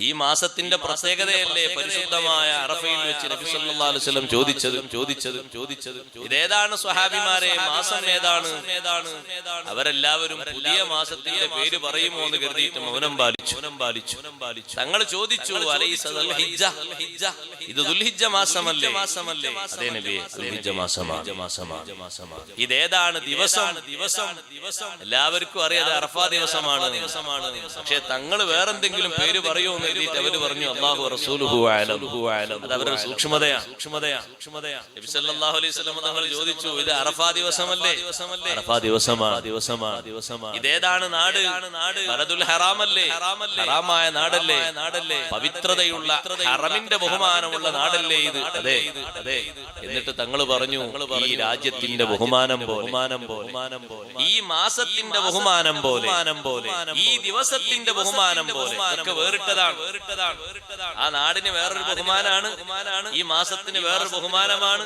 ഈ മാസത്തിന്റെ പ്രത്യേകതയല്ലേ പരിശുദ്ധമായ അറഫയിൽ വെച്ച് നബി സല്ലല്ലാഹു അലൈഹി വസല്ലം ചോദിച്ചത് ഇതേതാണ് സ്വഹാബിമാരെ, മാസം ഏതാണ്? അവരെല്ലാവരും പുതിയ മാസത്തിന്റെ പേര് പറയുമോ എന്ന് കരുതിയിട്ട് മൗനം പാലിച്ചു. തങ്ങൾ ചോദിച്ചു, അലൈസ ദുൽഹിജ്ജ, ഇത് ദുൽഹിജ്ജ മാസമല്ലേ? അതേ നബിയേ, ദുൽഹിജ്ജ മാസമാണ്. ഇതേതാണ് ദിവസം? എല്ലാവർക്കും അറിയാതെ അറഫാ ദിവസമാണ്. പക്ഷെ തങ്ങൾ വേറെന്തെങ്കിലും പേര് പറയുമോ എന്ന് എഴുതിയിട്ട് അവര് പറഞ്ഞു അല്ലാഹു റസൂലുഹു അഅലം. അത് അവരുടെ സൂക്ഷ്മതയാണ്. നബി സല്ലല്ലാഹു അലൈഹി വസല്ലം തങ്ങൾ ചോദിച്ചു, ഇത് അറഫാ ദിവസമല്ലേ? അറഫാ ദിവസമാണ്. ഇതേതാണ് നാട്? ബലദുൽ ഹറാമല്ലേ? ഹറാമായ നാടല്ലേ? പവിത്രതയുള്ള ഹറമിന്റെ ബഹുമാനമുള്ള നാടല്ലേ ഇത്? അതെ. എന്നിട്ട് തങ്ങൾ പറഞ്ഞു, ഈ രാജ്യത്തിന്റെ ബഹുമാനം പോലെ, ഈ മാസത്തിന്റെ ബഹുമാനം പോലെ, ഈ ദിവസത്തിന്റെ ബഹുമാനം പോലെ ഒക്കെ വേറിട്ടതാണ്. ആ നാടിന് വേറൊരു ബഹുമാനാണ്, ഈ മാസത്തിന് വേറൊരു ബഹുമാനമാണ്.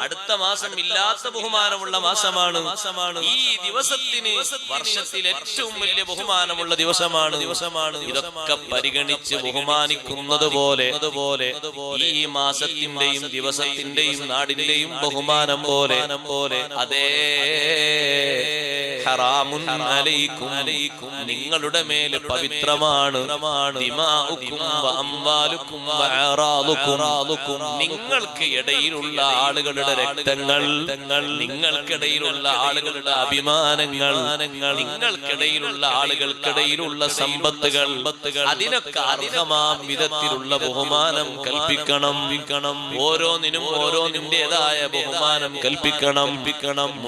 അടുത്ത മാസം ഇല്ലാത്ത ബഹുമാനമുള്ള മാസമാണ്. ഈ ദിവസത്തിന് വർഷത്തിൽ ഏറ്റവും വലിയ ബഹുമാനമുള്ള ദിവസമാണ്. ഇതൊക്കെ പരിഗണിച്ച് ബഹുമാനിക്കുന്നത് പോലെ ഈ മാസത്തിന്റെയും ദിവസത്തിന്റെയും നാടിന്റെയും ബഹുമാനം പോലെ അതേ ഹറാമുൻ അലൈക്കും, നിങ്ങളുടെ മേൽ പവിത്രമാണ്. ദിമാഉക്കും വഅംവാലുക്കും വഅറാദുക്കും, നിങ്ങൾക്ക് ഇടയിലുള്ള ആളുകളുടെ രക്തങ്ങൾ, നിങ്ങൾക്കിടയിലുള്ള ആളുകളുടെ അഭിമാനങ്ങൾ, നിങ്ങൾക്കിടയിലുള്ള ആളുകൾക്കിടയിലുള്ള സമ്പത്തുകൾ, അതിനൊക്കെ അർഹമാം വിധത്തിലുള്ള ബഹുമാനം കൽപ്പിക്കണം. ഓരോന്നിനും ഓരോന്നിന്റേതായ ബഹുമാനം കൽപ്പിക്കണം.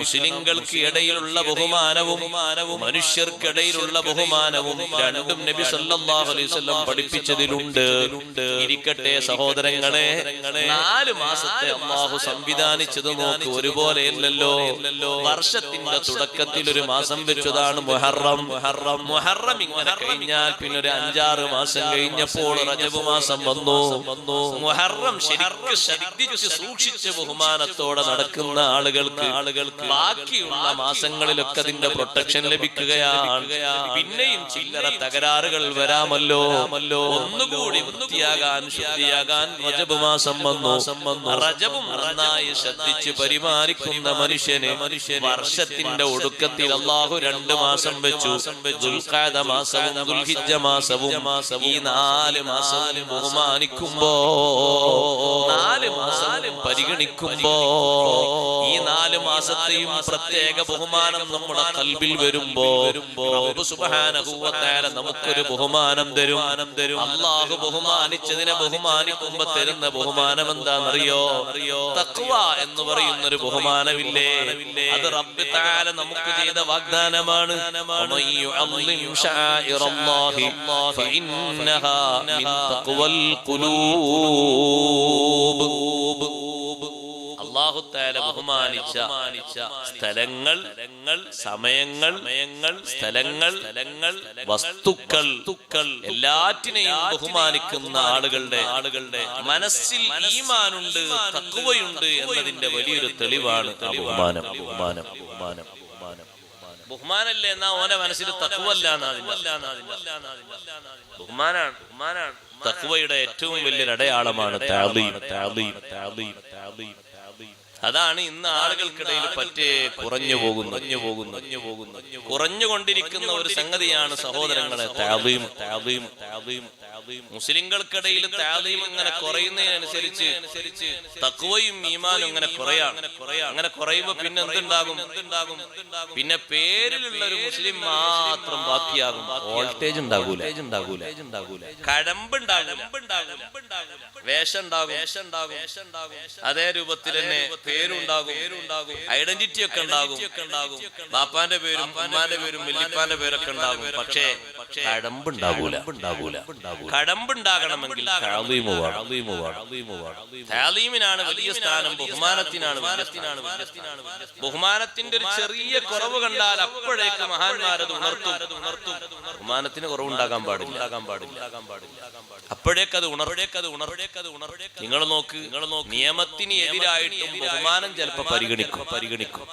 മുസ്ലിങ്ങൾക്ക് ഇടയിലുള്ള ബഹുമാനവും മനുഷ്യർക്കിടയിലുള്ള ബഹുമാനവും രണ്ടും നബി സല്ലല്ലാഹു അലൈഹി വസല്ലം പഠിപ്പിച്ചതിലുണ്ട്. ഇരിക്കട്ടെ സഹോദരങ്ങളെ, 4 മാസത്തെ അല്ലാഹു സംവിധാനിച്ചത് നോക്ക്, ഒരുപോലെയല്ലല്ലോ. വർഷത്തിന്റെ തുടക്കത്തിൽ ഒരു മാസം വെച്ചതാണ് മുഹറം. ഇങ്ങനെ കഴിഞ്ഞാൽ പിന്നെ ഒരു 5-6 മാസം കഴിഞ്ഞപ്പോൾ റജബ് മാസം വന്നു. മുഹറം ശരിക്കും ശ്രദ്ധിച്ച് സൂക്ഷിച്ച് ബഹുമാനത്തോടെ നടക്കുന്ന ആളുകൾക്ക് ബാക്കിയുള്ള മാസങ്ങളിലൊക്കെ അതിന്റെ പ്രൊട്ടക്ഷൻ ലഭിക്കുകയാണ്. പിന്നെയും ചില്ലറ തകരാറുകൾ വരാമല്ലോ. ഒന്നുകൂടി വൃത്തിയാകാൻ ശുദ്ധിയാകാൻ റജബ് മാസം വന്നു. റജബും നന്നായി ശ്രദ്ധിച്ച് പരിപാലിക്കുന്ന മനുഷ്യന് വർഷത്തിന്റെ ഒടുക്കത്തിൽ അല്ലാഹു 2 മാസം വെച്ചു. ദുൽഖഅദ മാസവും ദുൽഹിജ്ജ മാസവും. ഈ 4 മാസം ബഹുമാനിക്കുമ്പോ, 4 മാസം പരിഗണിക്കുമ്പോ, ഈ 4 മാസത്തെയും പ്രത്യേക ബഹുമാനം നമ്മുടെ ഖൽബിൽ വരുമ്പോ റബ്ബ് സുബ്ഹാനഹു വ തആല നമുക്കൊരു ബഹുമാനം തരും. അല്ലാഹു ബഹുമാനിച്ചതിനെ ബഹുമാനിക്കുമ്പോ തരുന്ന ബഹുമാനം എന്താണെന്നറിയോ? തഖ്വ എന്ന് പറയുന്ന ഒരു ബഹുമാനമില്ലേ? അത് റബ്ബ് തആല നമുക്ക് ചെയ്ത വാഗ്ദാനമാണ്. വമൻ യുഅള്ളിം ശആഇറല്ലാഹി ഫഇന്നഹാ മിൻ തഖ്വൽ ഖുലൂബ്. അല്ലാഹു തആല ബഹുമാനിച്ച സ്ഥലങ്ങൾ, സമയങ്ങൾ, സ്ഥലങ്ങൾ, വസ്തുക്കൾ എല്ലാറ്റിനെയും ബഹുമാനിക്കുന്ന ആളുകളുടെ മനസ്സിൽ ഈമാനുണ്ട്, തഖ്വയുണ്ട് എന്നതിന്റെ വലിയൊരു തെളിവാണ് ബഹുമാനം. ബഹുമാനല്ലേ എന്നാ ഓന്റെ മനസ്സിൽ തഖ്വല്ല. ബഹുമാനാണ്. തഖ്വയുടെ ഏറ്റവും വലിയൊരു അടയാളമാണ് തഅദീം. അതാണ് ഇന്ന് ആളുകൾക്കിടയിൽ പറ്റേ കുറഞ്ഞുകൊണ്ടിരിക്കുന്ന ഒരു സംഗതിയാണ് സഹോദരങ്ങളെ തഅദീം. മുസ്ലിങ്ങൾക്കിടയിൽ തഅദീം ഇങ്ങനെ കുറയുന്നതിനനുസരിച്ച് തഖ്വയും ഈമാനും ഇങ്ങനെ അങ്ങനെ കുറയുമ്പോ പിന്നെ എന്തുണ്ടാകും? പിന്നെ പേരിലുള്ള ഒരു മുസ്ലിം മാത്രം ബാക്കിയാകും. വോൾട്ടേജ് ഉണ്ടാകൂല, കഴമ്പുണ്ടാകും, വേഷം ഉണ്ടാകും. അതേ രൂപത്തിൽ തന്നെ പേരുണ്ടാകും, ഐഡന്റിറ്റി ഒക്കെ ഉണ്ടാകും. ബാപ്പാന്റെ പേരും ഉമ്മാന്റെ പേരും വല്യപ്പാന്റെ പേരൊക്കെ ഉണ്ടാകും. പക്ഷേ കഴമ്പുണ്ടാകൂല. കഴമ്പുണ്ടാകണമെങ്കിൽ തഅദീമിനാണ് വലിയ സ്ഥാനം, ബഹുമാനത്തിനാണ്. ബഹുമാനത്തിന്റെ ഒരു ചെറിയ കുറവ് കണ്ടാൽ അപ്പോഴേക്ക് മഹാന്മാരത് ഉണർത്തും. ബഹുമാനത്തിന് കുറവുണ്ടാകാൻ പാടില്ല. അപ്പോഴേക്കത് ഉണർത്തേക്കത്. നിങ്ങൾ നോക്ക്, നിയമത്തിന് എതിരായിട്ടും ബഹുമാനം ചിലപ്പോൾ പരിഗണിക്കും.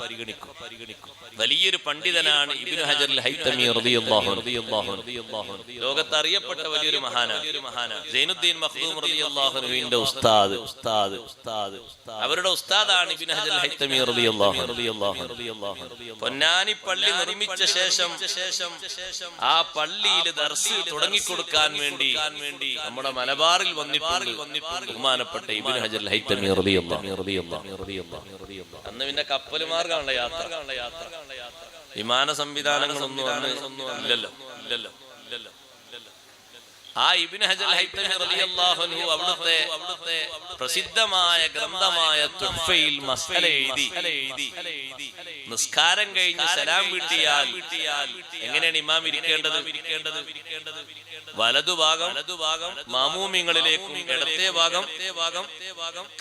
വലിയൊരു പണ്ഡിതനാണ് ഇബ്നു ഹജർ അൽ ഹൈതമി റളിയല്ലാഹു അൻഹു. ലോകത്ത് അറിയപ്പെട്ട വലിയൊരു മഹാനാണ് സൈനുദ്ദീൻ മഖ്ദൂം റളിയല്ലാഹു അൻഹുവിന്റെ ഉസ്താദ്. അവരുടെ ഉസ്താദാണ് ഇബ്നു ഹജർ അൽ ഹൈതമി റളിയല്ലാഹു അൻഹു. പൊന്നാനി പള്ളി നിർമ്മിച്ച ശേഷം ആ പള്ളിയിൽ ദർസ് തുടങ്ങിക്കൊടുക്കാൻ വേണ്ടി നമ്മുടെ മലബാറിൽ വന്നിട്ടുണ്ട് ബഹുമാനപ്പെട്ട ഇബ്നു ഹജർ അൽ ഹൈതമി റളിയല്ലാഹു. അന്ന് പിന്നെ കപ്പൽ മാർഗമുള്ള യാത്ര, വിമാന സംവിധാനങ്ങളൊന്നും ഇല്ലല്ലോ. ആ ഇബ്നു ഹജർ അൽ ഹൈതമി റളിയല്ലാഹു അൻഹു അവിടുത്തെ പ്രസിദ്ധമായ ഗ്രന്ഥമായ തുഹ്ഫയിൽ മസ്അല എഴുതി. നിസ്കാരം കഴിഞ്ഞ് സലാം വീട്ടിയാൽ എങ്ങനെയാണ് ഇമാം ഇരിക്കേണ്ടത്? വലതുഭാഗം മാമൂമിങ്ങളിലേക്കും ഇടത്തെ ഭാഗം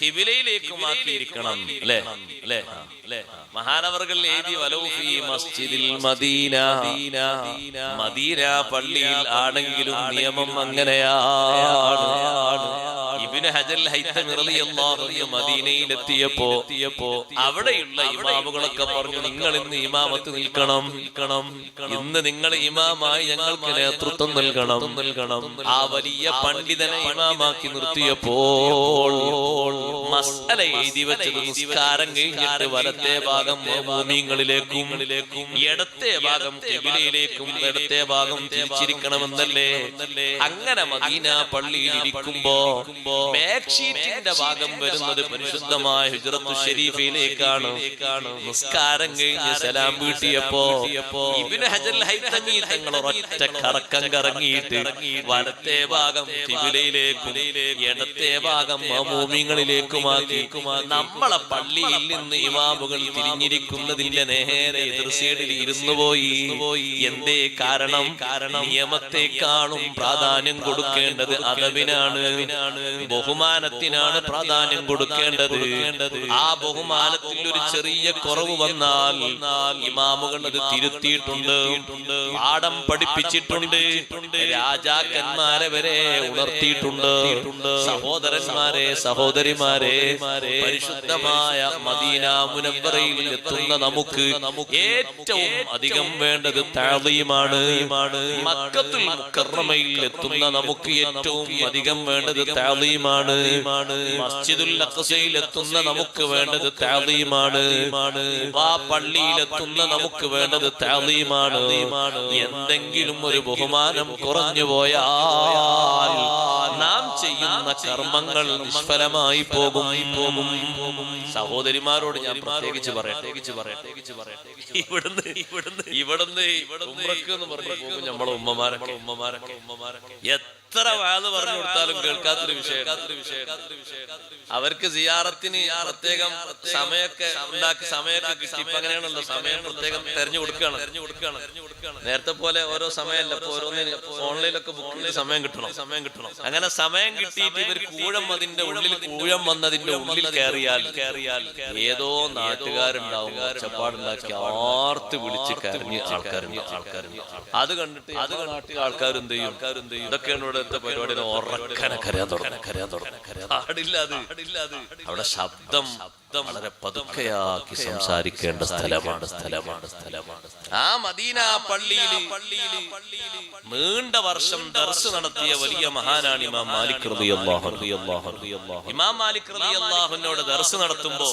ഖിബിലയിലേക്കും ആക്കിയിരിക്കണം. അല്ലേ? മഹാനവർകൾ എഴുതി വലൗ ഫീ മസ്ജിദിൽ മദീന, മദീന പള്ളിയിൽ ആണെങ്കിലും നിയമം അങ്ങനെയാണ്. ഇബ്നു ഹജർ അൽ ഹൈതമി റളിയല്ലാഹു അൻഹു മദീനയിലെത്തിയപ്പോ അവിടെയുള്ള ഇമാമുകളൊക്കെ പറഞ്ഞു, നിങ്ങൾ ഇന്ന് ഇമാമത്ത് നിൽക്കണം, ഇന്ന് നിങ്ങൾ ഇമാമായി ഞങ്ങൾക്ക് നേതൃത്വം നൽകണം. ആ വലിയ പണ്ഡിതനെ ഇമാമാക്കി നിർത്തിയപ്പോൾ മസ്അല എഴുതി വെച്ചത് നിസ്കാരം കഴിഞ്ഞിട്ട് വലത്തെ ഭാഗം മുഅ്മിനീങ്ങളിലേക്കും ഇടത്തെ ഭാഗം ഖിബിലയിലേക്കും ഇടത്തെ ഭാഗം തിരിച്ചിരിക്കണമെന്നല്ലേ? അങ്ങനെ മദീന പള്ളിയിൽ ഇരിക്കുമ്പോ ബാക്ക് ഷീറ്റിന്റെ ഭാഗം വരുന്നത് പരിശുദ്ധമായ ഹിജ്റത്തു ശരീഫിലേക്കാണ്. നിസ്കാരം കഴിഞ്ഞ് സലാം വീട്ടിയപ്പോ ഇബ്നു ഹജർ അൽ ഹൈതമി തങ്ങൾ ഒരൊറ്റ കറക്കം കറങ്ങിയിട്ട് വലത്തെ ഭാഗം ഖിബിലയിലേക്കും ഇടത്തെ ഭാഗം മഅ്മൂമിങ്ങളിലേക്കുമാക്കി നമ്മളെ പള്ളിയിൽ നിന്ന് ഇമാമുകൾ തിരിഞ്ഞിരിക്കുന്നതിന്റെ നേരെ എതിർ സൈഡിൽ ഇരുന്നു പോയി. എന്തേ കാരണം? നിയമത്തെക്കാളും പ്രാധാന്യം കൊടുക്കേണ്ടത് അദബിനാണ്, ബഹുമാനത്തിനാണ് പ്രാധാന്യം കൊടുക്കേണ്ടത്. ആ ബഹുമാനത്തിൽ ഒരു ചെറിയ കുറവ് വന്നാൽ ഇമാമുകൾ അത് തിരുത്തിയിട്ടുണ്ട്, പാഠം പഠിപ്പിച്ചിട്ടുണ്ട്, രാജാക്കന്മാരെ വരെ ഉണർത്തിയിട്ടുണ്ട്. സഹോദരന്മാരെ, സഹോദരിമാരെ, പരിശുദ്ധമായ മദീന മുനവ്വറയിൽ എത്തുന്ന നമുക്ക് ഏറ്റവും അധികം വേണ്ടത് തഅദീമാണ്. മക്കത്തുൽ മുക്കറമയിൽ എത്തുന്ന നമുക്ക് ഏറ്റവും അധികം വേണ്ടത് തഅദീമാണ്. മസ്ജിദുൽ അഖ്സയിൽ എത്തുന്ന നമുക്ക് വേണ്ടത് തഅദീമാണ്. ആ പള്ളിയിൽ എത്തുന്ന നമുക്ക് വേണ്ടത് തഅദീമാണ്. എന്തെങ്കിലും ഒരു ബഹുമാനം കുറഞ്ഞു പോയാൽ നാം ചെയ്യുന്ന കർമ്മങ്ങൾ നിഷ്ഫലമായി പോകും. സഹോദരിമാരോട് ഞാൻ പ്രത്യേകിച്ച് പറയട്ടെ, ഇവിടുന്ന് ഉംറക്ക് എന്ന് പറഞ്ഞു പോകും നമ്മളെ ഉമ്മമാരൊക്കെ എത്ര വാത് പറഞ്ഞു കൊടുത്താലും കേൾക്കാത്തൊരു വിഷയം. അവർക്ക് സിയാറത്തിന് പ്രത്യേകം സമയമൊക്കെ ഉണ്ടാക്കി സമയമൊക്കെ കിട്ടി. ഇപ്പൊ അങ്ങനെയാണല്ലോ, സമയം പ്രത്യേകം തെരഞ്ഞു കൊടുക്കുകയാണ്. നേരത്തെ പോലെ ഓരോ സമയമല്ല, ഇപ്പൊ ഓരോന്നിന് ഓൺലൈനിലൊക്കെ ബുക്ക് ചെയ്ത് സമയം കിട്ടണം. അങ്ങനെ സമയം കിട്ടിയിട്ട് ഇവർ കൂഴം വന്നതിന്റെ ഉള്ളിൽ കയറിയാൽ ഏതോ നാട്ടുകാരുണ്ടാവും, ഒച്ചപ്പാടുണ്ടാക്കി ആർത്ത് വിളിച്ച് കരഞ്ഞ് ആൾക്കാർ അത് കണ്ടിട്ട് നാട്ടിൽ ആൾക്കാർ എന്ത് ചെയ്യും? ഇതൊക്കെയാണ് ഇവിടുത്തെ പരിപാടി. ഉറക്കനെ കരയാൻ തുടങ്ങും. അവിടെ ശബ്ദം വളരെ പതുക്കെയാക്കി സംസാരിക്കേണ്ട സ്ഥലമാണ്. ആ മദീന പള്ളിയിൽ നീണ്ട വർഷം ദർസ് നടത്തിയ വലിയ മഹാനാണ് ഇമാം മാലിക് റളിയല്ലാഹു അൻഹു. ഇമാം മാലിക് റളിയല്ലാഹു അൻഹുവിനോട് ദർസ് നടത്തുമ്പോ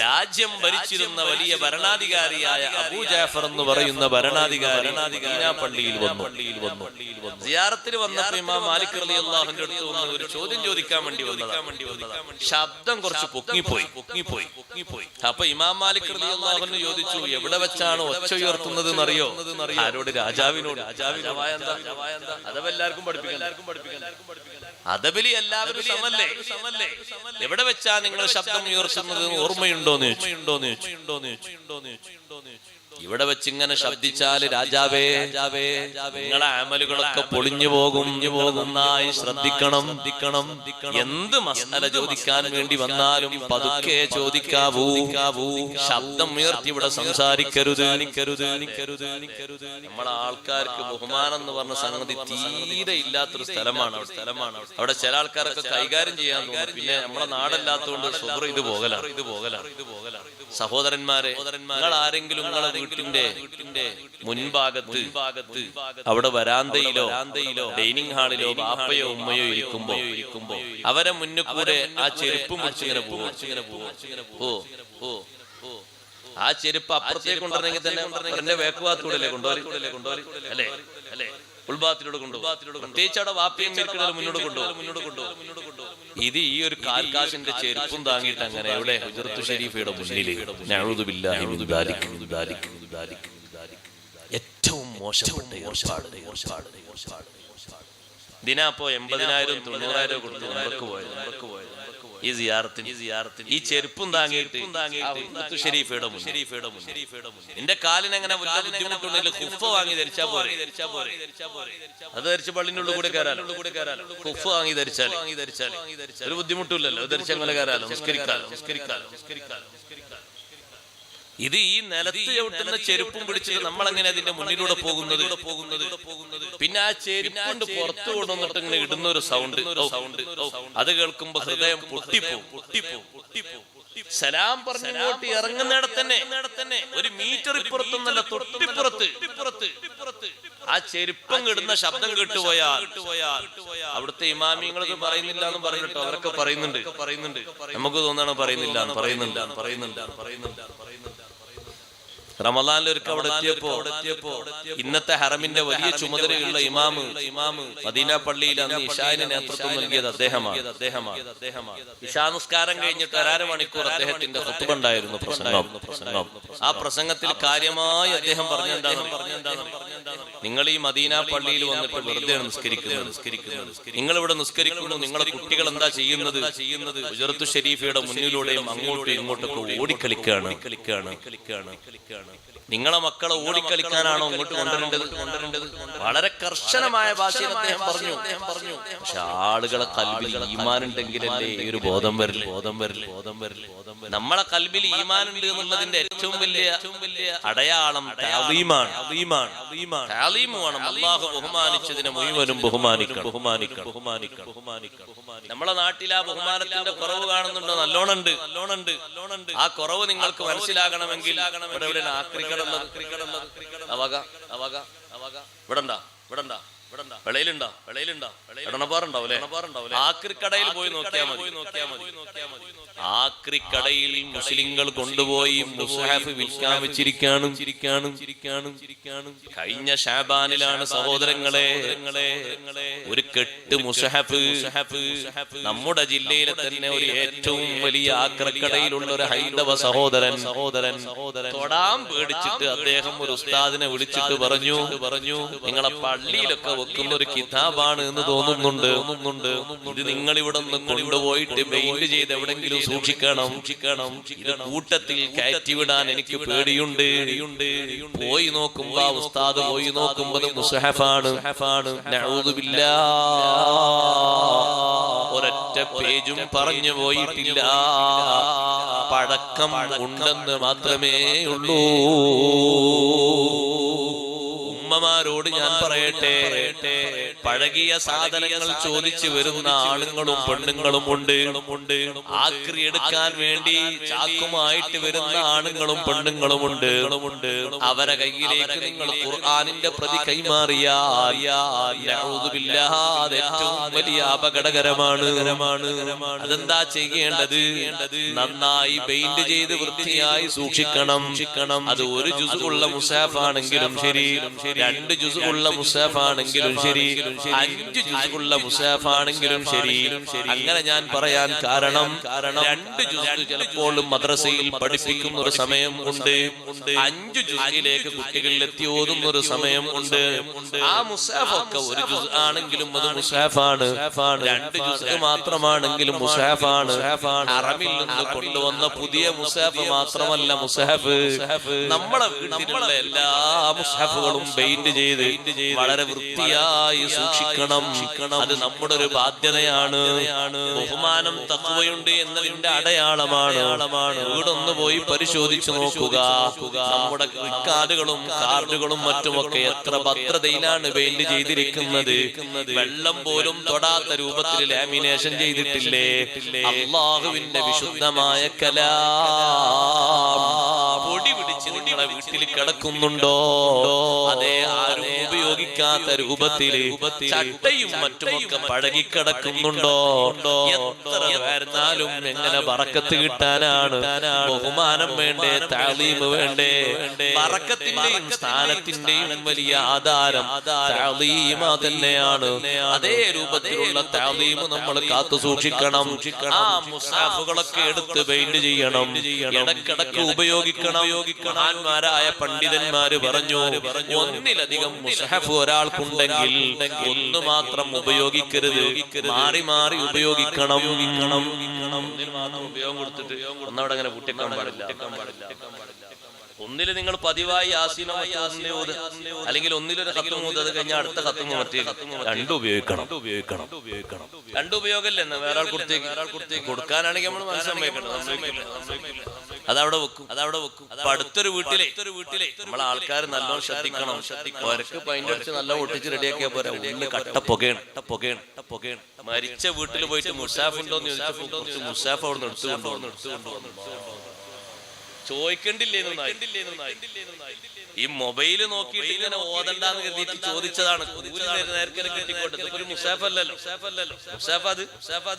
രാജ്യം ഭരിച്ചിരുന്ന വലിയ ഭരണാധികാരിയായ അബൂ ജാഫർ എന്ന് പറയുന്ന ഭരണാധികാരി മദീന പള്ളിയിൽ വന്നു. സിയാറത്തിന് വന്നപ്പോൾ ഇമാം മാലിക് റളിയല്ലാഹു അൻഹുവിന്റെ അടുത്ത് വന്ന് ഒരു ചോദ്യം ചോദിക്കാൻ വേണ്ടി വന്നതാണ്. ശബ്ദം കുറച്ച് പൊക്കിപ്പോയി. അപ്പൊ ഇമാം മാലിക് റളിയല്ലാഹു അൻഹു ചോദിച്ചു, എവിടെ വെച്ചാണ് ഒച്ച ഉയർത്തുന്നത് എന്നറിയോ? ആരോട്? രാജാവിനോട്. രാജാവായ എന്താ? അതെല്ലാവർക്കും പഠിപ്പിക്കാൻ. അതബലി എല്ലാവരും സമല്ലേ? എവിടെ വെച്ചാ നിങ്ങൾ ശബ്ദം ഉയർത്തുന്നത് ഓർമ്മയുണ്ടോന്ന് ചോദിച്ചു. ഇവിടെ വെച്ചിങ്ങനെ ശബ്ദിച്ചാല് രാജാവേ നിങ്ങളെ അമലുകളൊക്കെ പൊളിഞ്ഞു പോകും. നന്നായി ശ്രദ്ധിക്കണം. എന്ത് മസല ചോദിക്കാൻ വേണ്ടി വന്നാലും പതുക്കെ ചോദിക്കാവൂ. ശബ്ദം ഉയർത്തി ഇവിടെ സംസാരിക്കരുത്. നമ്മളെ ആൾക്കാർക്ക് ബഹുമാനം എന്ന് പറഞ്ഞ സംഗതി തീരെ ഇല്ലാത്തൊരു സ്ഥലമാണ്. അവിടെ ചില ആൾക്കാരൊക്കെ കൈകാര്യം ചെയ്യാൻ തോന്നും. പിന്നെ നമ്മളെ നാടല്ലാത്തതുകൊണ്ട് സുബ്ര ഇത് പോകലാണ്. സഹോദരന്മാരെ, നിങ്ങൾ ആരെങ്കിലും നിങ്ങളെ വീട്ടിന്റെ മുൻഭാഗത്ത് അവിടെ വരാന്തയിലോ ഡൈനിങ് ഹാളിലോ ബാപ്പയോ ഉമ്മയോ ഇരിക്കുമ്പോ അവരെ മുന്നിൽ കൂടെ ആ ചെരുപ്പ് മുറിച്ചിങ്ങനെ പോവോ. ആ ചെരുപ്പ് അപ്പുറത്തേക്ക് കൊണ്ടുവരണമെങ്കിൽ തന്നെ എന്റെ വേക്കുഭാഗത്തൂടെ കൊണ്ടുപോയി അല്ലേ ഉൾഭാഗത്തിലൂടെ കൊണ്ടുപോകും. പ്രത്യേകിച്ച് അവിടെ വാപ്പയും മുന്നോട്ട് കൊണ്ടുപോകും. ഇത് ഈ ഒരു കാൽക്കാശിന്റെ ചെരുപ്പും താങ്ങിയിട്ട് അങ്ങനെ എവിടെ ഹുജറത്തു ഷരീഫയുടെ മുന്നിൽ ഏറ്റവും മോശപ്പെട്ട ദിനാപ്പോ 80,000 90,000 കൊടുത്ത് ഉംറക്ക് പോയത് ഈ സിയാറത്തിന് ഈ ചെരുപ്പും താങ്ങിയിട്ട് ഷരീഫയുടെ എന്റെ കാലിനെങ്ങനെ വല്ല ബുദ്ധിമുട്ടുണ്ടെങ്കിൽ ഖുഫ വാങ്ങി ധരിച്ചാ പോരെ. അത് ധരിച്ച് പള്ളിനുള്ളിൽ കൂടെ കയറാലോ. ഖുഫ വാങ്ങി ധരിച്ചാൽ ഒരു ബുദ്ധിമുട്ടില്ലല്ലോ. ധരിച്ച് അങ്ങനെ കയറാലോ, നിസ്കരിക്കാലോ. ഇത് ഈ നിലത്ത് ചവിട്ടുന്ന ചെരുപ്പും പിടിച്ചിട്ട് നമ്മളെങ്ങനെ അതിന്റെ മുന്നിലൂടെ പോകുന്നത്. പിന്നെ ആ ചെരുപ്പ് കൊണ്ട് പുറത്തു കൊണ്ടുവന്നിട്ട് ഇങ്ങനെ ഇടുന്ന ഒരു സൗണ്ട് അത് കേൾക്കുമ്പോ ഹൃദയം പൊട്ടിപ്പോ. സലാം പറഞ്ഞിങ്ങോട്ട് ഇറങ്ങുന്നിടത്തന്നെ ഒരു മീറ്റർ ഇപ്പുറത്തൊന്നല്ല തൊട്ടിപ്പുറത്ത് ആ ചെരുപ്പം കിടുന്ന ശബ്ദം കേട്ടുപോയാൽ അവിടുത്തെ ഇമാമിങ്ങൾ ഇത് പറയുന്നില്ല എന്ന് പറഞ്ഞിട്ടോ അവരൊക്കെ പറയുന്നുണ്ട്. നമുക്ക് തോന്നാണ് പറയുന്നില്ല. റമദാനിൽ ഒരിക്കൽ അവിടെ എത്തിയപ്പോ ഇന്നത്തെ ഹറമിന്റെ വലിയ ചുമതലയുള്ള ഇമാമ് മദീന പള്ളിയിൽ അന്ന് ഇശാന് നേതൃത്വം നൽകിയത് അദ്ദേഹമാണ്. ഇശാ നിസ്കാരം കഴിഞ്ഞിട്ട് 1.5 മണിക്കൂർ അദ്ദേഹത്തിന്റെ ഖുത്ബ ഉണ്ടായിരുന്നു, പ്രസംഗം. ആ പ്രസംഗത്തിൽ കാര്യമായി അദ്ദേഹം പറഞ്ഞെന്താണ്, നിങ്ങൾ ഈ മദീന പള്ളിയിൽ വന്നിട്ട് വെറുതെ നിസ്കരിക്കുന്നത്. നിങ്ങൾ ഇവിടെ നിസ്കരിക്കുന്നു, നിങ്ങളെ കുട്ടികൾ എന്താ ചെയ്യുന്നത്? ഹുജറത്തു ഷരീഫയുടെ മുന്നിലൂടെയും അങ്ങോട്ടും ഇങ്ങോട്ടൊക്കെ ഓടിക്കളിക്കാണ്. നിങ്ങളെ മക്കളെ ഓടിക്കളിക്കാനാണോ ഇങ്ങോട്ട് കൊണ്ടുവരേണ്ടത്? വളരെ കർശനമായ ഭാഷയിൽ അദ്ദേഹം പറഞ്ഞു. പക്ഷെ ആളുകളെ കൽബിൽ ഈമാനുണ്ടെങ്കിലല്ലേ ഈ ഒരു ബോധം വരില്ല. നമ്മളെ കൽബിൽ ഈമാനുണ്ട് എന്നുള്ളതിന്റെ ഏറ്റവും വലിയ അടയാളം തഅ്ലീമാണ്. അല്ലാഹു ബഹുമാനിച്ചതിനെ മുഴുവനും ബഹുമാനിക്കണം. നമ്മളെ നാട്ടിൽ ആ ബഹുമാനത്തിന്റെ കുറവ് കാണുന്നുണ്ടോ? നല്ലോണുണ്ട്. ആ കുറവ് നിങ്ങൾക്ക് മനസ്സിലാകണമെങ്കിൽ ആക്രിക്കടയിൽ പോയി നോക്കിയാൽ മതി. ആക്രിക്കടയിൽ മുസ്ലിങ്ങൾ കൊണ്ടുപോയി മുസ്ഹഫ് വിൽക്കാൻ വെച്ചിരിക്കാണ്. കഴിഞ്ഞ ഷാബാനിലാണ് സഹോദരങ്ങളെ ഒരു കെട്ട് മുസ്ഹഫ് നമ്മുടെ ജില്ലയിലെ തന്നെ ഒരു ഏറ്റവും വലിയ ആക്രിക്കടയിലുള്ള ഒരു ഹൈന്ദവ സഹോദരൻ തൊടാൻ പേടിച്ചിട്ട് അദ്ദേഹം ഒരു ഉസ്താദിനെ വിളിച്ചിട്ട് പറഞ്ഞു നിങ്ങളെ പള്ളിയിലൊക്കെ വെക്കുന്ന ഒരു കിതാബാണ് എന്ന് തോന്നുന്നുണ്ട്. ഇത് നിങ്ങൾ ഇവിടെ നിന്ന് കൊണ്ടുപോയിട്ട് പെയിന്റ് ചെയ്ത് എവിടെങ്കിലും സൂക്ഷിക്കണം. ഇത് കൂട്ടത്തിൽ കയറ്റിവിടാൻ എനിക്ക് പേടിയുണ്ട്. പോയി നോക്കുമ്പോ ഉസ്താദ് പോയി നോക്കുമ്പോ മുസ്ഹഫാണ്. നഊദു ബില്ലാഹ്. ഒരൊറ്റ പേജും പറഞ്ഞു പോയിട്ടില്ല. പഴക്കം ഉണ്ടെന്ന് മാത്രമേ ഉള്ളൂ. ഉമ്മമാരോട് ഞാൻ പറയട്ടെ, പഴകിയ സാധനങ്ങൾ ചോദിച്ചു വരുന്ന ആണുങ്ങളും പെണ്ണുങ്ങളും ഉണ്ട്. ആക്രി എടുക്കാൻ വേണ്ടി ചാക്കുമായിട്ട് വരുന്ന ആണുങ്ങളും പെണ്ണുങ്ങളും ഉണ്ട്. അവരെ കയ്യിലേക്ക് നിങ്ങൾ ഖുർആനിന്റെ പ്രതി കൈമാറിയാൽ ഏറ്റവും വലിയ അപകടകരമാണ്. അതെന്താ ചെയ്യേണ്ടത്? നന്നായി പെയിന്റ് ചെയ്ത് വൃത്തിയായി സൂക്ഷിക്കണം. അത് ഒരു ജുസുള്ള മുസാഫാണെങ്കിലും ശരി, 2 ജുസുള്ള മുസ്ഹഫ് ആണെങ്കിലും ശരി, 5 ജുസുള്ള മുസ്ഹഫ് ആണെങ്കിലും ശരി. അങ്ങനെ ഞാൻ പറയാൻ കാരണം 2 ജുസ് ചിലപ്പോൾ മദ്രസയിൽ പഠിപ്പിക്കുന്ന ഒരു സമയം ഉണ്ട്, 5 ജുസിലേക്ക് കുട്ടികളിലെത്തി ഓതുന്ന ഒരു സമയം ഉണ്ട്. ആ മുസ്ഹഫ് ഒക്കെ 1 ജുസ് ആണെങ്കിലും അത് മുസ്ഹഫാണ്, 2 ജുസ് മാത്രമാണെങ്കിലും മുസ്ഹഫാണ്. ഹറമിൽ നിന്ന് കൊണ്ടുവന്ന പുതിയ മുസ്ഹഫ് മാത്രമല്ല മുസ്ഹഫ്. നമ്മളെ വീട്ടിലുള്ള എല്ലാ മുസ്ഹഫുകളും പെയിന്റ് ചെയ്ത് വളരെ വൃത്തിയായി സൂക്ഷിക്കണം. അത് നമ്മുടെ ഒരു ബാധ്യതയാണ്. ബഹുമാനം തഖ്വയുണ്ട് എന്നതിന്റെ അടയാളമാണ്. വീടൊന്ന് പോയി പരിശോധിച്ചു നോക്കുക. നമ്മുടെ കാർഡുകളും കാർഡുകളും മറ്റുമൊക്കെ എത്ര ഭദ്രതയിലാണ് പെയിന്റ് ചെയ്തിരിക്കുന്നത്. വെള്ളം പോലും തൊടാത്ത രൂപത്തിൽ ലാമിനേഷൻ ചെയ്തിട്ടില്ലേ? അല്ലാഹുവിന്റെ വിശുദ്ധമായ കലാം പൊടി പിടിച്ച് നിങ്ങളെ വീട്ടിൽ കിടക്കുന്നുണ്ടോ? അതേ, ആരും ഉപയോഗിക്കാത്ത രൂപത്തില് ചട്ടയും മറ്റുമൊക്കെ പഴകി കിടക്കുന്നുണ്ടോ? എത്ര വരുന്നാലും എങ്ങനെ ബറക്കത്ത് കിട്ടാനാണ്? ബഹുമാനം വേണ്ടേ? തഅലീമ് വേണ്ടേ? ബറക്കത്തിന്റെയും സ്ഥാനത്തിന്റെയും വലിയ ആധാരം തഅലീം തന്നെയാണ്. അതേ രൂപത്തിലുള്ള തഅലീം നമ്മൾ കാത്തു സൂക്ഷിക്കണം. ആ മുസ്ഹഫുകളൊക്കെ എടുത്ത് പെയിന്റ് ചെയ്യണം, ഇടക്കിടക്ക് ഉപയോഗിക്കണം. മഹാന്മാരായ പണ്ഡിതന്മാര് പറഞ്ഞു, ഒന്നിലധികം മുസ്ഹഫ് ഒരാൾക്കുണ്ടെങ്കിൽ ഒന്ന് മാത്രം ഉപയോഗിക്കരുത്, മാറി മാറി ഉപയോഗിക്കണം. ഉപയോഗം കൊടുത്തിട്ട് ഒന്നവിടെ അങ്ങനെ കൂട്ടിക്കാൻ പാടില്ല. ഒന്നില് നിങ്ങൾ പതിവായി യാസീനോ അല്ലെങ്കിൽ ഒന്നിലൊരു ഖത്മ് ഓതുക, അത് കഴിഞ്ഞാൽ അടുത്ത ഖത്മ് മറ്റേ 2 ഉപയോഗിക്കണം. 2 ഉപയോഗമല്ലേ? എന്നാ വേറെ ആൾ കൊടുത്തേക്ക് കൊടുക്കാനാണെങ്കിൽ നമ്മൾ മനസ്സമ്മതിക്കണം. അതവിടെ വെക്കും. അപ്പൊ അടുത്തൊരു വീട്ടിലെ നമ്മളെ ആൾക്കാർ നല്ലോണം ശ്രദ്ധിക്കണം. അവർക്ക് പൈൻ്റ് അടിച്ച് നല്ല ഒട്ടിച്ച് റെഡിയാക്കിയാൽ പോരാ, ഉള്ളിൽ കട്ട പുകയാണ്. മരിച്ച വീട്ടിൽ പോയിട്ട് മുസ്ഹഫ് ഉണ്ടോന്ന് ചോദിച്ചപ്പോൾ കുറച്ച് മുസ്ഹഫ് അവിടെ നിന്ന് എടുത്തുകൊണ്ടുവന്നു. ചോദിക്കണ്ടില്ലേന്നായി. ഈ മൊബൈല് നോക്കിയിട്ട് ഇങ്ങനെ ഓതണ്ടാന്ന് കരുതിയിട്ട് ചോദിച്ചതാണ്. നേരത്തെ കിട്ടിക്കോട്ടെ. ഒരു മുസ്ഹഫ് അല്ലല്ലോ.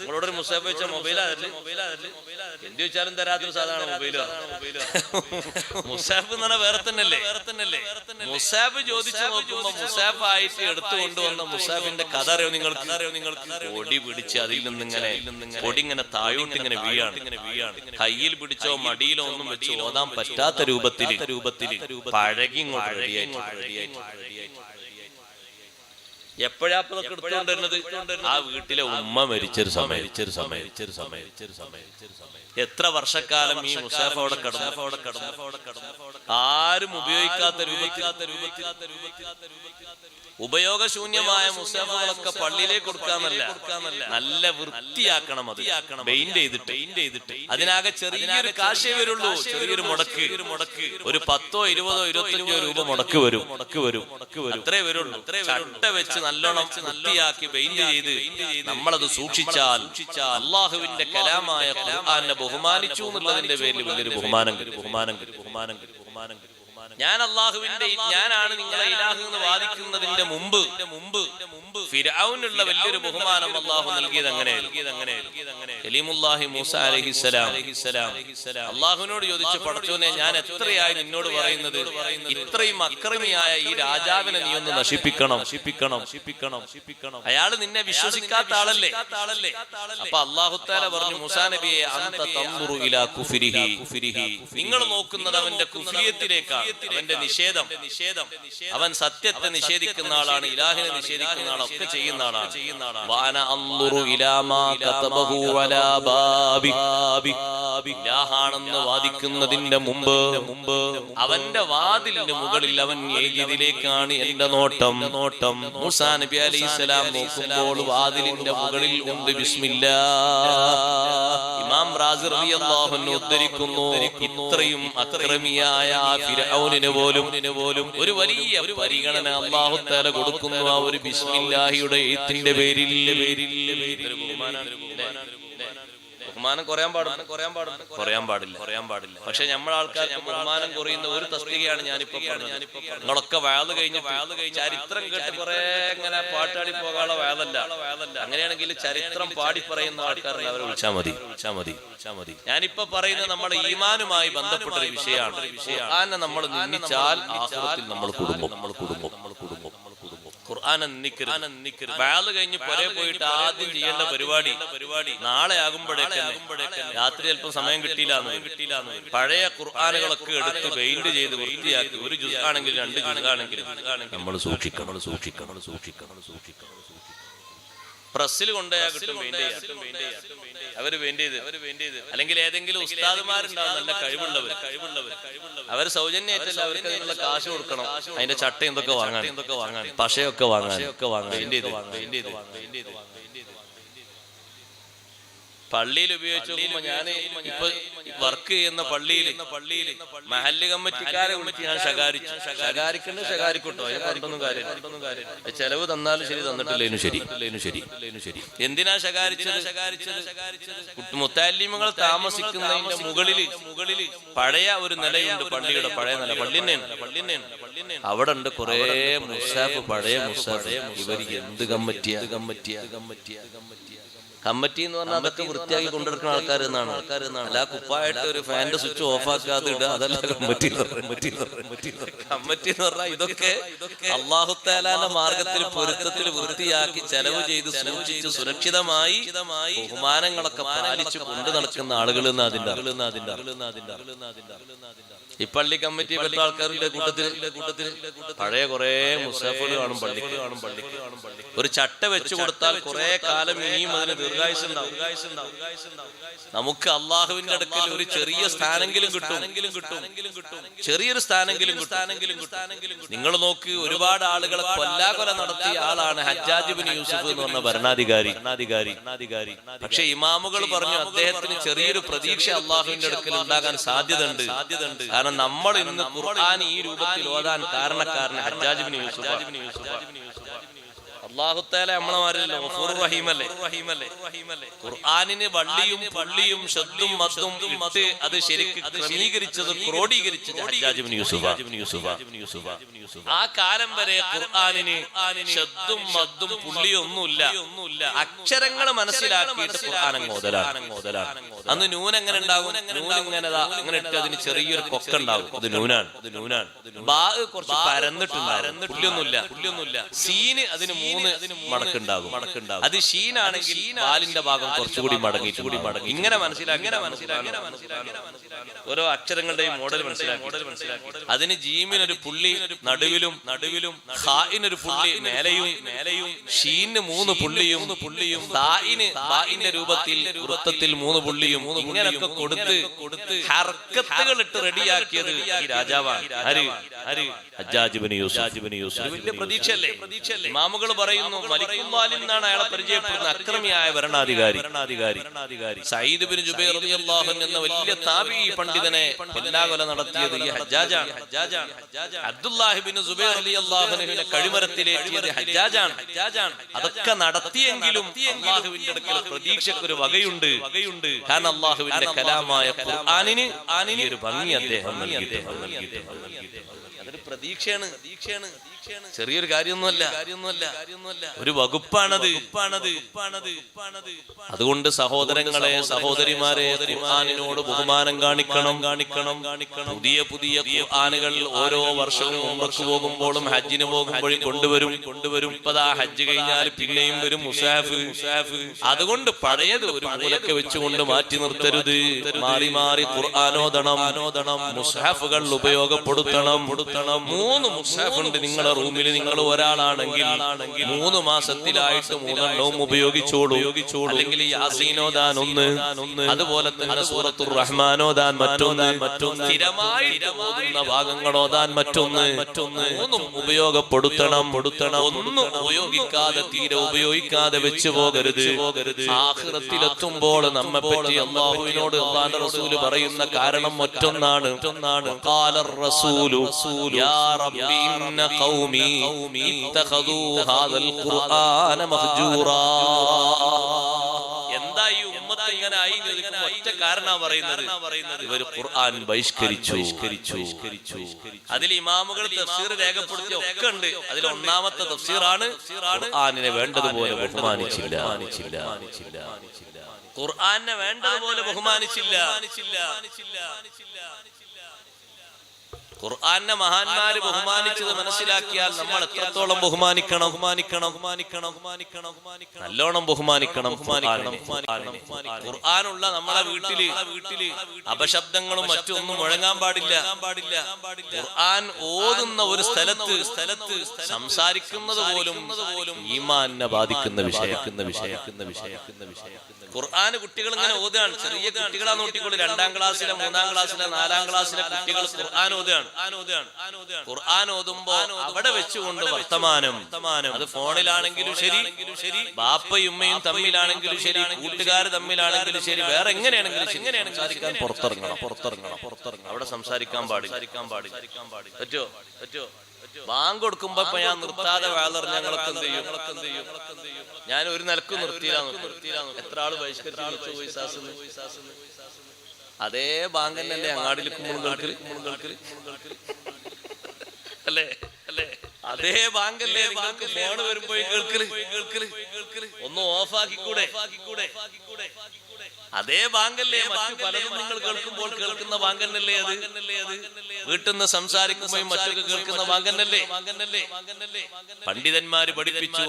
നിങ്ങളോടൊരു മുസ്ഹഫ് വെച്ചാൽ മൊബൈലാതല്ലേ? എന്ത് ചോദിച്ചാലും തരാത്തൊരു സാധാരണ മൊബൈല്. മുസ്ഹഫ് എന്ന് പറഞ്ഞാൽ വേറെ തന്നെയല്ലേ? മുസ്ഹഫ് ചോദിച്ചു നോക്കുമ്പോ മുസ്ഹഫ് ആയിട്ട് എടുത്തു കൊണ്ടുവന്ന മുസ്ഹഫിന്റെ കഥ അറിയോ നിങ്ങൾക്ക്? പൊടി പിടിച്ച് അതിൽ നിന്നിങ്ങനെ പൊടി ഇങ്ങനെ താഴോട്ട് ഇങ്ങനെ വീഴാണ്. കയ്യിൽ പിടിച്ചോ മടിയിലോ ഒന്നും വെച്ചോ ഓതാൻ പറ്റാത്ത രൂപത്തിൽ പഴകി എപ്പോഴാ എടുത്തുകൊണ്ടിരുന്നത്? ആ വീട്ടിലെ ഉമ്മ മരിച്ചൊരു സമയം. എത്ര വർഷക്കാലം ഈ മുസ്ഹഫ് അവിടെ കിടന്നു, ആരും ഉപയോഗിക്കാത്ത രൂപത്തിൽ ഉപയോഗശൂന്യമായ മുസ്ഹഫുകളൊക്കെ പള്ളിയിലേക്ക് കൊടുക്കാന്നല്ല, നല്ല വൃത്തിയാക്കണം. അത് പെയിന്റ് ചെയ്തിട്ട് അതിനാകെ ചെറിയൊരു കാശേ വരുള്ളൂ, ചെറിയൊരു മുടക്ക്. ഒരു 10, 20, 25 രൂപ മുടക്ക് വരും. അത്രേ വരുള്ളൂ. ചട്ട വെച്ച് നല്ലോണം വൃത്തിയാക്കി പെയിന്റ് ചെയ്ത് നമ്മളത് സൂക്ഷിച്ചാൽ അള്ളാഹുവിന്റെ കലാമായ ഖുർആനെ ബഹുമാനിച്ചു എന്നുള്ളതിന്റെ പേരിൽ വലിയൊരു ബഹുമാനം കിട്ടും. ഞാനാണ് നിങ്ങളെ ഇലാഹ് എന്ന് വാദിക്കുന്നതിന്റെ മുമ്പ് ഫിർഔനുള്ള വലിയൊരു ബഹുമാനം അല്ലാഹു നൽകിയത് അങ്ങനെയായിരുന്നു. കലീമുല്ലാഹി മൂസ അലൈഹിസ്സലാം അല്ലാഹുവിനോട് ചോദിച്ചു, പടച്ചോനെ, ഞാൻ എത്രയായി നിന്നോട് പറയുന്നത്, ഇത്രയും അക്രമിയായ ഈ രാജാവിനെ നീ ഒന്ന് നശിപ്പിക്കണം. അയാൾ നിന്നെ വിശ്വസിക്കാത്ത ആളല്ലേ? അപ്പൊ അല്ലാഹു തആല പറഞ്ഞു, മൂസാ നബിയെ, അൻത തൻദുറു ഇലാ കുഫ്രിഹി, നിങ്ങൾ നോക്കുന്നത് അവന്റെ കുഫ്രിയത്തിലേക്കാണ്, അവന്റെ നിഷേധം. അവൻ സത്യത്തെ നിഷേധിക്കുന്ന ആളാണ്, ഇലാഹിനെ നിഷേധിക്കുന്ന ആളാണ്, ഒക്കെ ചെയ്യുന്ന ആളാണ്. വാന അൻദുറു ഇലാ മാ കതബഹു വലാ ബാബി, ഇലാഹാണെന്ന് വാദിക്കുന്നതിന്റെ മുമ്പ് അവന്റെ വാതിലിന് മുകളിൽ അവൻ എഴുതിയതിലേക്കാണ് എന്റെ നോട്ടം. മൂസാ നബി അലൈഹിസ്സലാം നോക്കുമ്പോൾ വാതിലിന്റെ മുകളിൽ ഉണ്ട് ബിസ്മില്ലാഹ്. ഇമാം റാസി റളിയല്ലാഹു അൻഹു ഉദ്ധരിക്കുന്നു, ഇത്രയും അക്രമിയായ ഫിർഔനിന് പോലും ഒരു വലിയ പരിഗണന അല്ലാഹു തആല കൊടുക്കുന്നു ആ ഒരു ബിസ്മില്ലാഹിയുടെ എഴുത്തിന്റെ പേരിൽ. ബഹുമാനം കുറയാൻ പാടില്ല. പക്ഷെ നമ്മളെ ആൾക്കാർ ബഹുമാനം കുറയുന്ന ഒരു തസ്തികയാണ് ഞാനിപ്പോ പറഞ്ഞത്. നിങ്ങളൊക്കെ വയല് കഴിഞ്ഞ് ചരിത്രം കേട്ട് കുറെ ഇങ്ങനെ പാട്ടാടി പോകാനുള്ള വയലല്ല. അങ്ങനെയാണെങ്കിൽ ചരിത്രം പാടി പറയുന്ന ആൾക്കാരെ അവരെ വിളിച്ചാൽ മതി. ഞാനിപ്പോ പറയുന്നത് നമ്മുടെ ഈമാനുമായി ബന്ധപ്പെട്ട ഒരു വിഷയമാണ്. നമ്മൾ നിന്ദിച്ചാൽ ആഖിറത്തിൽ നമ്മൾ കുടുംബം ഖുർആൻ നിന്നിക്കരുത്. വഅദ് കഴിഞ്ഞ് പുറേ പോയിട്ട് ആദ്യം ചെയ്യേണ്ട പരിപാടി നാളെ ആകുമ്പോഴേക്ക് രാത്രി അല്പം സമയം കിട്ടിയില്ല പഴയ ഖുർആനുകളൊക്കെ എടുത്ത് പെയിന്റ് ചെയ്ത് വൃത്തിയാക്കി ഒരു ജുസ് ആണെങ്കിൽ 2 ജുസ് ആണെങ്കിലും നമ്മൾ സൂക്ഷിക്കണം. പ്രസ്സിൽ കൊണ്ടുപോയാ കിട്ടും അവര് പെയിന്റ് ചെയ്ത്. അല്ലെങ്കിൽ ഏതെങ്കിലും ഉസ്താദുമാരുണ്ടാവും നല്ല കഴിവുള്ളവർ അവര് സൗജന്യമായിട്ടല്ല, അവർക്ക് അതിനുള്ള കാശ് കൊടുക്കണം. അതിന്റെ ചട്ട എന്തൊക്കെ വാങ്ങാൻ പശയൊക്കെ വാങ്ങാൻ പെയിന്റ് ചെയ്ത് പള്ളിയിൽ ഉപയോഗിച്ച് നോക്കുമ്പോ ഞാൻ ഇപ്പൊ വർക്ക് ചെയ്യുന്ന പള്ളിയിൽ മഹല്ല് കമ്മിറ്റിക്കാരെ വിളിച്ച് ഞാൻ ശകാരിക്കോട്ടോ. അതിനെ പറഞ്ഞൊന്നും കാര്യം ചെലവ് തന്നാലും ശരി, തന്നിട്ടില്ലേനും ശരി. എന്തിനാ ശകാരിച്ചത്? മുത്തല്ലിമുകൾ താമസിക്കുന്നതിന്റെ മുകളിൽ പഴയ ഒരു നിലയുണ്ട്, പള്ളിയുടെ പഴയ നില. പള്ളി തന്നെയാണ്. അവിടെ ഉണ്ട് കുറെ മുസാഫ്, പഴയ മുസാഫ്. ഇവർ എന്ത് കമ്മിറ്റിയാ കമ്മിറ്റി എന്ന് പറഞ്ഞാൽ അതൊക്കെ വൃത്തിയാക്കി കൊണ്ടെടുക്കുന്ന ആൾക്കാർ എന്നാണ്. അല്ല കുപ്പായിട്ട് ഒരു ഫാന്റെ സ്വിച്ച് ഓഫ് ആക്കാതെ ഇടുക, അതല്ല കമ്മിറ്റി എന്ന് പറഞ്ഞാൽ ഇതൊക്കെ അല്ലാഹു തആലാന്റെ മാർഗത്തിൽ പൊരുത്തത്തിൽ വൃത്തിയാക്കി ചെലവ് ചെയ്ത് സൂക്ഷിച്ച് സുരക്ഷിതമായി ബഹുമാനങ്ങളൊക്കെ പാലിച്ച് കൊണ്ടു നടക്കുന്ന ആളുകൾ എന്ന് അതിന്റെ ഈ പള്ളി കമ്മിറ്റി പെട്ട ആൾക്കാരുടെ കൂട്ടത്തിൽ പഴയ കുറെ മുസാഫികൾ കാണും പള്ളിക്ക്. ഒരു ചട്ട വെച്ചു കൊടുത്താൽ കുറെ കാലം ഇനിയും അതിന് ദീർഘായുസ്സുണ്ടാവും. നമുക്ക് അള്ളാഹുവിന്റെ അടുക്കൽ ഒരു ചെറിയ സ്ഥാനെങ്കിലും കിട്ടും. ചെറിയൊരു സ്ഥാനെങ്കിലും കിട്ടും. നിങ്ങൾ നോക്ക്, ഒരുപാട് ആളുകളെ കൊല്ലാകൊല നടത്തിയ ആളാണ് ഹജ്ജാജ് ഇബ്നു യൂസുഫ് എന്ന് പറഞ്ഞ ഭരണാധികാരി. പക്ഷെ ഇമാമുകൾ പറഞ്ഞു അദ്ദേഹത്തിന് ചെറിയൊരു പ്രതീക്ഷ അള്ളാഹുവിന്റെ അടുക്കൽ ഉണ്ടാകാൻ സാധ്യതയുണ്ട്. കാരണം നമ്മൾ ഇന്ന് ഖുർആൻ ഈ രൂപത്തിൽ ഓതാൻ കാരണക്കാരൻ ഹജ്ജാജ് ഇബ്നു യൂസുഫ്. അല്ലാഹു തആല നമ്മളമാരല്ലോ ഗഫൂർ റഹീമല്ലേ. ഖുർആനിന് വള്ളിയും പുള്ളിയും ശബ്ദും മദ്ദും ഇട്ട് അത് ശരിക്ക് ക്രമീകരിച്ചത് ക്രോഡീകരിച്ചത് ഹജ്ജാജ് ഇബ്നു യൂസുഫ. ആ കാലം വരെ ഖുർആനിന് ശബ്ദും മദ്ദും പുള്ളിയും ഒന്നുമില്ല. അക്ഷരങ്ങൾ മനസ്സിലാക്കിയിട്ട് ഖുർആൻ ഓതലാണ്. അന്ന് നൂൻ എങ്ങനെ ഉണ്ടാകും? നൂൻ ഇങ്ങനെ ഇട്ട് അതിന് ചെറിയൊരു കൊക്കുണ്ടാവും, അത് നൂനാണ്. ബാ കുറച്ച് പരന്നിട്ടുണ്ടാവും, പുള്ളിയൊന്നുമില്ല. സീന് അതിന് 3 മടക്കുണ്ടാകും. അത് ഷീനാണെങ്കിൽ വാലിന്റെ ഭാഗം കുറച്ചുകൂടി മടങ്ങി. ഇങ്ങനെ മനസ്സിലാക്കി ഓരോ അക്ഷരങ്ങളുടെയും മോഡൽ മനസ്സിലാക്കി അതിന് ജീമിനൊരു പുള്ളി നടുവിലും ഖാഇനൊരു പുള്ളി മേലെയും ഷീന് 3 പുള്ളിയും താഇന്റെ രൂപത്തിൽ വൃത്തത്തിൽ 3 പുള്ളിയും ഇങ്ങനെയൊക്കെ കൊടുത്ത് ഹർക്കത്തുകൾ ഇട്ട് റെഡിയാക്കിയത് ഈ രാജാവാണ്. ഹജ്ജാജ് ഇബ്നു യൂസുഫ്. വലിയ പ്രതീക്ഷയല്ലേ? ഇമാമുകൾ പറയുന്നു മലിക്കുൽ എന്നാണ് അയാളെ പരിചയപ്പെടുന്ന അക്രമിയായ ഭരണാധികാരി. സഈദ് ഇബ്നു ജുബൈർ റളിയല്ലാഹു അൻഹു എന്ന വലിയ താബിഈ പണ്ഡിതനെ കൊല്ലാകൊല നടത്തിയത് ഈ ഹജ്ജാജാണ്. അബ്ദുല്ലാഹി ഇബ്നു സുബൈർ റളിയല്ലാഹു അൻഹുവിനെ കഴിമരത്തിലേറ്റിയത് ഹജ്ജാജാണ്. അതൊക്കെ നടത്തിയെങ്കിലും അല്ലാഹുവിന്റെ അടുക്കൽ പ്രതീക്ഷയ്ക്ക് ഒരു വകയുണ്ട്. കാരണം അല്ലാഹുവിന്റെ കലാമായ ഖുർആനിന് ഒരു ഭംഗി അദ്ദേഹം നൽകിയിട്ടുണ്ട്. അതൊരു പ്രതീക്ഷയാണ്. ചെറിയൊരു കാര്യമൊന്നുമല്ല, ഒരു വകുപ്പാണത്. അതുകൊണ്ട് സഹോദരങ്ങളെ, സഹോദരിമാരെ, ഖുർആനിനോട് ബഹുമാനം കാണിക്കണം. പുതിയ ഖുർആനുകൾ ഓരോ വർഷവും ഉംറക്ക് പോകുമ്പോഴും ഹജ്ജിന് പോകുമ്പോഴും കൊണ്ടുവരും. ഇപ്പതാ ഹജ്ജ് കഴിഞ്ഞാൽ പിന്നെയും വരും മുസാഫ്. അതുകൊണ്ട് പഴയത് ഒരു മൂലക്കെ വെച്ചുകൊണ്ട് മാറ്റി നിർത്തരുത്. മാറി ഖുർആനോദണം. മുസാഫുകൾ ഉപയോഗപ്പെടുത്തണം. 3 മുസാഫ് ഉണ്ട് നിങ്ങളെ റൂമിൽ. നിങ്ങൾ ഒരാളാണെങ്കിൽ 3 മാസത്തിലായിട്ട് 3 എണ്ണവും ഉപയോഗിച്ചോളൂ. അല്ലെങ്കിൽ യാസീനോദാൻ 1, അതുപോലെ തന്നെ സൂറത്തുർ റഹ്മാനോദാൻ മറ്റൊന്ന്, സ്ഥിരമായിട്ട് ഓതുന്ന ഭാഗങ്ങളോദാൻ മറ്റൊന്ന്. 3 ഉപയോഗപ്പെടുത്തണം. ഒന്നും ഉപയോഗിക്കാതെ, തീരെ ഉപയോഗിക്കാതെ വെച്ചു പോകരുത്. ആഖിറത്തിലെത്തുമ്പോൾ നമ്മെ പറ്റി അല്ലാഹുവിനോട് അല്ലാഹുവിന്റെ റസൂൽ പറയുന്ന കാരണം മറ്റൊന്നാണ്. ഖാലർ റസൂലു യാ റബ്ബി ഇന്ന ഖൗമി ഇത്തഖദൂ ഹാദൽ ഖുർആന മഹ്ജൂറാ. എന്താ ഈ ഉമ്മത്ത് ഇങ്ങനെ ആയി? ഒറ്റ കാരണമാണ് പറയുന്നത്, ഇവർ ഖുർആൻ ബഹിഷ്കരിച്ചു. അതിൽ ഇമാമുകൾ തഫ്സീർ രേഖപ്പെടുത്തിയ ഒക്കെ ഉണ്ട്. അതിൽ ഒന്നാമത്തെ തഫ്സീറാണ് ഖുർആനിനെ വേണ്ടതുപോലെ ബഹുമാനിച്ചില്ല. ഖുർആനെ വേണ്ടതുപോലെ ബഹുമാനിച്ചില്ല. ഖുർആനെ മഹാന്മാര് ബഹുമാനിച്ചത് മനസ്സിലാക്കിയാൽ നമ്മൾ എത്രത്തോളം ബഹുമാനിക്കണം, നല്ലോണം ബഹുമാനിക്കണം. ഖുർആനുള്ള നമ്മളെ വീട്ടില് അപശബ്ദങ്ങളും മറ്റൊന്നും മുഴങ്ങാൻ പാടില്ല. ഖുർആൻ ഓതുന്ന ഒരു സ്ഥലത്ത് സംസാരിക്കുന്നത് പോലും ഈമാനെ ബാധിക്കുന്ന വിഷയം. ഖുർആൻ കുട്ടികൾ ഇങ്ങനെ ഓതുകയാണ്. ചെറിയ കുട്ടികളാ നോട്ടിക്കോളൂ. 2ാം ക്ലാസ്സിലെ 3ാം ക്ലാസ്സിലെ 4ാം ക്ലാസ്സിലെ കുട്ടികൾ ഖുർആൻ ഓതുകയാണ്. ഖുർആൻ ഓതുമ്പോ അവിടെ വെച്ചുകൊണ്ട് വർത്തമാനം, അത് ഫോണിലാണെങ്കിലും ശരി, ബാപ്പയും ഉമ്മയും തമ്മിലാണെങ്കിലും ശരി, കൂട്ടുകാര് തമ്മിലാണെങ്കിലും ശരി, വേറെ എങ്ങനെയാണെങ്കിലും സംസാരിക്കാൻ പുറത്തിറങ്ങണം. അവിടെ സംസാരിക്കാൻ പാടില്ല. പറ്റോ? ബാങ്ക് കൊടുക്കുമ്പോ ഇപ്പൊ ഞാൻ നിർത്താതെ വേളറിഞ്ഞ ഞങ്ങളൊക്കെ എന്ത് ചെയ്യും? ഞാൻ ഒരു നിലക്ക് നിർത്തിയില്ലാന്ന്. എത്ര ആള് ബഹിഷ്കരിച്ചു പോയി സാസിന്. അതേ ബാങ്ക് തന്നെയല്ലേ അങ്ങാടിയിലേക്ക് മുഴുകൾക്ക് അല്ലേ? അതേ ബാങ്കല്ലേ നിങ്ങൾക്ക് ഫോൺ വരുമ്പോഴും കേൾക്കല്. ഒന്ന് ഓഫാക്കിക്കൂടെ? അതേ ബാങ്കല്ലേ മറ്റു പലതും നിങ്ങൾ കേൾക്കുമ്പോൾ കേൾക്കുന്ന ബാങ്കന്നല്ലേ അത്? വീട്ടിൽ നിന്ന് സംസാരിക്കുമ്പോൾ മറ്റൊക്കെ കേൾക്കുന്ന ബാങ്കന്നല്ലേ? പണ്ഡിതന്മാര് പഠിപ്പിച്ചു,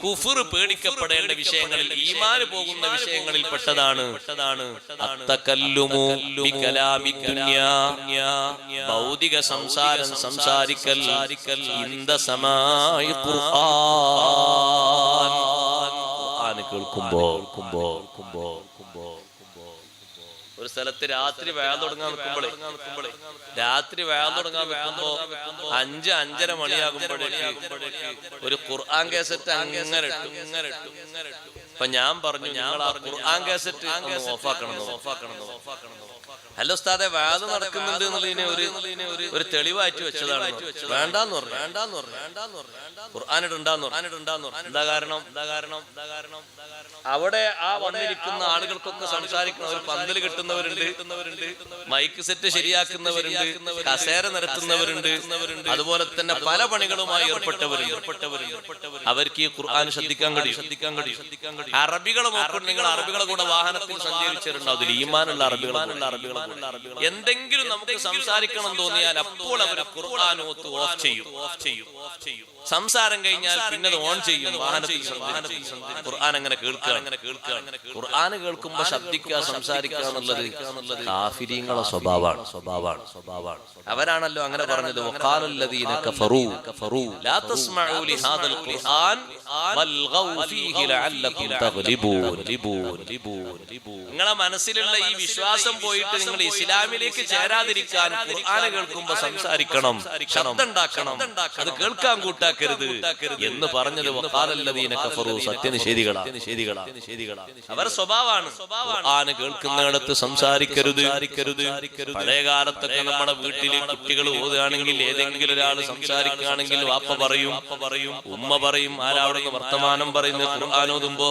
കുഫ്ർ പേടിക്കപ്പെടേണ്ട വിഷയങ്ങളിൽ, ഈമാന് പോകുന്ന വിഷയങ്ങളിൽ പെട്ടതാണ് ഭൗതിക സംസാരിക്കൽ. ഒരു സ്ഥലത്ത് രാത്രി വേല തുടങ്ങാൻ നിൽക്കുമ്പോഴേ 5-5:30 മണിയാകുമ്പോഴേക്ക് ഒരു ഖുർആൻ കാസറ്റ് അങ്ങനെ ഇട്ടു. അപ്പൊ ഞാൻ പറഞ്ഞു, ഞങ്ങൾ ആ ഖുർആൻ കാസറ്റ് ഓഫാക്കണം. ഹലോ ഉസ്താദെ, വേല നടക്കുന്നുണ്ട് എന്നുള്ളതിനെ ഒരു തെളിവായിട്ട് വെച്ചതാണ്. വേണ്ടാന്ന് പറഞ്ഞു. ഖുർആനിട്ടുണ്ടാന്ന് പറഞ്ഞു. എന്താ കാരണം? അവിടെ ആ വന്നിരിക്കുന്ന ആളുകൾക്കൊക്കെ സംസാരിക്കുന്ന ഒരു പന്തൽ കിട്ടുന്നവരുണ്ട്, മൈക്ക് സെറ്റ് ശരിയാക്കുന്നവരുണ്ട്, കസേര നിരത്തുന്നവരുണ്ട്, അതുപോലെ തന്നെ പല പണികളുമായി ഏർപ്പെട്ടവരുണ്ട്. അവർക്ക് ഈ ഖുർആൻ ശ്രദ്ധിക്കാൻ കഴിയും. അറബികളെ നോക്കണം. നിങ്ങൾ അറബികളെ കൂടെ വാഹനത്തിൽ സഞ്ചരിച്ചിട്ടുണ്ടാവും. അതിൽ ഈമാനുള്ള അറബികൾ. എന്തെങ്കിലും നമുക്ക് സംസാരിക്കണം തോന്നിയാൽ അപ്പോൾ അവർ ഖുർആൻ ഓത്ത് ഓഫ് ചെയ്യും. സംസാരം കഴിഞ്ഞാൽ പിന്നെ അത് ഓൺ ചെയ്യും. വാഹനത്തിൽ ഖുർആൻ അങ്ങനെ കേൾക്കുക. ഖുർആൻ കേൾക്കുമ്പോ ശബ്ദിക്കുക, സംസാരിക്കുക എന്നുള്ളത് കാഫിരീങ്ങളെ സ്വഭാവമാണ്. അവരാണല്ലോ അങ്ങനെ പറഞ്ഞത്, വഖാലല്ലദീന കഫറൂ ലാ തസ്മഊ ലിഹാദൽ ഖുർആൻ വൽഗൗ ഫീഹി ലഅല്ലകും തഗ്ലിബൂൻ. നിങ്ങളെ മനസ്സിലുള്ള ഈ വിശ്വാസം പോയിട്ട് നിങ്ങൾ ഇസ്ലാമിലേക്ക് ചേരാതിരിക്കാൻ ഖുർആൻ കേൾക്കുമ്പോ സംസാരിക്കണം, ശബ്ദം ഉണ്ടാക്കണം, അത് കേൾക്കാൻ കൂട്ടാക്കരുത് എന്ന് പറഞ്ഞത് വഖാലല്ലദീന കഫറൂ, സത്യനിഷേധികളാണ്. അവർ സ്വഭാവമാണ്. ഖുർആൻ കേൾക്കുന്നിടത്ത് സംസാരിക്കരുത്. പഴയ കാലത്തൊക്കെ നമ്മുടെ വീട്ടില് കുട്ടികൾ ഓതുകയാണെങ്കിൽ ഏതെങ്കിലും ഒരാൾ സംസാരിക്കുകയാണെങ്കിൽ വാപ്പ പറയും, ഉമ്മ പറയും, ആരാവിടുന്ന് വർത്തമാനം പറയുന്നത് ഖുർആൻ ഓതുമ്പോ,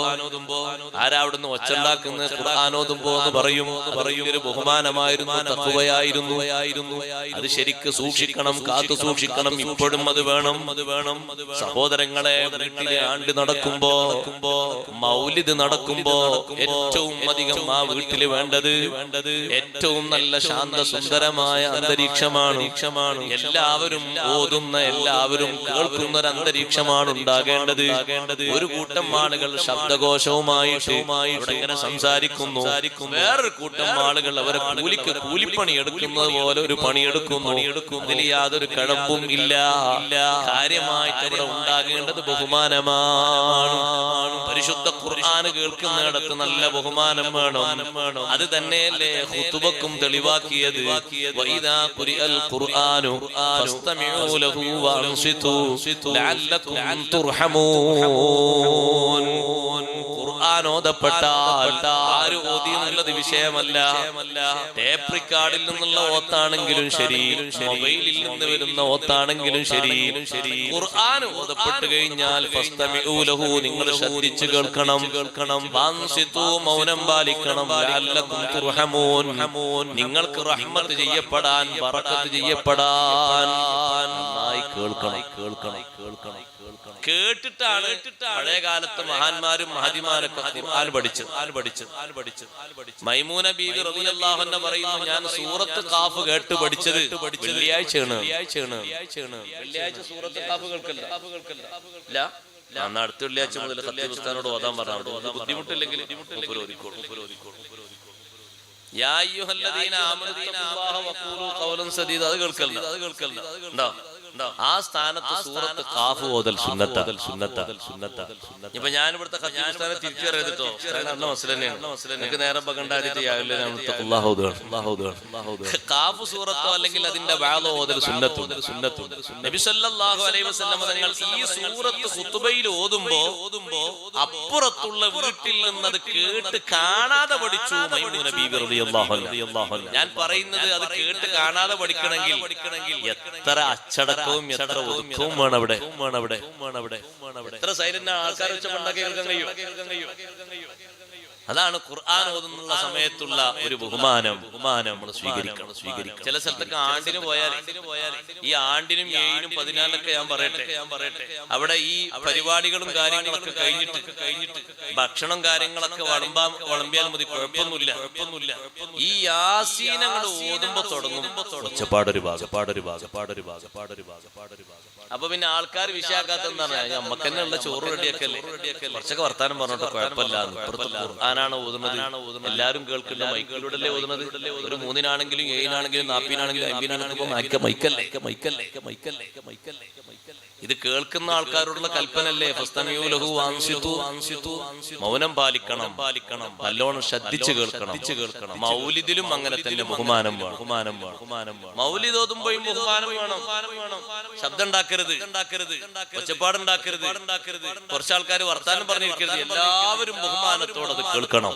ആരാവിടുന്ന് ഒച്ചുണ്ടാക്കുന്നത് ഖുർആൻ ഓതുമ്പോ എന്ന് പറയും. ഒരു ബഹുമാനമായിരുന്നു, തഖ്വയായിരുന്നു. അത് ശരിക്ക് സൂക്ഷിക്കണം, കാത്തു സൂക്ഷിക്കണം. ഇപ്പോഴും അത് വേണം. സഹോദരങ്ങളെ, വീട്ടിലെ ആണ്ട് നടക്കുമ്പോ, മൗലിദ് നടക്കുമ്പോ ഏറ്റവും അധികം ആ വീട്ടില് വേണ്ടത് ഏറ്റവും നല്ല ശാന്ത സുന്ദരമായ അന്തരീക്ഷമാണ്. എല്ലാവരും ഓതുന്ന, എല്ലാവരും കേൾക്കുന്ന ഒരു അന്തരീക്ഷമാണ് ഉണ്ടാകേണ്ടത്. ഒരു കൂട്ടം ആളുകൾ ശബ്ദകോശവുമായിട്ട് ഇങ്ങനെ സംസാരിക്കുന്നു, വേറൊരു കൂട്ടം ആളുകൾ അവരെ കൂലിപ്പണി എടുക്കുന്നത് പോലെ ഒരു പണിയെടുക്കുന്നു. അതിൽ യാതൊരു കഴമ്പും ഇല്ല. കാര്യമായിട്ട് അവിടെ ഉണ്ടാകേണ്ടത് ബഹുമാനമാണ്. പരിശുദ്ധ ഖുർആൻ കേൾക്കുന്നിടത്ത് നല്ല ബഹുമാനം വേണം. അത് തന്നെയല്ലേ ഖുതുബക്കും തെളിവാക്കിയത്. വഇദാ ഖുരിഅൽ ഖുർആനു ഫസ്തമിഊ ലഹു വഅൻസിതു ലഅല്ലകും തുർഹമൂൻ. ഖുർആൻ ഓതപ്പെട്ടാൽ ആര് ഓതി എന്നുള്ളത് വിഷയമല്ല. ടേപ്പ് റിക്കാർഡിൽ നിന്നുള്ള ഓത്താണെങ്കിലും ശരി, മൊബൈലിൽ നിന്ന് വരുന്ന ഓത്താണെങ്കിലും ശരി, ഖുർആൻ ഓതപ്പെട്ട് കഴിഞ്ഞാൽ ഫസ്തമിഊ ലഹു, നിങ്ങൾ ശ്രദ്ധിച്ച് കേൾക്കണം. വഅൻസിതു, മൗനം പാലിക്കണം. ലഅല്ലകും തുർഹമൂൻ, നിങ്ങൾക്ക് റഹ്മത്ത് ചെയ്യപ്പെടാൻ, ബറക്കത്ത് ചെയ്യപ്പെടാൻ നന്നായി കേൾക്കണം. കേട്ടിട്ടാണ് പഴയ കാലത്ത് മഹാന്മാരും മഹതിമാരൊക്കെ ഖുർആൻ പഠിച്ചത്. മൈമൂന ബീവി റളിയല്ലാഹു അൻഹ പറയുന്നു, ഞാൻ സൂറത്ത് ഖാഫ് കേട്ട് പഠിച്ചത് വെള്ളിയാഴ്ചയാണ്. വെള്ളിയാഴ്ച സൂറത്ത് ഖാഫ് കേൾക്കല്ല. അന്ന് അടുത്ത വെള്ളിയാഴ്ച മുതൽ ഖത്തീബ് ഉസ്താദിനോട് ഓതാൻ പറഞ്ഞു. ബുദ്ധിമുട്ടില്ലെങ്കിൽ യാ അയ്യുഹല്ലദീന ആമനൂ തഖുല്ലാഹ വഖൂലൂ ഖൗലൻ സദീദ അത് കേൾക്കല്ല. ആ സ്ഥാനത്ത് സൂറത്ത് ഖാഫ് ഓതൽ സുന്നത്ത. ഇപ്പൊ ഞാൻ ഇവിടുത്തെ ഖത്തീബ് ഉസ്താദിനെ തിരിച്ചു പറയരുതോ, നിങ്ങൾക്ക് നേരെ ഖാഫ് സൂറത്തോ അല്ലെങ്കിൽ അതിന്റെ വാളോ ഓതൽ സുന്നത്തും. നബി സല്ലല്ലാഹു അലൈഹി വസല്ലം തങ്ങൾ ഈ സൂറത്ത് ഖുതുബയിൽ ഓതുമ്പോ അപ്പുറത്തുള്ള വീട്ടിൽ നിന്നത് കേട്ട് കാണാതെ പഠിച്ചു മൈമൂന ബീവി റളിയല്ലാഹു അൻഹ. ഞാൻ പറയുന്നത് അത് കേട്ട് കാണാതെ പഠിക്കണമെങ്കിൽ എത്ര അച്ചടക്കം എത്ര ഒതുക്കവും വേണം അവിടെ. എത്ര സൈലന്റ് ആൾക്കാർ വെച്ചുണ്ടാക്കി കേൾക്കാൻ കഴിയും. അതാണ് ഖുർആൻ ഓതുന്ന സമയത്തുള്ള ഒരു ബഹുമാനം നമ്മൾ സ്വീകരിക്കണം. ചില സ്ഥലത്തൊക്കെ ആണ്ടിന് പോയാൽ ഈ ആണ്ടിനും 7-നും 14-നൊക്കെ ഞാൻ പറയട്ടെ അവിടെ ഈ പരിപാടികളും കാര്യങ്ങളൊക്കെ കഴിഞ്ഞിട്ട് ഭക്ഷണം കാര്യങ്ങളൊക്കെ വിളമ്പിയാൽ മതി, കുഴപ്പമൊന്നുമില്ല. ഈ യാസീൻ അങ്ങോട്ട് ഓതുമ്പോ തുടങ്ങും ഒച്ചപ്പാടൊരു ഭാഗം. അപ്പൊ പിന്നെ ആൾക്കാർ വിഷയാക്കാത്ത എന്താണ്, നമ്മക്ക് തന്നെ ഉള്ള ചോറ് റെഡിയാക്കല്ലേ, കുറച്ചൊക്കെ വർത്താനം പറഞ്ഞോട്ടോ കുഴപ്പമില്ല. ഖുർആനാണ് ഓതുന്നത്, എല്ലാരും കേൾക്കുന്ന മൈക്കിലൂടെ ഓതുന്നത്. ഒരു 3-നാണെങ്കിലും 7-നാണെങ്കിലും 40-നാണെങ്കിലും 50-നാണെങ്കിലും മൈക്കല്ലേ. ഇത് കേൾക്കുന്ന ആൾക്കാരോടുള്ള കൽപ്പനല്ലേ, മൗനം പാലിക്കണം, നല്ലോണം ശ്രദ്ധിച്ച് കേൾക്കണം. മൗലിദിലും അങ്ങനെ തന്നെ ബഹുമാനം വേണം. മൗലിദ് ഓതുമ്പോഴും ബഹുമാനം വേണം. ശബ്ദം ഉണ്ടാക്കരുത്, ഒച്ചപ്പാടുണ്ടാക്കരുത്. കുറച്ച് ആൾക്കാർ വർത്താനം പറഞ്ഞിരിക്കരുത്. എല്ലാവരും ബഹുമാനത്തോടെ അത് കേൾക്കണം.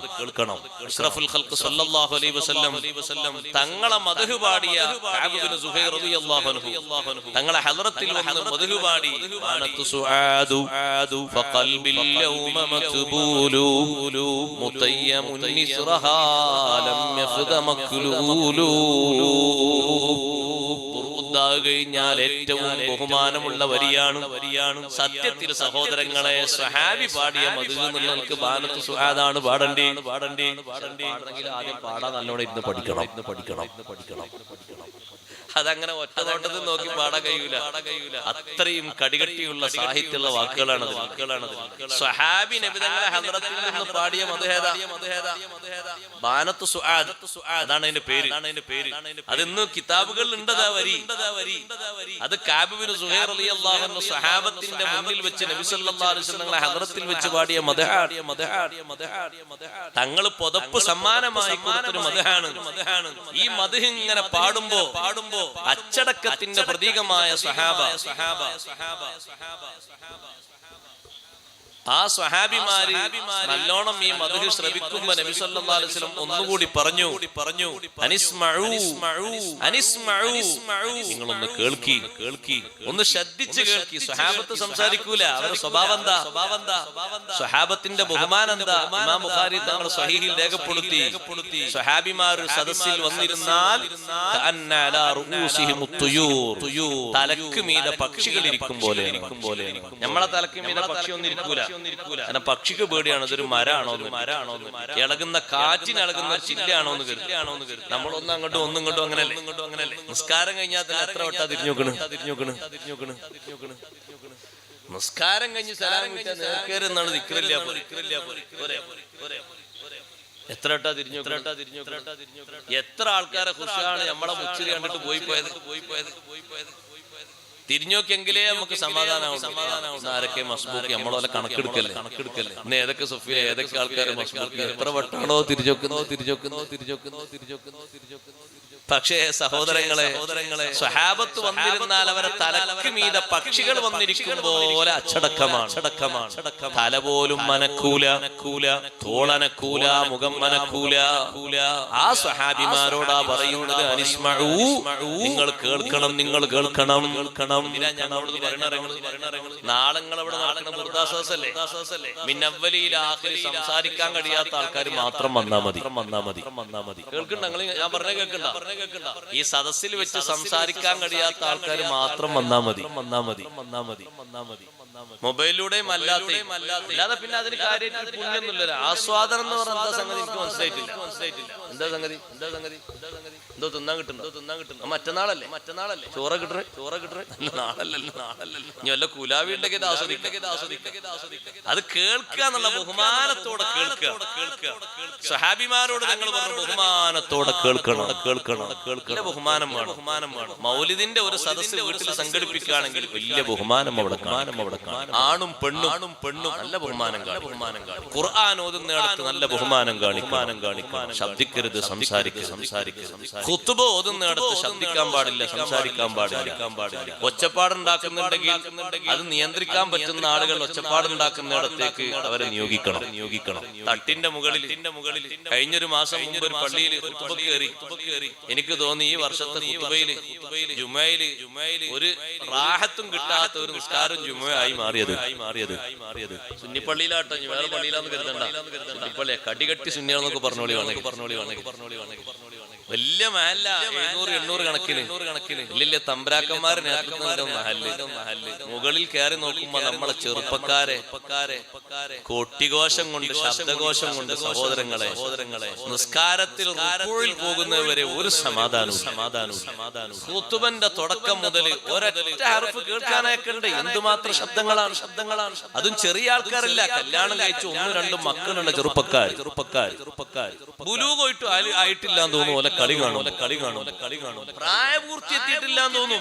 അഷ്റഫുൽ ഖൽഖ് സല്ലല്ലാഹു അലൈഹി വസല്ലം തങ്ങളെ മദ്ഹ് പാടിയ കഅബ് ഇബ്നു സുഹൈർ റളിയല്ലാഹു അൻഹു തങ്ങളെ ഹദ്റത്തിൽ വന്ന് മദ്ഹ് പാടി ആനത്തു സുആദു ഫഖൽബിൽ യൗമ മക്ബൂലു മുതയ്യമുൻ നിസ്റഹാ ലം യഫദ മക്ലൂലു. കഴിഞ്ഞാൽ ഏറ്റവും ബഹുമാനമുള്ള വരിയാണ്. സത്യത്തിൽ സഹോദരങ്ങളെ, സ്വഹാബി പാടിയ മദ്ഹ് നിങ്ങൾക്ക് ബാനത്തു സുആദാണ് പാടേണ്ടെങ്കിൽ ആദ്യം പാടാൻ നല്ലോണം ഇരുന്ന് പഠിക്കണം. അതങ്ങനെ ഒറ്റ നോട്ടത്തിൽ നോക്കി പാടാൻ കഴിയൂല. അത്രയും കടികട്ടിയുള്ള സാഹിത്യമുള്ള വാക്കുകളാണത്. സ്വഹാബി നബി തങ്ങളെ ഹദ്റത്തിൽ നിന്ന് പാടിയ മദ്ഹ് ബാനത്തു സുആദ്, അതാണ് അതിന്റെ പേര്. അതിന്ന് കിതാബുകളിൽ ഉണ്ട് ആ വരി. അത് കഅബ് ഇബ്നു സുഹൈർ റളിയല്ലാഹു അൻഹു സ്വഹാബത്തിന്റെ മുന്നിൽ വെച്ച് നബി സല്ലല്ലാഹു അലൈഹി വസല്ലം ഹദ്റത്തിൽ വെച്ച് പാടിയ മദ്ഹാണ്. തങ്ങൾ പുതപ്പ് സമ്മാനമായി കൊടുത്തൊരു മദ്ഹാണ്. ഈ മദ്ഹ് ഇങ്ങനെ പാടുമ്പോ അച്ചടക്കത്തിന്റെ പ്രതീകമായ സ്വഹാബ, ആ സ്വഹാബിമാര് നല്ലോണം ഈ മദ്ഹ് ശ്രവിക്കുമ്പോ നബി സല്ലല്ലാഹു അലൈഹി വസല്ലം ഒന്നുകൂടി പറഞ്ഞു അനിസ്മഉ, നിങ്ങളൊന്ന് കേൾക്കി, ഒന്ന് ശ്രദ്ധിച്ച് കേൾക്കി. സ്വഹാബത്ത് സംസാരിക്കൂല, അവരുടെ സ്വഭാവം എന്താ, സ്വഹാബത്തിന്റെ ബഹുമാനം എന്താ. ഇമാം ബുഖാരി തങ്ങളുടെ സ്വഹീഹിൽ രേഖപ്പെടുത്തി, സ്വഹാബിമാർ സദസ്സിൽ വന്നിരുന്നാൽ തലക്ക് മീതെ പക്ഷികൾ ഇരിക്കും പോലെ. നമ്മളെ തലക്ക് മീതെ പക്ഷി ഒന്നും ഇരിക്കൂല. കാരണം പക്ഷിക്ക് പേടിയാണ്, ഇതൊരു മരാണോ, ഇളകുന്ന കാറ്റിന് ഇളകുന്ന ചില്ലാണോ എന്ന് കരുതി നമ്മളൊന്നും അങ്ങോട്ടും ഒന്നും ഇങ്ങോട്ടും അങ്ങനല്ലേ. നിസ്കാരം കഴിഞ്ഞാൽ എത്ര വട്ടാ തിരിഞ്ഞു നോക്കണ്. നിസ്കാരം കഴിഞ്ഞ് സലാം നേർക്കേരെന്നാണ് ദിക്റില്ല. എത്ര വട്ടാ തിരിഞ്ഞു. എത്ര ആൾക്കാരെ ഖുശാണ് നമ്മളെ മുച്ചിരി കണ്ടിട്ട് പോയി പോയത്. തിരിഞ്ഞോക്കെങ്കിലേ നമുക്ക് സമാധാനമാവും. ആരൊക്കെ മസ്ബൂക്ക് നമ്മളെ കണക്കെടുക്കല്ലേ. ഇന്ന് ഏതൊക്കെ സൊഫിയ, ഏതൊക്കെ ആൾക്കാർ മസ്ബൂക്ക്, എത്ര വട്ടാണോ തിരിഞ്ഞോക്കുന്നോ. പക്ഷേ സഹോദരങ്ങളെ, സ്വഹാബത്ത് വന്നിരുന്നാൽ അവരെ തലക്ക് മീതെ പക്ഷികൾ വന്നിരിക്കും പോലെ അച്ചടക്കമാണ്. തല പോലും മനക്കൂല, തോളനക്കൂല, മുഖം മനക്കൂല. ആ സ്വഹാബിമാരോടാ പറയുന്നത് അനിസ്മഉ, നിങ്ങൾ കേൾക്കണം. നാളെ അവിടെ നടക്കുന്ന ബുർദാസല്ലേ, മിന്നവ്വലിയിൽ ആഖിരി സംസാരിക്കാൻ കഴിയാത്ത ആൾക്കാർ മാത്രം വന്നാ മതി. കേൾക്കണ്ട, ഞാൻ പറഞ്ഞ കേൾക്കണ്ട. ഈ സദസ്സിൽ വെച്ച് സംസാരിക്കാൻ കഴിയാത്ത ആൾക്കാർ മാത്രം വന്നാ മതി. മൊബൈലിലൂടെയും അല്ലാതെ പിന്നെ അതിന് കാര്യമായിട്ട് പുണ്യൊന്നുമില്ല. ആസ്വാദനം എന്ന് പറഞ്ഞ എന്താ സംഗതി എനിക്ക് മനസ്സിലായിട്ടില്ല. എന്താ സംഗതി എന്തോ തിന്നാൻ കിട്ടുന്നു. മറ്റന്നാളല്ലേ ചോറ കിട്ടണേ നാളല്ലല്ലോ. ഇനി വല്ല കുലാവി ഉണ്ടെങ്കിൽ അത് കേൾക്കുക എന്നുള്ള ബഹുമാനത്തോടെ കേൾക്കുക. സഹാബിമാരോട് ഞങ്ങൾ പറഞ്ഞു ബഹുമാനത്തോടെ കേൾക്കണം. ബഹുമാനം വേണം. മൗലിദിന്റെ ഒരു സദസ്സ് വീട്ടിൽ സംഘടിപ്പിക്കുകയാണെങ്കിൽ വലിയ ബഹുമാനം അവിടെ കാണും. ആണും പെണ്ണും നല്ല ബഹുമാനം കാണും. ഖുർആൻ ഓതുന്നിടത്ത് നല്ല ബഹുമാനം കാണിക്കണം. ശബ്ദിക്കരുത്, സംസാരിക്കരുത്. ഖുത്ബ ഓതുന്നിടത്ത് ശബ്ദിക്കാൻ പാടില്ല, സംസാരിക്കാൻ പാടില്ല. ഒച്ചപ്പാടുണ്ടാക്കുന്നുണ്ടെങ്കിൽ അത് നിയന്ത്രിക്കാൻ പറ്റുന്ന ആളുകൾ ഒച്ചപ്പാടുണ്ടാക്കുന്നിടത്തേക്ക് അവരെ നിയോഗിക്കണം. തട്ടിന്റെ മുകളിൽ കഴിഞ്ഞൊരു മാസം മുമ്പ് ഒരു പള്ളിയിൽ ഖുത്ബ കയറി. എനിക്ക് തോന്നി ഈ വർഷത്തെ ഖുത്ബയിൽ ജുമയില് ഒരു റാഹത്തും കിട്ടാത്ത ഒരു നിസ്കാരം ജുമയായി മാറിയത്. സുന്നിപ്പള്ളിയിലാട്ടോ, വേറെ പള്ളിയിലാന്ന് കരുതണ്ട. സുന്നിപ്പള്ളിയെ കടികട്ടി സുന്നിയാണെന്നൊക്കെ പറഞ്ഞോളി വലിയ മഹല്ല 700-800 കണക്കിന് വലിയ തമ്പ്രാക്കന്മാര് നേതൃത്വം മഹല്ല്. മുകളിൽ കയറി നോക്കുമ്പോ നമ്മളെ ചെറുപ്പക്കാരെ കൊട്ടിഘോഷം കൊണ്ട്, ശബ്ദഘോഷം കൊണ്ട് സഹോദരങ്ങളെ നിസ്കാരത്തിൽ റുകൂഇൽ പോകുന്നവരെ ഒരു സമാധാനവും. ഖുതുബന്റെ തുടക്കം മുതൽ ഒരൊറ്റ ഹർഫ് കേൾക്കാനായിട്ടുണ്ട്. എന്തുമാത്രം ശബ്ദങ്ങളാണ്. അതും ചെറിയ ആൾക്കാരല്ല, കല്യാണം കഴിച്ച് 1-2 മക്കളുണ്ട് ചെറുപ്പക്കാർ. ബുലൂഗായിട്ട് ആയിട്ടില്ല എന്ന് തോന്നുന്നു. കളി കാണും. പ്രായപൂർത്തി എത്തിയിട്ടില്ലാന്ന് തോന്നും.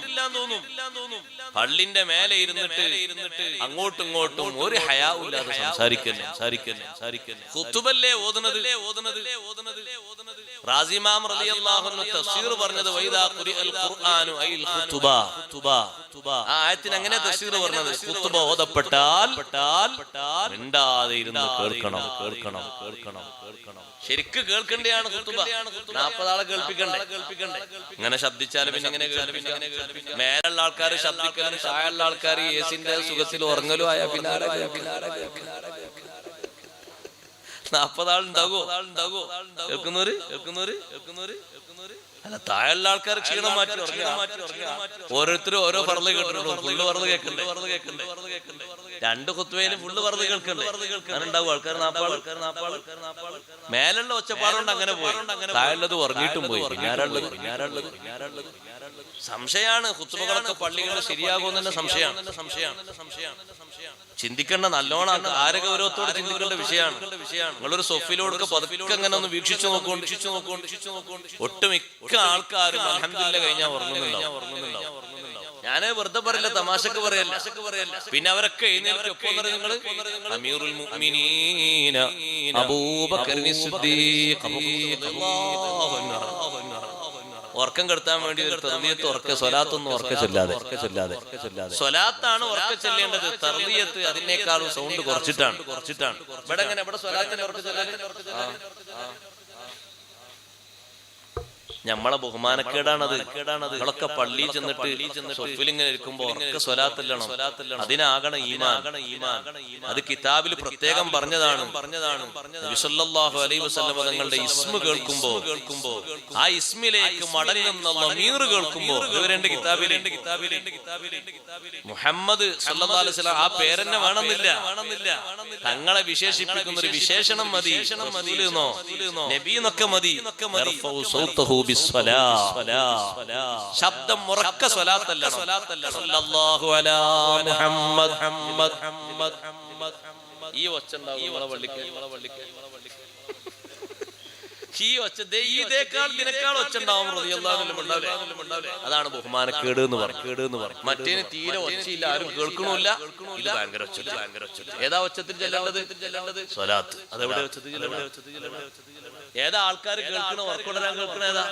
പള്ളിന്റെ മേലെ ഇരുന്നിട്ട് അങ്ങോട്ടും ഇങ്ങോട്ടും ഒരു ഹയാവുമില്ലാതെ സംസാരിക്കല്ലേ. ഖുതുബല്ലേ ഓതുന്നത്. റാസി ഇമാം റളിയല്ലാഹു അൻഹു തഫ്സീർ പറഞ്ഞത് വൈദാ ഖുരിഅൽ ഖുർആനു അയിൽ ഖുതുബ. ആ ആയത്തിന് അങ്ങനെ തഫ്സീർ പറഞ്ഞത് ഖുതുബ ഓതപ്പെട്ടാൽ മിണ്ടാതെ ഇരുന്ന് കേൾക്കണം. ശരിക്ക് കേൾക്കേണ്ടതാണ് ഖുതുബ. 40 ആളെ കേൾപ്പിക്കണ്ടേ. ഇങ്ങനെ ശബ്ദിച്ചാലും പിന്നെ എങ്ങനെ കേൾപ്പിക്കാം? മേലുള്ള ആൾക്കാർ ശബ്ദിക്കലും താഴെയുള്ള ആൾക്കാർ യേസിന്റെ സുഖത്തിൽ ഉറങ്ങലും ആയ പിന്നെ 40 ആളുണ്ടാകോ കേൾക്കുന്നവര്? അല്ല, താഴെയുള്ള ആൾക്കാർ ക്ഷീണം മാറ്റി ഓരോരുത്തരും ഓരോ ഫർള് കേട്ടിട്ടുണ്ടോ? ഫുള്ള് ഫർള് കേൾക്കണ്ടേ? 2 ഖുത്ബയിലും ഫുള്ള് ഫർള് കേൾക്കണ്ടേ? അങ്ങനെ ഉണ്ടാവും ആൾക്കാർ 40 മേലുള്ള ഒച്ചപ്പാടുകൊണ്ട് അങ്ങനെ പോയി, താഴെയുള്ളത് ഉറങ്ങിയിട്ടും പോയി. പിന്നാരുള്ളത് സംശയമാണ്. ഖുത്ബകളൊക്കെ പള്ളികളിൽ ശരിയാകുമെന്ന് തന്നെ സംശയമാണ്. ചിന്തിക്കേണ്ട, നല്ലോണം ആരഗൗരവത്തോടെ ചിന്തിക്കേണ്ട വിഷയമാണ്. നിങ്ങളൊരു സൊഫിലോട് പതുക്കെ അങ്ങനെ ഒന്ന് വീക്ഷിച്ചു നോക്കോണ്ട് ഒട്ടുമിക്ക ആൾക്കാരും അൽഹംദുലില്ലാഹ് കഴിഞ്ഞാൽ ഉറങ്ങുന്നുണ്ടാവും. ഞാന് വെറുതെ പറയില്ല, തമാശക്ക് പറയല്ല. പിന്നെ അവരൊക്കെ എഴുന്നേൽക്കും. നിങ്ങൾ അമീറുൽ മുഅ്മിനീന അബൂബക്കർ സിദ്ദീഖ് ഉറക്കം കെടുത്താൻ വേണ്ടി ഒരു തർബിയത്ത് ഉറക്ക സ്വലാത്തൊന്നും ഉറക്ക ചെല്ലാതെ സ്വലാത്താണ് ഉറക്ക ചെല്ലേണ്ടത്. തർബിയത്ത് അതിനേക്കാളും സൗണ്ട് കുറച്ചിട്ടാണ്. ഇവിടെ സ്വലാത്തിന് ഉറക്ക ചെല്ലാൻ നമ്മളെ ബഹുമാനക്കേടാണത്. നിങ്ങളൊക്കെ പള്ളിയിൽ ചെന്നിട്ട് സൊഫിലിങ്ങനെ ഇരിക്കുമ്പോ ഉറക്ക സ്വലാത്തല്ലണം. അതിനാകണം ഈമാൻ. അത് കിതാബിൽ പ്രത്യേകം പറഞ്ഞതാണ്. നബി സല്ലല്ലാഹു അലൈഹി വസല്ലം തങ്ങളുടെ ഇസ്മ കേൾക്കുമ്പോ ആ ഇസ്മിലേക്ക് മടങ്ങുന്ന ലമീർ കേൾക്കുമ്പോ ഇവരുടെ കിതാബിൽ മുഹമ്മദ് സല്ലല്ലാഹു അലൈഹി വസല്ലം ആ പേരെന്നെ വേണമെന്നില്ല. തങ്ങളെ വിശേഷിപ്പിക്കുന്ന ഒരു വിശേഷണം മതി. നബി എന്നൊക്കെ മതി. ശബ്ദം ഉറക്ക സ്വലാത്തല്ല. സല്ലല്ലാഹു അലാ മുഹമ്മദ്. ഈ ഒച്ച ഇതിനേക്കാൾ ഒച്ച ഉണ്ടാവും. അതാണ് ബഹുമാനക്കേട് എന്ന് പറയും. മറ്റേന് തീരെ ഒച്ചയില്ല, ആരും കേൾക്കണില്ല. ഇത് ഭയങ്കര ഒച്ച. ഏതാ ഒച്ചത്തിൽ ചെല്ലേണ്ടത്? സ്വലാത്ത്. അതെവിടെ ഒച്ചത്തിൽ ചെല്ലേണ്ടത്? ഏതാ ആൾക്കാർ കേൾക്കണ ഉറക്കൊണ്ടരാൻ കേൾക്കണ ഏതാ?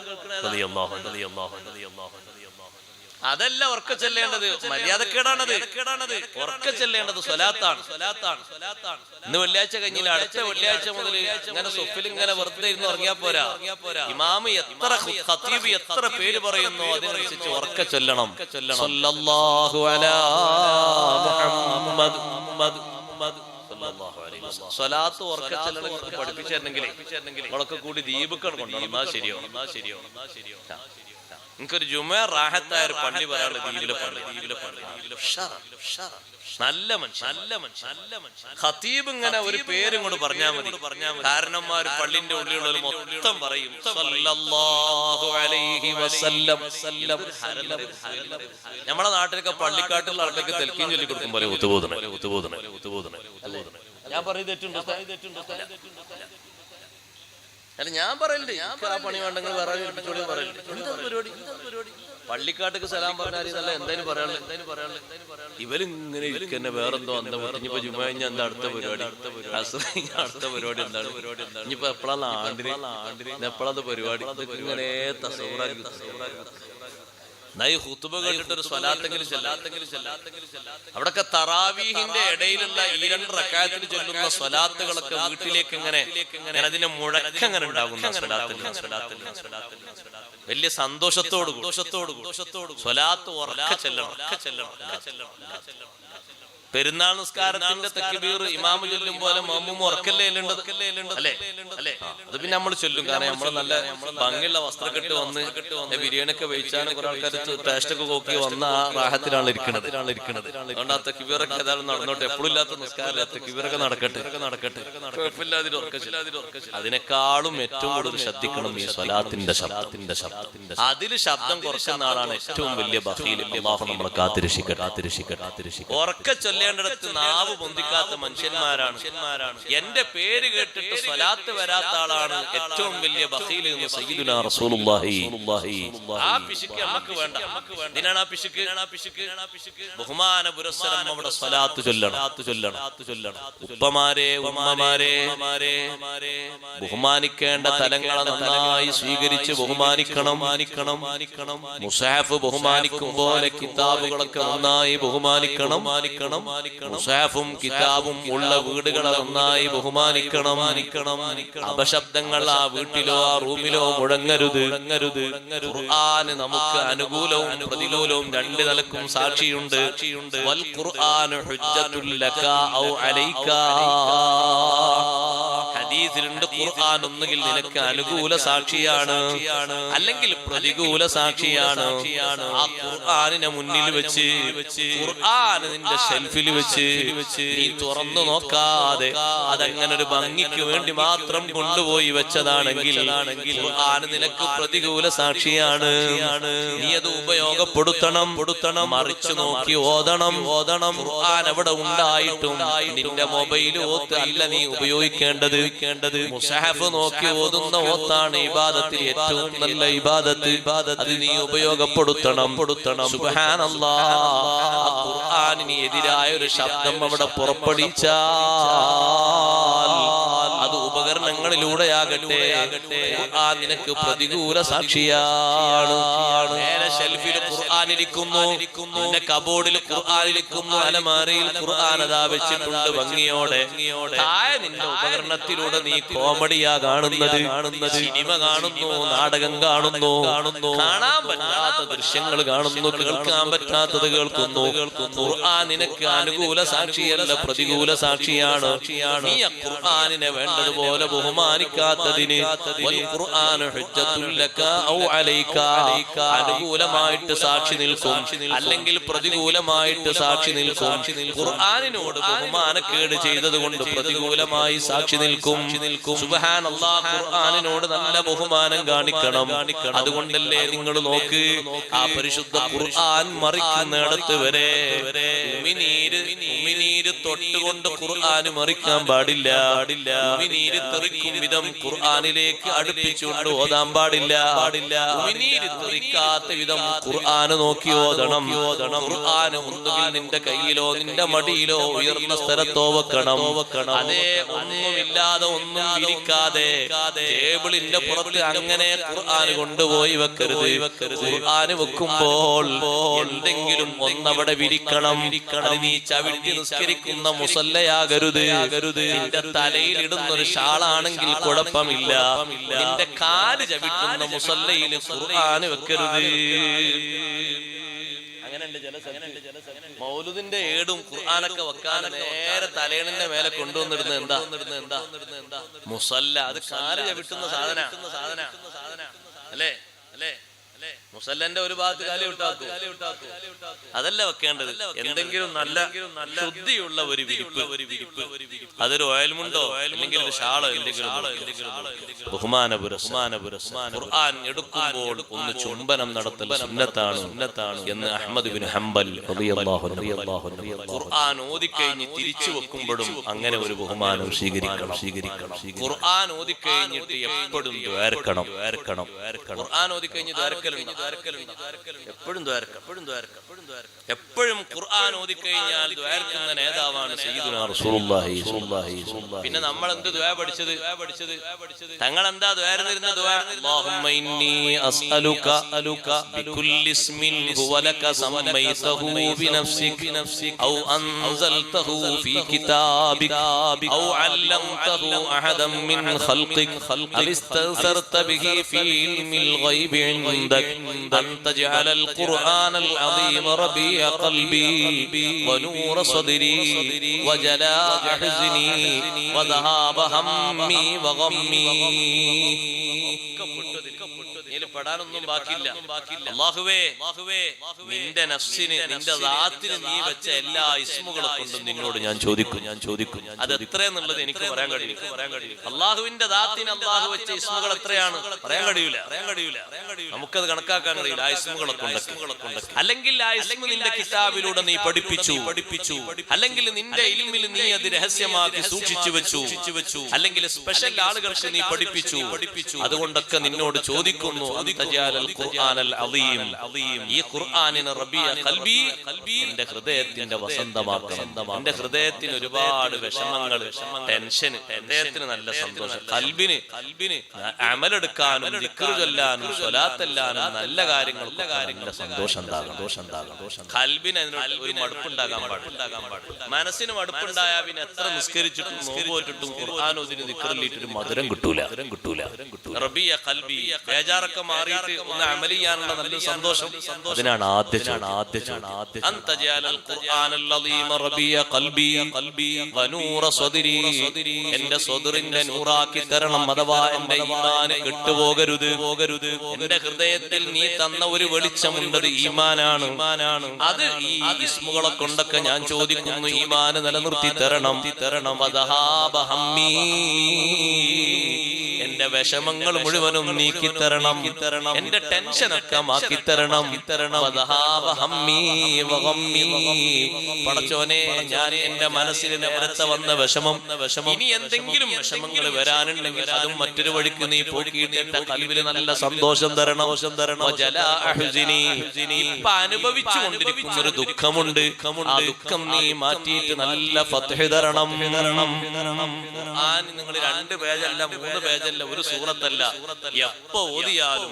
അതല്ല ഉറക്ക ചെല്ലേണ്ടത്, മര്യാദക്കേടാണത്. ഉറക്ക ചെല്ലേണ്ടത് സ്വലാത്താണ്. ഇന്ന് വെള്ളിയാഴ്ച കഴിഞ്ഞില്ല, അടുത്ത വെള്ളിയാഴ്ച മുതൽ ഇങ്ങനെ സൊഫിൽ ഇങ്ങനെ വെറുതെ ഇരുന്ന് ഉറങ്ങിയാ പോരാ. ഇമാമ് എത്ര ഖതീബ് എത്ര പേര് പറയുന്നു അതിനനുസരിച്ച് ഉറക്ക ചൊല്ലണം. സല്ലല്ലാഹു അലാ മുഹമ്മദ്. സ്വലാത്ത് ഉറക്ക ചെല്ലണം പഠിപ്പിച്ചിരുന്നെങ്കിൽ നമ്മളൊക്കെ കൂടി ദീപക്കാണ് കൊണ്ടുപോകണം. ശരിയോ? എനിക്കൊരു ജുമാ റാഹത്തായ ഒരു പള്ളി പറയാനുള്ള രീതിയിലെ പള്ളി നല്ല മനുഷ്യൻ ഖതീബ് ഇങ്ങനെ ഒരു പേരും കൂടെ പറഞ്ഞാൽ മതി. കാരണന്മാർ പള്ളിന്റെ ഉള്ളിലുള്ള മൊത്തം പറയും സല്ലല്ലാഹു അലൈഹി വസല്ലം. നമ്മളെ നാട്ടിലൊക്കെ പള്ളിക്കാട്ടുള്ള ആൾക്കാർക്ക് തെൽക്കീം ചൊല്ലി കൊടുക്കും പോലെ ഉത്തുബോധന. ഞാൻ പറയുന്നത് തെറ്റുണ്ടോ? അല്ല ഞാൻ പറയലുണ്ട്, ആ പണി വേണ്ടെങ്കിൽ വേറെ പറയലുണ്ട്. എന്താ പരിപാടി? പള്ളിക്കാട്ടേക്ക് സലാം പറഞ്ഞാൽ നല്ല എന്തായാലും പറയാനുള്ളത്. ഇവരിങ്ങനെ ഇരിക്കന്നെ വേറെന്തോ എന്താ ഇനിയിപ്പോ ജുമാ കഴിഞ്ഞാൽ എന്താ അടുത്ത പരിപാടി? അടുത്ത പരിപാടി എന്താണ്? ഇനിയിപ്പോ എപ്പോഴാണ് ആണ്ടിന് എപ്പോഴാണ് പരിപാടി? ഇങ്ങനെ ഖുതുബ കേട്ടിട്ടൊരു സ്വലാത്തെങ്കിലും അവിടൊക്കെ തറാവീഹിന്റെ ഇടയിലുള്ള ഈ 2 റക്അത്തിൽ ചൊല്ലുന്ന സ്വലാത്തുകളൊക്കെ വീട്ടിലേക്ക് ഇങ്ങനെ അതിന്റെ മുഴക്കങ്ങനെ ഉണ്ടാകുന്ന വലിയ സന്തോഷത്തോട് സ്വലാത്ത് ഉറക്കെ ചെല്ലണം. പെരുന്നാൾ നിസ്കാരത്തിന്റെ തക്ബീർ ഇമാമ് ചൊല്ലും പോലെ മഅ്മൂം ഉറക്കല്ലേ അല്ലേ? അത് പിന്നെ നമ്മൾ ചൊല്ലും. കാരണം നമ്മൾ നല്ല ഭംഗിയുള്ള വസ്ത്രമൊക്കെ ഇട്ട് വന്ന് ബിരിയാണി ഒക്കെ വെച്ചാണ് കുറെ ആൾക്കാർ ടേസ്റ്റ് ഒക്കെ നോക്കി വന്ന ആ റാഹത്തിലാണ് ഇരിക്കുന്നത്. അതുകൊണ്ട് ആ തക്ബീറൊക്കെ ഏതായാലും നടന്നോട്ടെ. എപ്പോഴും ഇല്ലാത്ത നിസ്കാരം തക്ബീറൊക്കെ നടക്കട്ടെ. അതിനേക്കാളും ഏറ്റവും കൂടുതൽ ശ്രദ്ധിക്കണം ഈ സ്വലാത്തിന്റെ ശബ്ദം. അതില് ശബ്ദം കുറക്കുന്ന ആളാണ് ഏറ്റവും വലിയ ബഖീൽ. അല്ലാഹു നമ്മളെ കാത്തിരക്ഷിക്കട്ടെ. ഉറക്കെ ചൊല്ലേണ്ടിടത്ത് നാവ് പൊന്തിക്കാത്ത മനുഷ്യന്മാരാണ്. എന്റെ പേര് കേട്ടിട്ട് സ്വലാത്ത് വരാത്ത ആളാണ് ഏറ്റവും വലിയ ബഖീൽ എന്ന് സയ്യിദുനാ റസൂലുള്ളാഹി. ആ പിശുക്ക് നമുക്ക് വേണ്ട. ഇതിനാണ് ആ പിശുക്ക്. ബഹുമാന പുരസ്സരം അവിടെ സ്വലാത്ത് ചൊല്ലണം. ഉപ്പമാരെ ഉമ്മമാരെ ബഹുമാനിക്കേണ്ട തലങ്ങളെ നന്നായി സ്വീകരിച്ച് ബഹുമാനിക്കണം. മുസ്ഹഫ് ബഹുമാനിക്കും പോലെ കിതാബുകളൊക്കെ നന്നായി ബഹുമാനിക്കണം. മുസ്ഹഫും കിതാബും ഉള്ള വീടുകളെ നന്നായി ബഹുമാനിക്കണം. അപശബ്ദങ്ങൾ ആ വീട്ടിലോ ആ റൂമിലോ മുഴങ്ങരുത്. ഖുർആൻ നമുക്ക് അനുകൂലവും പ്രതികൂലവും 2 നിലക്കും സാക്ഷിയുണ്ട്. വൽ ഖുർആനു ഹുജ്ജത്തുൽ ലക ഔ അലൈക. ഹദീസിലുണ്ട് ഖുർആൻ ഒന്നുകിൽ നിനക്ക് അനുകൂല സാക്ഷിയാണ് അല്ലെങ്കിൽ പ്രതികൂല സാക്ഷിയാണ്. ആ ഖുർആനിനെ മുന്നിൽ വെച്ച് ഖുർആൻ നിന്റെ ഷെൽഫിൽ വെച്ച് നീ തുറന്നു നോക്കാതെ അതങ്ങനെ ഒരു ഭംഗിക്ക് വേണ്ടി മാത്രം കൊണ്ടുപോയി വെച്ചതാണെങ്കിൽ ഖുർആൻ നിനക്ക് പ്രതികൂല സാക്ഷിയാണ്. നീ അത് ഉപയോഗപ്പെടുത്തണം. മറിച്ചു നോക്കി ഓതണം. ഖുർആൻ അവിടെ ഉണ്ടായിട്ടും നിന്റെ മൊബൈൽ ഓത്ത് അല്ല നീ ഉപയോഗിക്കേണ്ടത്. മുസ്ഹഫ് നോക്കി ഓതുന്ന ഓത്താണ് ഇബാദത്തിൽ ഏറ്റവും നല്ല ഇബാദത്ത്. അത് നീ ഉപയോഗപ്പെടുത്തണം. സുബ്ഹാനല്ലാഹ്. ഖുർആനിന് എതിരായ ഒരു ശബ്ദം അവിടെ പുറപ്പെടുവിച്ചാൽ അത് ഉപകരണങ്ങളിലൂടെയാകട്ടെ ഖുർആൻ നിനക്ക് പ്രതികൂല സാക്ഷിയാണ്. നേരെ ഷെൽഫിൽ ഖുർആൻ ഇരിക്കുന്നു, നിന്റെ കബോർഡിൽ ഖുർആൻ ഇരിക്കുന്നു, അലമാരയിൽ ഖുർആൻ അതാ വെച്ചിട്ടുണ്ട് ഭംഗിയോടെ. താഴെ നിന്റെ ഉപകരണത്തിലൂടെ നീ കോമഡിയാ കാണുന്നത്, സിനിമ കാണുന്നു, നാടകം കാണുന്നു, കാണാൻ പറ്റാത്ത ദൃശ്യങ്ങൾ കാണുന്നു, കേൾക്കാൻ പറ്റാത്തത് കേൾക്കുന്നു. ഖുർആൻ നിനക്ക് അനുകൂല സാക്ഷിയല്ല, പ്രതികൂല സാക്ഷിയാണ്. നീ ഖുർആനിനെ വേണ്ടതുപോലെ ബഹുമാനിക്കാത്തതിന് അനുകൂലമായിട്ട് സാക്ഷി നിൽക്കും, അല്ലെങ്കിൽ പ്രതികൂലമായിട്ട് സാക്ഷി നിൽക്കും. ഖുർആനിനോട് ബഹുമാനക്കേട് ചെയ്തത് കൊണ്ട് പ്രതികൂലമായി സാക്ഷി നിൽക്കും. സുബ്ഹാനല്ലാഹ്. ഖുർആനിനോട് നല്ല ബഹുമാനം കാണിക്കണം. അതുകൊണ്ടല്ലേ നിങ്ങൾ നോക്ക്, ആ പരിശുദ്ധ ഖുർആൻ മറിക്കുന്നിടത്ത് വരെ ഉമിനീര് തൊട്ടുകൊണ്ട് ഖുർആൻ മറിക്കാൻ പാടില്ല. ഉമിനീര് തെറിക്കും വിധം ഖുർആനിലേക്ക് അടുപ്പിച്ചുകൊണ്ട് ഓതാൻ പാടില്ല. ഉമിനീര് തെറിക്കാത്ത വിധം ഖുർആൻ നോക്കി ഓതണം. ഖുർആൻ ഒന്നുകിൽ നിന്റെ കയ്യിലോ നിന്റെ മടിയിലോ ഉയർന്ന സ്ഥലത്തോ വെക്കണം. അതേ ഒന്നുമില്ലാതെ ഒന്നും വിരിക്കാതെ ടേബിളിന്റെ പുറത്ത് അങ്ങനെ ഖുർആൻ കൊണ്ടുപോയി വെക്കരുത്. ഖുർആൻ വെക്കുമ്പോൾ എന്തെങ്കിലും ഒന്നവിടെ വിരിക്കണം. നീ ചവിട്ടി നിസ്കരിക്കുന്ന മുസല്ലയാകരുത്. നിന്റെ തലയിൽ ഇടുന്ന ഒരു ഷാളാണെങ്കിൽ കുഴപ്പമില്ല. നിന്റെ കാല് ചവിട്ടുന്ന മുസല്ലയിൽ ഖുർആൻ വെക്കരുത്. മൗലൂദിന്റെ ഏടും ഖുർആനൊക്കെ വെക്കാൻ നേരെ തലേണിന്റെ മേലെ കൊണ്ടുവന്നിടുന്നത് എന്താ? മുസല്ല. അത് കാല് ചവിട്ടുന്ന സാധന അല്ലേ? മുസല്ലന്റെ ഒരു ഭാഗത്ത് കാലി വിട്ടാക്കും, അതല്ല വെക്കേണ്ടത്. എന്തെങ്കിലും നല്ല ശുദ്ധിയുള്ള ഒരു വിരിപ്പ്, അതൊരു ഓയൽമുണ്ടോ അല്ലെങ്കിൽ ഒരു ഷാളോ എന്തെങ്കിലും. ഖുർആൻ എടുക്കുമ്പോൾ ഒന്ന് ചുംബനം നടത്തൽ സുന്നത്താണ് എന്ന് അഹ്മദ് ബിൻ ഹംബൽ റളിയല്ലാഹു അൻഹു. ഖുർആൻ ഓതിക്കഴിഞ്ഞ് തിരിച്ചു വെക്കുമ്പോഴും അങ്ങനെ ഒരു ബഹുമാനം സ്വീകരിക്കണം. ഖുർആൻ ഓതിക്കഴിഞ്ഞിട്ട് എപ്പോഴും ദ്വാരക്കണം. ഖുർആൻ ഓതിക്കഴിഞ്ഞ് എപ്പോഴും ഖുർആൻ ഓതിക്കഴിഞ്ഞാൽ ദ്വാരക്കുന്ന നേതാവാണ് സയ്യിദുനാ റസൂലുള്ളാഹി. പിന്നെ നമ്മൾ എന്ത് ദ്വാ പഠിച്ചത്? തങ്ങൾ എന്താ ദ്വാരുന്നിരുന്ന ദ്വാ? അല്ലാഹുമ്മ ഇന്നി അസ്അലുക ബികുല്ലി ഇസ്മിൻ ഹുവ ലക സമ്മൈതഹു ബിനഫ്സിക ഔ അൻസൽതഹു ഫീ കിതാബിക ഔ അല്ലംതഹു അഹദൻ മിൻ ഖൽഖിക ഔ ഇസ്തഅ്സർത ബിഹി ഫീ ഇൽമിൽ ഗൈബി ഇൻദക അൻ തജഅലൽ ഖുർആനൽ അദീമ റബീഅ ഖൽബി വനൂറ സദ്രി വജലാഅ ഹുസ്നി വദഹാബ ഹമ്മി വഗമ്മി. പെടാനൊന്നും ബാക്കിയില്ല. അല്ലാഹുവേ, നിന്റെ നഫ്സിന്, നിന്റെ ദാത്തിന് നീ വെച്ച എല്ലാ ഇസ്മുകളെ കൊണ്ടും നിന്നോട് ഞാൻ ചോദിക്കും അത് എത്രയെന്നുള്ളത് എനിക്ക് പറയാൻ കഴിയും. അള്ളാഹുവിന്റെ ദാത്തിന് അള്ളാഹു വെച്ച ഇസ്മുകൾ എത്രയാണ് പറയാൻ കഴിയൂല. നമുക്കത് കണക്കാക്കാൻ കഴിയില്ല ആ ഇസ്മുകളെ കൊണ്ടൊക്കെ. അല്ലെങ്കിൽ ആ ഇസ്മു നിന്റെ കിതാബിലൂടെ നീ പഠിപ്പിച്ചു, അല്ലെങ്കിൽ നിന്റെ ഇൽമിൽ നീ അത് രഹസ്യമാക്കി സൂക്ഷിച്ചു വെച്ചു, അല്ലെങ്കിൽ സ്പെഷ്യൽ ആളുകൾക്ക് നീ പഠിപ്പിച്ചു. അതുകൊണ്ടൊക്കെ നിന്നോട് ചോദിക്കുന്നു, ഈ ഖുർആനിനെ റബീഅ ഖൽബി, എന്റെ ഹൃദയത്തിന്റെ വസന്തമാക്കണം. എന്റെ ഹൃദയത്തിന് ഒരുപാട് വിഷമങ്ങൾ, ടെൻഷൻ, ഹൃദയത്തിന് നല്ല സന്തോഷം, ഖൽബിന് അമലെടുക്കാനും ദിക്ർ ചൊല്ലാനും സ്വലാത്തെല്ലാനും നല്ല കാര്യങ്ങൾക്ക് നല്ല സന്തോഷം ഉണ്ടാകണം. ഖൽബിന് അതിനോട് ഒരു മടുപ്പുണ്ടാകാൻ പാടില്ല. മനസ്സിന് മടുപ്പുണ്ടായാൽ പിന്നെ എത്ര നിസ്കരിച്ചിട്ടും നോമ്പോറ്റിട്ടും ഖുർആൻ ഓതിന് ദിക്റിലിട്ടൊരു മധുരം കിട്ടൂല. റബീഅ ഖൽബി, ബേജാറൊക്കെ മാറിയിട്ട് ഒന്ന് അമൽ ചെയ്യാനുള്ള നല്ല സന്തോഷം, അതിനാണ് ആദ്യ എന്റെ സ്വദറിന്റെ നൂറാക്കി തരണം. അഥവാ എന്റെ ഈമാന് കെട്ടുപോകരുത്. എന്റെ ഹൃദയത്തിൽ നീ തന്ന ഒരു വെളിച്ചമുണ്ടത് ഈമാനാണ്. അത് ഈ ഇസ്മുകളെ കൊണ്ടൊക്കെ ഞാൻ ചോദിക്കുന്നു, ഈമാന് നിലനിർത്തി തരണം. എന്റെ വിഷമങ്ങൾ മുഴുവനും നീക്കി തരണം. എന്റെ ടെൻഷനൊക്കെ മാറ്റി തരണം. പടച്ചോനെ, ഞാൻ എന്റെ മനസ്സിൽ നേരത്തെ വന്ന വിഷമം, ഇനി എന്തെങ്കിലും വിഷമങ്ങൾ വരാനുണ്ടെങ്കിൽ അതും മറ്റൊരു വഴിക്ക് നീ പോക്കിയിട്ട് എന്റെ കൽവിൽ നല്ല സന്തോഷം തരണം. ഇപ്പൊ അനുഭവിച്ചു കൊണ്ടിരിക്കുന്ന ഒരു ദുഃഖമുണ്ട്, ആ ദുഃഖം നീ മാറ്റിയിട്ട് നല്ല ഫത്ഹ് തരണം. നിങ്ങൾ 2 പേജല്ല 3 പേജല്ല ഒരു സൂറത്തല്ല, എപ്പോ ഓതിയാലും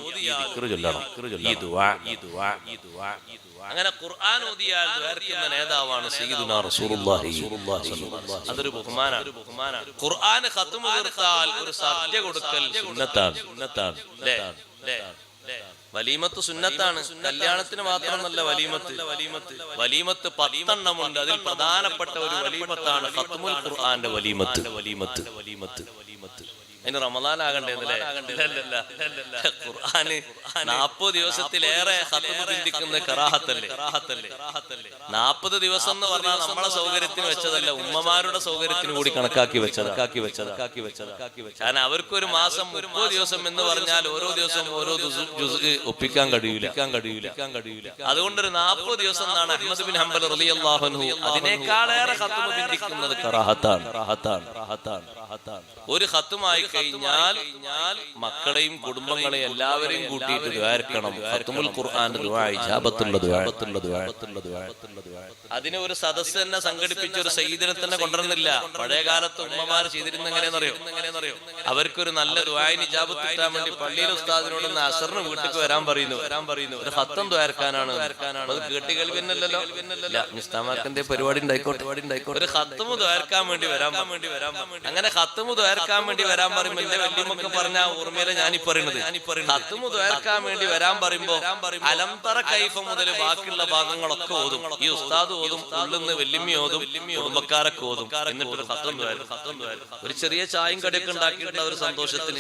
അങ്ങനെ ഖുർആൻ ഓതിയാൽ ദ്വാരക്കുന്ന നേതാവാണ് സയ്യിദുനാ റസൂലുള്ളാഹി. അതൊരു ബഹുമാനാണ്. ഖുർആൻ ഖത്മ് തീർത്താൽ ഒരു സദ്യ കൊടുക്കൽ സുന്നത്താണ്. വലീമത്ത് സുന്നത്താണ്. കല്യാണത്തിന് മാത്രമല്ല വലീമത്ത് 10 എണ്ണമുണ്ട്. അതിൽ പ്രധാനപ്പെട്ട ഒരു വലീമത്താണ് ഖത്മുൽ ഖുർആന്റെ വലീമത്ത്. അതിന് റമദാൻ ആകണ്ടേന്നല്ലേ? ഖുർആന് 40 ദിവസത്തിലേറെ ഖത്മ് ബിന്ദിക്കുന്ന കറാഹത്തല്ലേ? 40 ദിവസം എന്ന് പറഞ്ഞാൽ നമ്മളെ സൗകര്യത്തിന് വെച്ചതല്ല, ഉമ്മമാരുടെ സൗകര്യത്തിന് കൂടി കണക്കാക്കി വെച്ചത്. കാരണം അവർക്കൊരു മാസം 30 ദിവസം എന്ന് പറഞ്ഞാൽ ഓരോ ദിവസം ഓരോ ജുസ് ഒപ്പിക്കാൻ കഴിയൂല. അതുകൊണ്ടൊരു 40 ദിവസം എന്നാണ് അഹ്മദ് ബിൻ ഹംബൽ റളിയല്ലാഹു അൻഹു അതിനേക്കാളേറെ ഖത്മ് ബിന്ദിക്കുന്നത് കറാഹത്താണ്. ഒരു ഖത്മായി കഴിഞ്ഞാൽ മക്കളെയും കുടുംബങ്ങളെയും എല്ലാവരെയും കൂട്ടിയിട്ട് ദ്വാരക്കണം. ഖത്മുൽ ഖുർആന്റെ ദുആ ഇജാബത്തുള്ള ദുആ. അതിനെ ഒരു സദസ്സ് തന്നെ സംഘടിപ്പിച്ച ഒരു സയ്യിദിനെ തന്നെ കൊണ്ടുവരുന്നില്ല. പഴയ കാലത്ത് ഉമ്മമാർ ചെയ്തിരുന്ന എങ്ങനെയെന്നറിയോ? അവർക്കൊരു നല്ല ദുആയിന് ഇജാബത്ത് കിട്ടാൻ വേണ്ടി പള്ളിയിൽ ഉസ്താദിനോട് അസറിന് വീട്ടിലേക്ക് വരാൻ പറയുന്നു. ഒരു ഖത്തം ദ്വാരക്കാനാണ്. അത് കേട്ടി കേൾവിന്നല്ലോ. മിസ്താമാർക്ക് എന്തേ പരിപാടി ഉണ്ടായിക്കോട്ടെ. ഒരു ഖത്തം ദ്വാരക്കാൻ വേണ്ടി വരാൻ അങ്ങനെ ഖത്മു ദ്വാരക്കാൻ വേണ്ടി വരാൻ പറയുമ്പോൾ എന്റെ വല്യമ്മക്ക് പറഞ്ഞ ഓർമ്മയിലെ ഞാനീ പറയുന്നത്. ഖത്മു ദ്വാരക്കാൻ വേണ്ടി വരാൻ പറയുമ്പോ അലംതറ കൈഫ മുതൽ ബാക്കിയുള്ള ഭാഗങ്ങളൊക്കെ ഓതും. ഈ ഉസ്താദ് ഓതും, ഉള്ളിന്ന് വല്യമ്മ ഓതും, കുടുംബക്കാരൊക്കെ ഓതും. എന്നിട്ടൊരു ഖത്ം ദ്വാരം, ഒരു ചെറിയ ചായയും കടിയൊക്കെ ഉണ്ടാക്കിയിട്ടുള്ള ഒരു സന്തോഷത്തിന്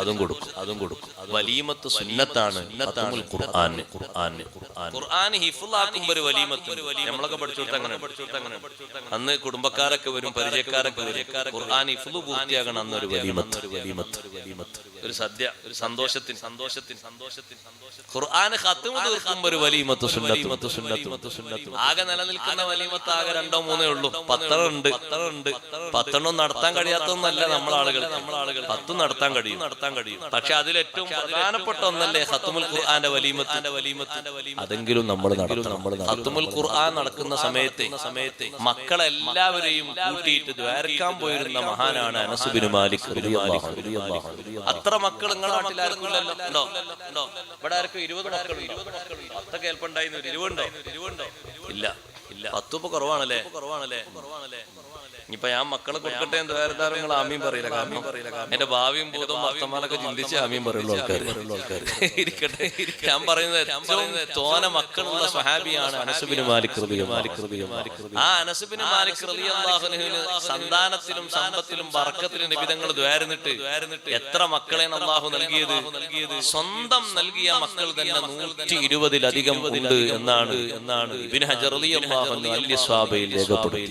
അതും കൊടുക്കും. വലീമത്ത് സുന്നത്താണ്. ഖുർആൻ ഹിഫ്ളാക്കുമ്പോ ഒരു വലീമത്ത് നമ്മളൊക്കെ പഠിച്ചോട്ട് അങ്ങനെ. അന്ന് കുടുംബക്കാരൊക്കെ വരും, പരിചയക്കാരൊക്കെ വരും. ഖുർആൻ ഹിഫ്ള് പൂർത്തിയാകണം. അന്നൊരു വലീമത്ത്, ഒരു സദ്യ, ഒരു സന്തോഷത്തിന്. ഖുർആൻ ഖത്മ് തീർക്കുമ്പോ ഒരു വലീമത്ത് സുന്നത്ത്. ആകെ നിലനിൽക്കുന്ന വലീമത്ത് ആകെ 2-3 ഉള്ളൂ. 10 ഉണ്ട്. 10 നടത്താൻ കഴിയാത്തൊന്നല്ല നമ്മളെ ആളുകൾ. 10 നടത്താൻ കഴിയും. പക്ഷെ അതിലേറ്റവും പ്രധാനപ്പെട്ട ഒന്നല്ലേ ഖത്മുൽ ഖുർആന്റെ വലീമത്ത്. അതെങ്കിലും നമ്മൾ നടത്തണം. ഖത്മുൽ ഖുർആൻ നടക്കുന്ന സമയത്ത് മക്കളെല്ലാവരെയും കൂട്ടിയിട്ട് ദ്വാരക്കാൻ പോയിരുന്ന മഹാനാണ് അനസ് ബിൻ മാലിക് റളിയല്ലാഹു അൻഹു. അത്ര മക്കൾ നിങ്ങളുടെ നാട്ടിൽ ആർക്കും ഇല്ലല്ലോ? ഉണ്ടോ? ഇവിടെ ആർക്കും 20 മക്കളുണ്ടോ? 10 കേൾപ്പുണ്ടായിരുന്നു. 20 ഉണ്ടോ? ഇല്ല. 10 ഇപ്പൊ കുറവാണല്ലേ? ഇനിയിപ്പൊ ഞാൻ മക്കളെ കൊടുക്കട്ടെ എന്ന് ദ്വാരതാരങ്ങൾ ആമീൻ പറയില്ല. കാരണം എന്റെ ഭാവിയും ഭൂതവും വർത്തമാനൊക്കെ ചിന്തിച്ച് ആമീൻ പറയുള്ള ആൾക്കാർ ഇരിക്കട്ടെ. ഞാൻ പറയുന്നത് ഏറ്റവും തോന മക്കളുള്ള സ്വഹാബിയാണ് അനസ് ബിൻ മാലിക് റളിയല്ലാഹു. ആ അനസ് ബിൻ മാലിക് റളിയല്ലാഹു അൻഹുവിന് സന്താനത്തിലും സമ്പത്തിലും ബർക്കത്തിലും നിബിധങ്ങൾ ദ്വാരുന്നിട്ട് എത്ര മക്കളെയാണ് അല്ലാഹു നൽകിയത്? സ്വന്തം നൽകിയ മക്കൾ തന്നെ 120-ലധികം ഉണ്ട് എന്നാണ് ഇബ്നു ഹജർ റളിയല്ലാഹു അൻഹു അൽ-ഇസ്വാബയിൽ രേഖപ്പെടുത്തി.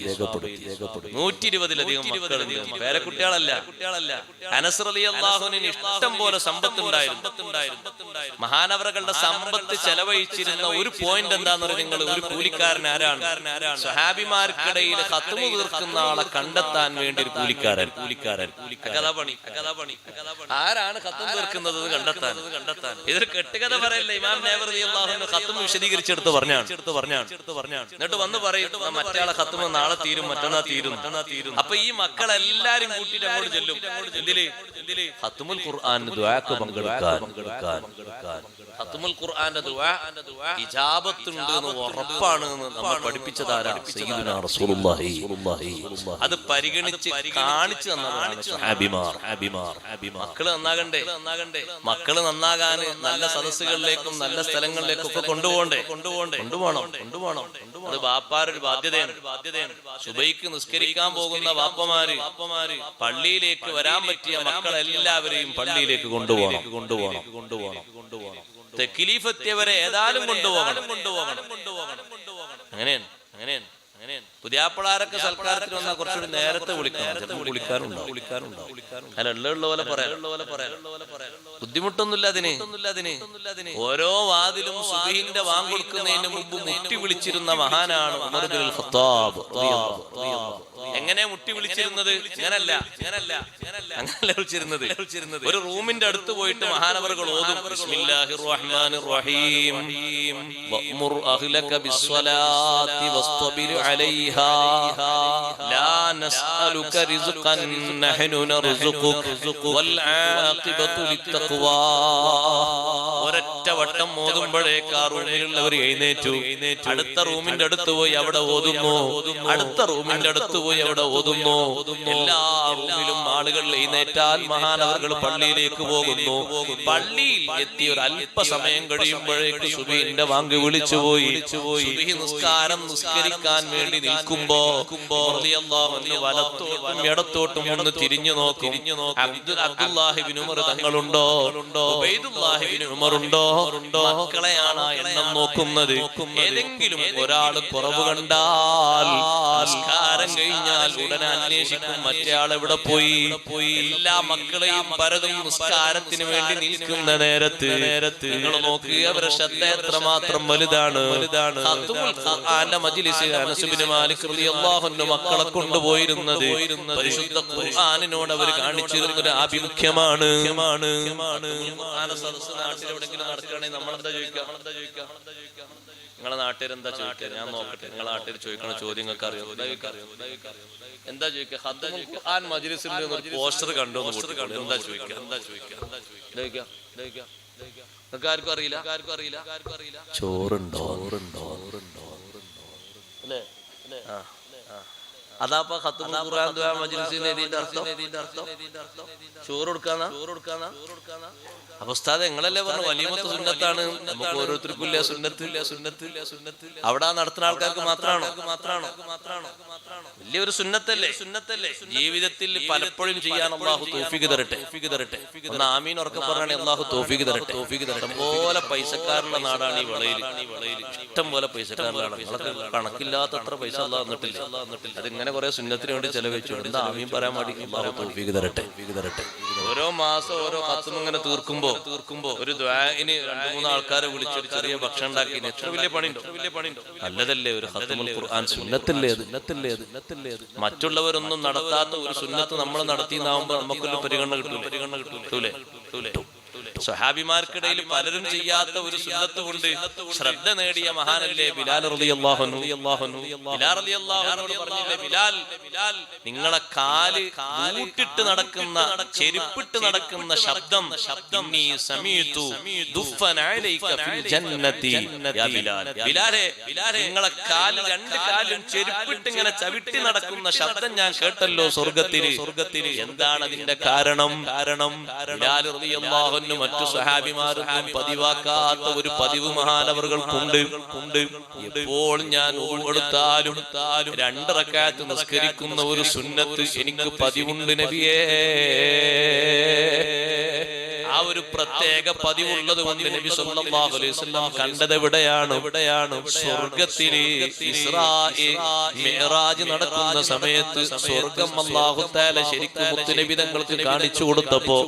120-ലധികം മക്കൾ, പേരക്കുട്ടികളല്ല. അനസ് റളിയല്ലാഹു അൻഹുവിന് ഇഷ്ടം പോലെ സമ്പത്ത് ഉണ്ടായിരുന്നു. മഹാനവറുകളുടെ സമ്പത്ത് ചെലവഴിച്ചിരുന്ന ഒരു പോയിന്റ് എന്താന്ന് പറയുന്നത്, നിങ്ങൾ ഒരു കൂലിക്കാരൻ ആരാണ്? സ്വഹാബിമാർക്കിടയിൽ ഖത്മു തീർക്കുന്ന ആളെ കണ്ടെത്താൻ വേണ്ടി ഒരു കൂലിക്കാരൻ. ആരാണ് ഖത്മു തീർക്കുന്നത് കണ്ടെത്താൻ. ഇതൊരു കെട്ടുകഥ പറയല്ല. ഇമാം നവവി റളിയല്ലാഹു അൻഹു ഖത്മു വിശദീകരിച്ചെടുത്ത് പറഞ്ഞാണ്. എന്നിട്ട് വന്ന് പറയും, മറ്റയാളെ ഖത്മു നാളെ തീരും, മറ്റന്നാ തീരും. അപ്പൊ ഈ മക്കളെല്ലാരും കൂട്ടിയിട്ട് അങ്ങോട്ട് ചെല്ലും. എന്തില്? ഖത്മുൽ ഖുർആൻ ദുആക്ക് പങ്കെടുക്കാൻ. ഖത്മുൽ ഖുർആന്റെ ദുആ ഇജാബത്തുണ്ട് എന്ന് ഉറപ്പാണ് എന്ന് നമ്മൾ പഠിപ്പിച്ചതാരാണ്? സയ്യിദുനാ റസൂലുള്ളാഹി. അത് പരിഗണിച്ച് കാണിച്ചു തന്നതാണ് സ്വഹാബിമാർ. മക്കള് നന്നാകണ്ടേ? മക്കള് നന്നാകാന് നല്ല സദസ്സുകളിലേക്കും നല്ല സ്ഥലങ്ങളിലേക്കും ഒക്കെ കൊണ്ടുപോകണം. അത് ബാപ്പാരൊരു ബാധ്യതയാണ്. സുബൈക്ക് നിസ്കരിക്കാൻ പോകുന്ന വാപ്പമാര് പള്ളിയിലേക്ക് വരാൻ പറ്റിയ മക്കളെല്ലാവരെയും പള്ളിയിലേക്ക് കൊണ്ടുപോകണം. തെക്കിലീഫ് എത്തിയവരെ ഏതായാലും കൊണ്ടുപോകണം. അങ്ങനെയാണ്. പുതിയാപ്പിളാരൊക്കെ സൽക്കാരത്തിന് വന്നാൽ കുറച്ചുകൂടി നേരത്തെ വിളിക്കണം. ചിലപ്പോൾ വിളിക്കാറുണ്ടാവും. അല്ല, ഉള്ള പോലെ പറയാം. ബുദ്ധിമുട്ടൊന്നുമില്ല അതിന്. ഓരോ വാതിലും സുബഹിന്റെ വാങ്ക് കൊടുക്കുന്നതിന് മുമ്പ് മുട്ടി വിളിച്ചിരുന്ന മഹാനാണ് ഉമർ ബിൻ ഖത്താബ്. എങ്ങനെ മുട്ടി വിളിച്ചിരുന്നത്? അങ്ങനല്ല വിളിച്ചിരുന്നത്. ഒരു റൂമിന്റെ അടുത്ത് പോയിട്ട് മഹാനവറുകൾ ഓതും, ബിസ്മില്ലാഹിർ റഹ്മാനിർ റഹീം വഅ്മുർ അഹ്ലക ബിസ്സലാത്തി വസ്തബിർ അലൈഹാ ലാ നസ്അലുക റിസ്ഖൻ നഹ്നു നർസുഖുക വൽ ആഖിബതു ലിത്തഖ്വാ. ഒരൊറ്റ വട്ടം ഓതുമ്പോഴേക്ക് ആ റൂമിലുള്ളവർ എഴുന്നേറ്റു. അടുത്ത റൂമിന്റെ അടുത്ത് പോയി അവിടെ ഓതുന്നു. അടുത്ത റൂമിന്റെ അടുത്ത് പോയി അവിടെ ഓതുന്നു. എല്ലാ റൂമിലും ആളുകൾ എഴുന്നേറ്റാൽ മഹാനവറുകൾ പള്ളിയിലേക്ക് പോകുന്നു. പള്ളിയിൽ എത്തി ഒരു അല്പസമയം കഴിയുമ്പോഴേക്ക് സുബഹിന്റെ വാങ്ക് വിളിച്ചുപോയി. സുബഹി നിസ്കാരം നിസ്കരിക്കാൻ വേണ്ടി നിൽക്കുമ്പോ വലത്തോട്ടും ഇടത്തോട്ടും ഒന്ന് തിരിഞ്ഞു നോക്കും. അബ്ദുല്ലാഹി ഇബ്നു ഉമർ തങ്ങളുണ്ടോ? ഉബൈദുല്ലാഹി ഇബ്നു ഉമർ ഉണ്ടോ? മക്കളെയാണ് എണ്ണം നോക്കുന്നത്. ഏതെങ്കിലും ഒരാൾ കുറവ് കണ്ടാൽ നിസ്കാരം കഴിഞ്ഞാൽ ഉടനെ അന്വേഷിക്കും, മറ്റേയാൾ എവിടെ പോയി. എല്ലാ മക്കളെയും പരതും നിസ്കാരത്തിന് വേണ്ടി നിൽക്കുന്ന നേരത്ത് നിങ്ങൾ നോക്കുക, അവരുടെ ശ്രദ്ധ എത്രമാത്രം വലുതാണ്. അനസ് ബിൻ മാലിക് റളിയല്ലാഹു അൻഹു മക്കളെ കൊണ്ടുപോയിരുന്നത് പരിശുദ്ധ ഖുർആനിനോട് അവർ കാണിച്ചിരുന്ന ഒരു ആഭിമുഖ്യമാണ്. നാട്ടിൽ എവിടെങ്കിലും നടക്കുകയാണെങ്കിൽ നമ്മളെന്താ ചോദിക്കാം? നിങ്ങളെ നാട്ടുകാരെന്താ ചോദിക്കുക? ഞാൻ നോക്കട്ടെ. നിങ്ങളെ നാട്ടിൽ ചോദിക്കണ ചോദ്യങ്ങൾക്ക് അറിയാം. എന്താ ചോദിക്കുക? ഖത്മുൽ ഖുർആൻ മജ്ലിസിൽ ഒരു പോസ്റ്റർ കണ്ടു എന്താ ചോദിക്കുക? നിങ്ങൾക്ക് ആർക്കും അറിയില്ല. ചോറുണ്ടോ? അല്ലേ? അതാപ്പ ഖത്മുൽ ഖുർആൻ ദുആ മജ്ലിസിന്റെ ഇതിന്റെ അർത്ഥം ചോറ് കൊടുക്കാനാ. അപ്പൊ ഉസ്താദ് നിങ്ങളല്ലേ പറഞ്ഞു വലീമത്ത് സുന്നത്താണ്, നമുക്ക് ഓരോരുത്തർക്കും ഇല്ല സുന്നത്ത്. അവിടെ നടത്തുന്ന ആൾക്കാർക്ക് മാത്രാണോ? വലിയൊരു സുന്നത്തല്ലേ. ജീവിതത്തിൽ പലപ്പോഴും ചെയ്യാൻ അള്ളാഹു തൗഫീഖ് തരട്ടെ. ഒന്ന് ആമീൻ ഉറക്കെ പറഞ്ഞാണ് അള്ളാഹു തൗഫീഖ് തരട്ടെ. ഇഷ്ടംപോലെ പൈസക്കാരുള്ള നാടാണ് ഈ വളയിൽ. ഇഷ്ടം പോലെ പൈസക്കാരിലാണ്. കണക്കില്ലാത്തത്ര പൈസ അള്ളാഹ് തന്നിട്ടില്ല. അതിങ്ങനെ കുറെ സുന്നത്തിന് വേണ്ടി ചെലവഴിച്ചു. എന്താ ആമീൻ പറയാൻ വേണ്ടി അള്ളാഹു തൗഫീഖ് തരട്ടെ. ഓരോ മാസം ഓരോ ഖത്മ് ഇങ്ങനെ തീർക്കുമ്പോ ഒരു ദുആഇന് 2-3 ആൾക്കാരെ വിളിച്ചൊരു ചെറിയ ഭക്ഷണം ഉണ്ടാക്കി. എത്ര വലിയ പണിയുണ്ടോ? നല്ലതല്ലേ ഒരു ഖത്മുൽ ഖുർആൻ? സുന്നത്തല്ലേ അത്. മറ്റുള്ളവരൊന്നും നടത്താത്ത ഒരു സുന്നത്ത് നമ്മൾ നടത്തിയെന്നാവുമ്പോ നമുക്കൊരു പരിഗണന കിട്ടൂലേ? സ്വഹാബിമാർക്കിടയിൽ പലരും ചെയ്യാത്ത ഒരു സുന്നത്ത് കൊണ്ട് ശ്രദ്ധ നേടിയ മഹാനല്ലേ ബിലാൽ റളിയല്ലാഹു അൻഹു. ബിലാൽ റളിയല്ലാഹു അൻഹു പറഞ്ഞില്ലേ, ബിലാൽ നിങ്ങളെ കാല് ഊട്ടിട്ട് നടക്കുന്ന, ചെരുപ്പിട്ട് നടക്കുന്ന ശബ്ദം ഇന്നി സമീതു ദുഫൻ അലൈക ഫിൽ ജന്നതി യാ ബിലാൽ. ബിലാലേ, നിങ്ങളെ കാല്, 2 കാലും ചെരുപ്പിട്ട് ഇങ്ങനെ ചവിട്ടി നടക്കുന്ന ശബ്ദം ഞാൻ കേട്ടല്ലോ സ്വർഗ്ഗത്തിൽ. എന്താണ് അതിന്റെ കാരണം? ബിലാൽ റളിയല്ലാഹു അൻഹു മറ്റു സ്വഹാബിമാരൊന്നും പതിവാക്കാത്ത ഒരു പതിവ് മഹാനവർകൾക്കുണ്ട്. എപ്പോൾ ഞാൻ എടുത്താലും 2 റക്അത്ത് നിസ്കരിക്കുന്ന ഒരു സുന്നത്ത് എനിക്ക് പതിവുണ്ട് നബിയേ. ആ ഒരു പ്രത്യേക പതിവുള്ളത് കൊണ്ട് നബി സല്ലല്ലാഹു അലൈഹി വസല്ലം കണ്ടത് എവിടെയാണ്? സ്വർഗ്ഗത്തിൽ ഇസ്രാ മിഅ്റാജ് നടക്കുന്ന സമയത്ത് സ്വർഗ്ഗം അല്ലാഹു തആല ശരിക്കും മുത്തുനബി തങ്ങൾക്ക് കാണിച്ചു കൊടുത്തപ്പോ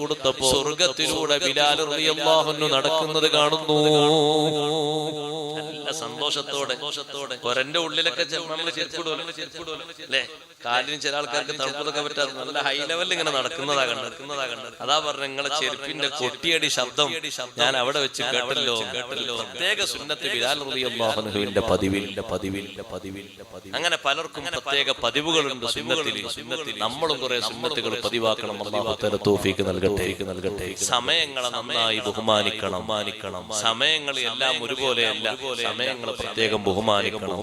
സ്വർഗ്ഗത്തിലൂടെ ബിലാൽ റളിയല്ലാഹു അൻഹു നടക്കുന്നത് കാണുന്നു. നല്ല സന്തോഷത്തോടെ. കൊരന്റെ ഉള്ളിലൊക്കെ നമ്മൾ ചെരുപ്പിടുമല്ലോ അല്ലെ? കാലിന് ചില ആൾക്കാർക്ക് തണുപ്പൊക്കെ പറ്റാതെ നല്ല ഹൈ ലെവലിൽ ഇങ്ങനെ നടക്കുന്നതാ കണ്ടത്. അതാ പറഞ്ഞ നിങ്ങളെ ചെരുപ്പിന്റെ കൊട്ടിയടി ശബ്ദം ഞാൻ അവിടെ വെച്ച് കേട്ടല്ലോ. പ്രത്യേക സുന്നത്ത് ബിലാൽ റളിയല്ലാഹു അൻഹുവിന്റെ പതിവിൽ. അങ്ങനെ പലർക്കും പ്രത്യേക പതിവുകളുണ്ട് സുന്നത്തിൽ. നമ്മളും കുറെ സുന്നത്തുകൾ പതിവാക്കണം. അല്ലാഹു തആല തൗഫീഖ് നൽകട്ടെ. സമയങ്ങളെ നന്നായി ബഹുമാനിക്കണം. സമയങ്ങൾ എല്ലാം ഒരുപോലെയല്ല. സമയങ്ങളെ പ്രത്യേകം ബഹുമാനിക്കണം.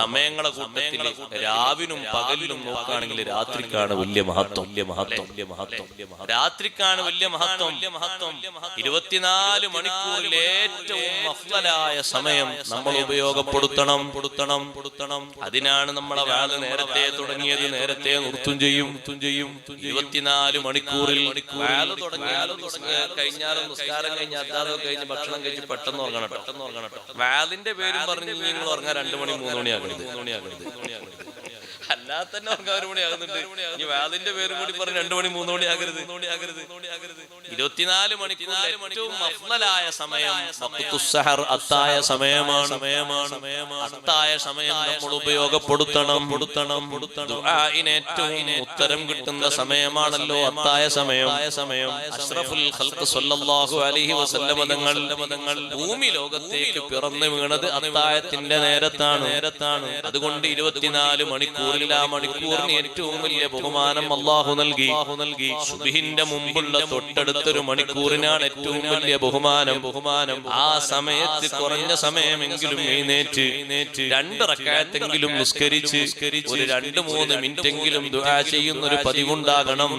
സമയങ്ങളെ കൂട്ടത്തിൽ രാവിനും പകലിലും നോക്കുകയാണെങ്കിൽ രാത്രിക്കാണ് വലിയ മഹത്വം. രാത്രിക്കാണ് വലിയ മഹത്വം. 24 മണിക്കൂറിൽ ഏറ്റവും അഫ്ളലായ സമയം നമ്മൾ ഉപയോഗപ്പെടുത്തണം. അതിനാണ് നമ്മളെ വാദ നേരത്തെ തുടങ്ങിയത്, നേരത്തെ നിർത്തും ചെയ്യും. 24 മണിക്കൂറിൽ വാദ തുടങ്ങിയാലും കഴിഞ്ഞാലും നിസ്കാരം കഴിഞ്ഞ് അദ്ദാദ് കഴിഞ്ഞ് ഭക്ഷണം കഴിച്ച് പെട്ടെന്ന് ഉറങ്ങണം. വാദിന്റെ പേരും പറഞ്ഞ് നിങ്ങൾ ഉറങ്ങാൻ 2 മണി 3 മണി ആകരുത്. അല്ലാതെ തന്നെ ഉറങ്ങാൻ 1 മണി ആകുന്നുണ്ട്. ഇനി വാദിന്റെ പേരും കൂടി പറഞ്ഞ് 2 മണി 3 മണി ആകരുത്. 24 മണിക്കൂർ ഏറ്റവും അഫ്ളലായ സമയം വഖ്തുസ്സഹർ, അത്തായ സമയമാണ്. അത്തായ സമയം നമ്മൾ ഉപയോഗപ്പെടുത്തണം. ദുആഇന് ഏറ്റവും ഉത്തരം കിട്ടുന്ന സമയമാണല്ലോ അത്തായ സമയം. അഷ്റഫുൽ ഖൽഖ് സ്വല്ലല്ലാഹു അലൈഹി വസല്ലം തങ്ങൾ ഭൂമി ലോകത്തേക്ക് പിറന്നു വീണത് അത്തായത്തിന്റെ നേരത്താണ്. അതുകൊണ്ട് 24 മണിക്കൂറിൽ ആ മണിക്കൂറിന് ഏറ്റവും വലിയ ബഹുമാനം അല്ലാഹു നൽകി. സുബ്ഹിന്റെ മുമ്പുള്ള തൊട്ടടുത്തൊരു മണിക്കൂറിനാണ് ഏറ്റവും വലിയ ബഹുമാനം. ആ സമയത്ത് കുറഞ്ഞ സമയമെങ്കിലും എഴുന്നേറ്റ് 2 റക്അത്തെങ്കിലും നിസ്കരിച്ച് ഒരു 2-3 മിനിറ്റെങ്കിലും ദുആ ചെയ്യുന്ന ഒരു പതിവുണ്ടാകണം.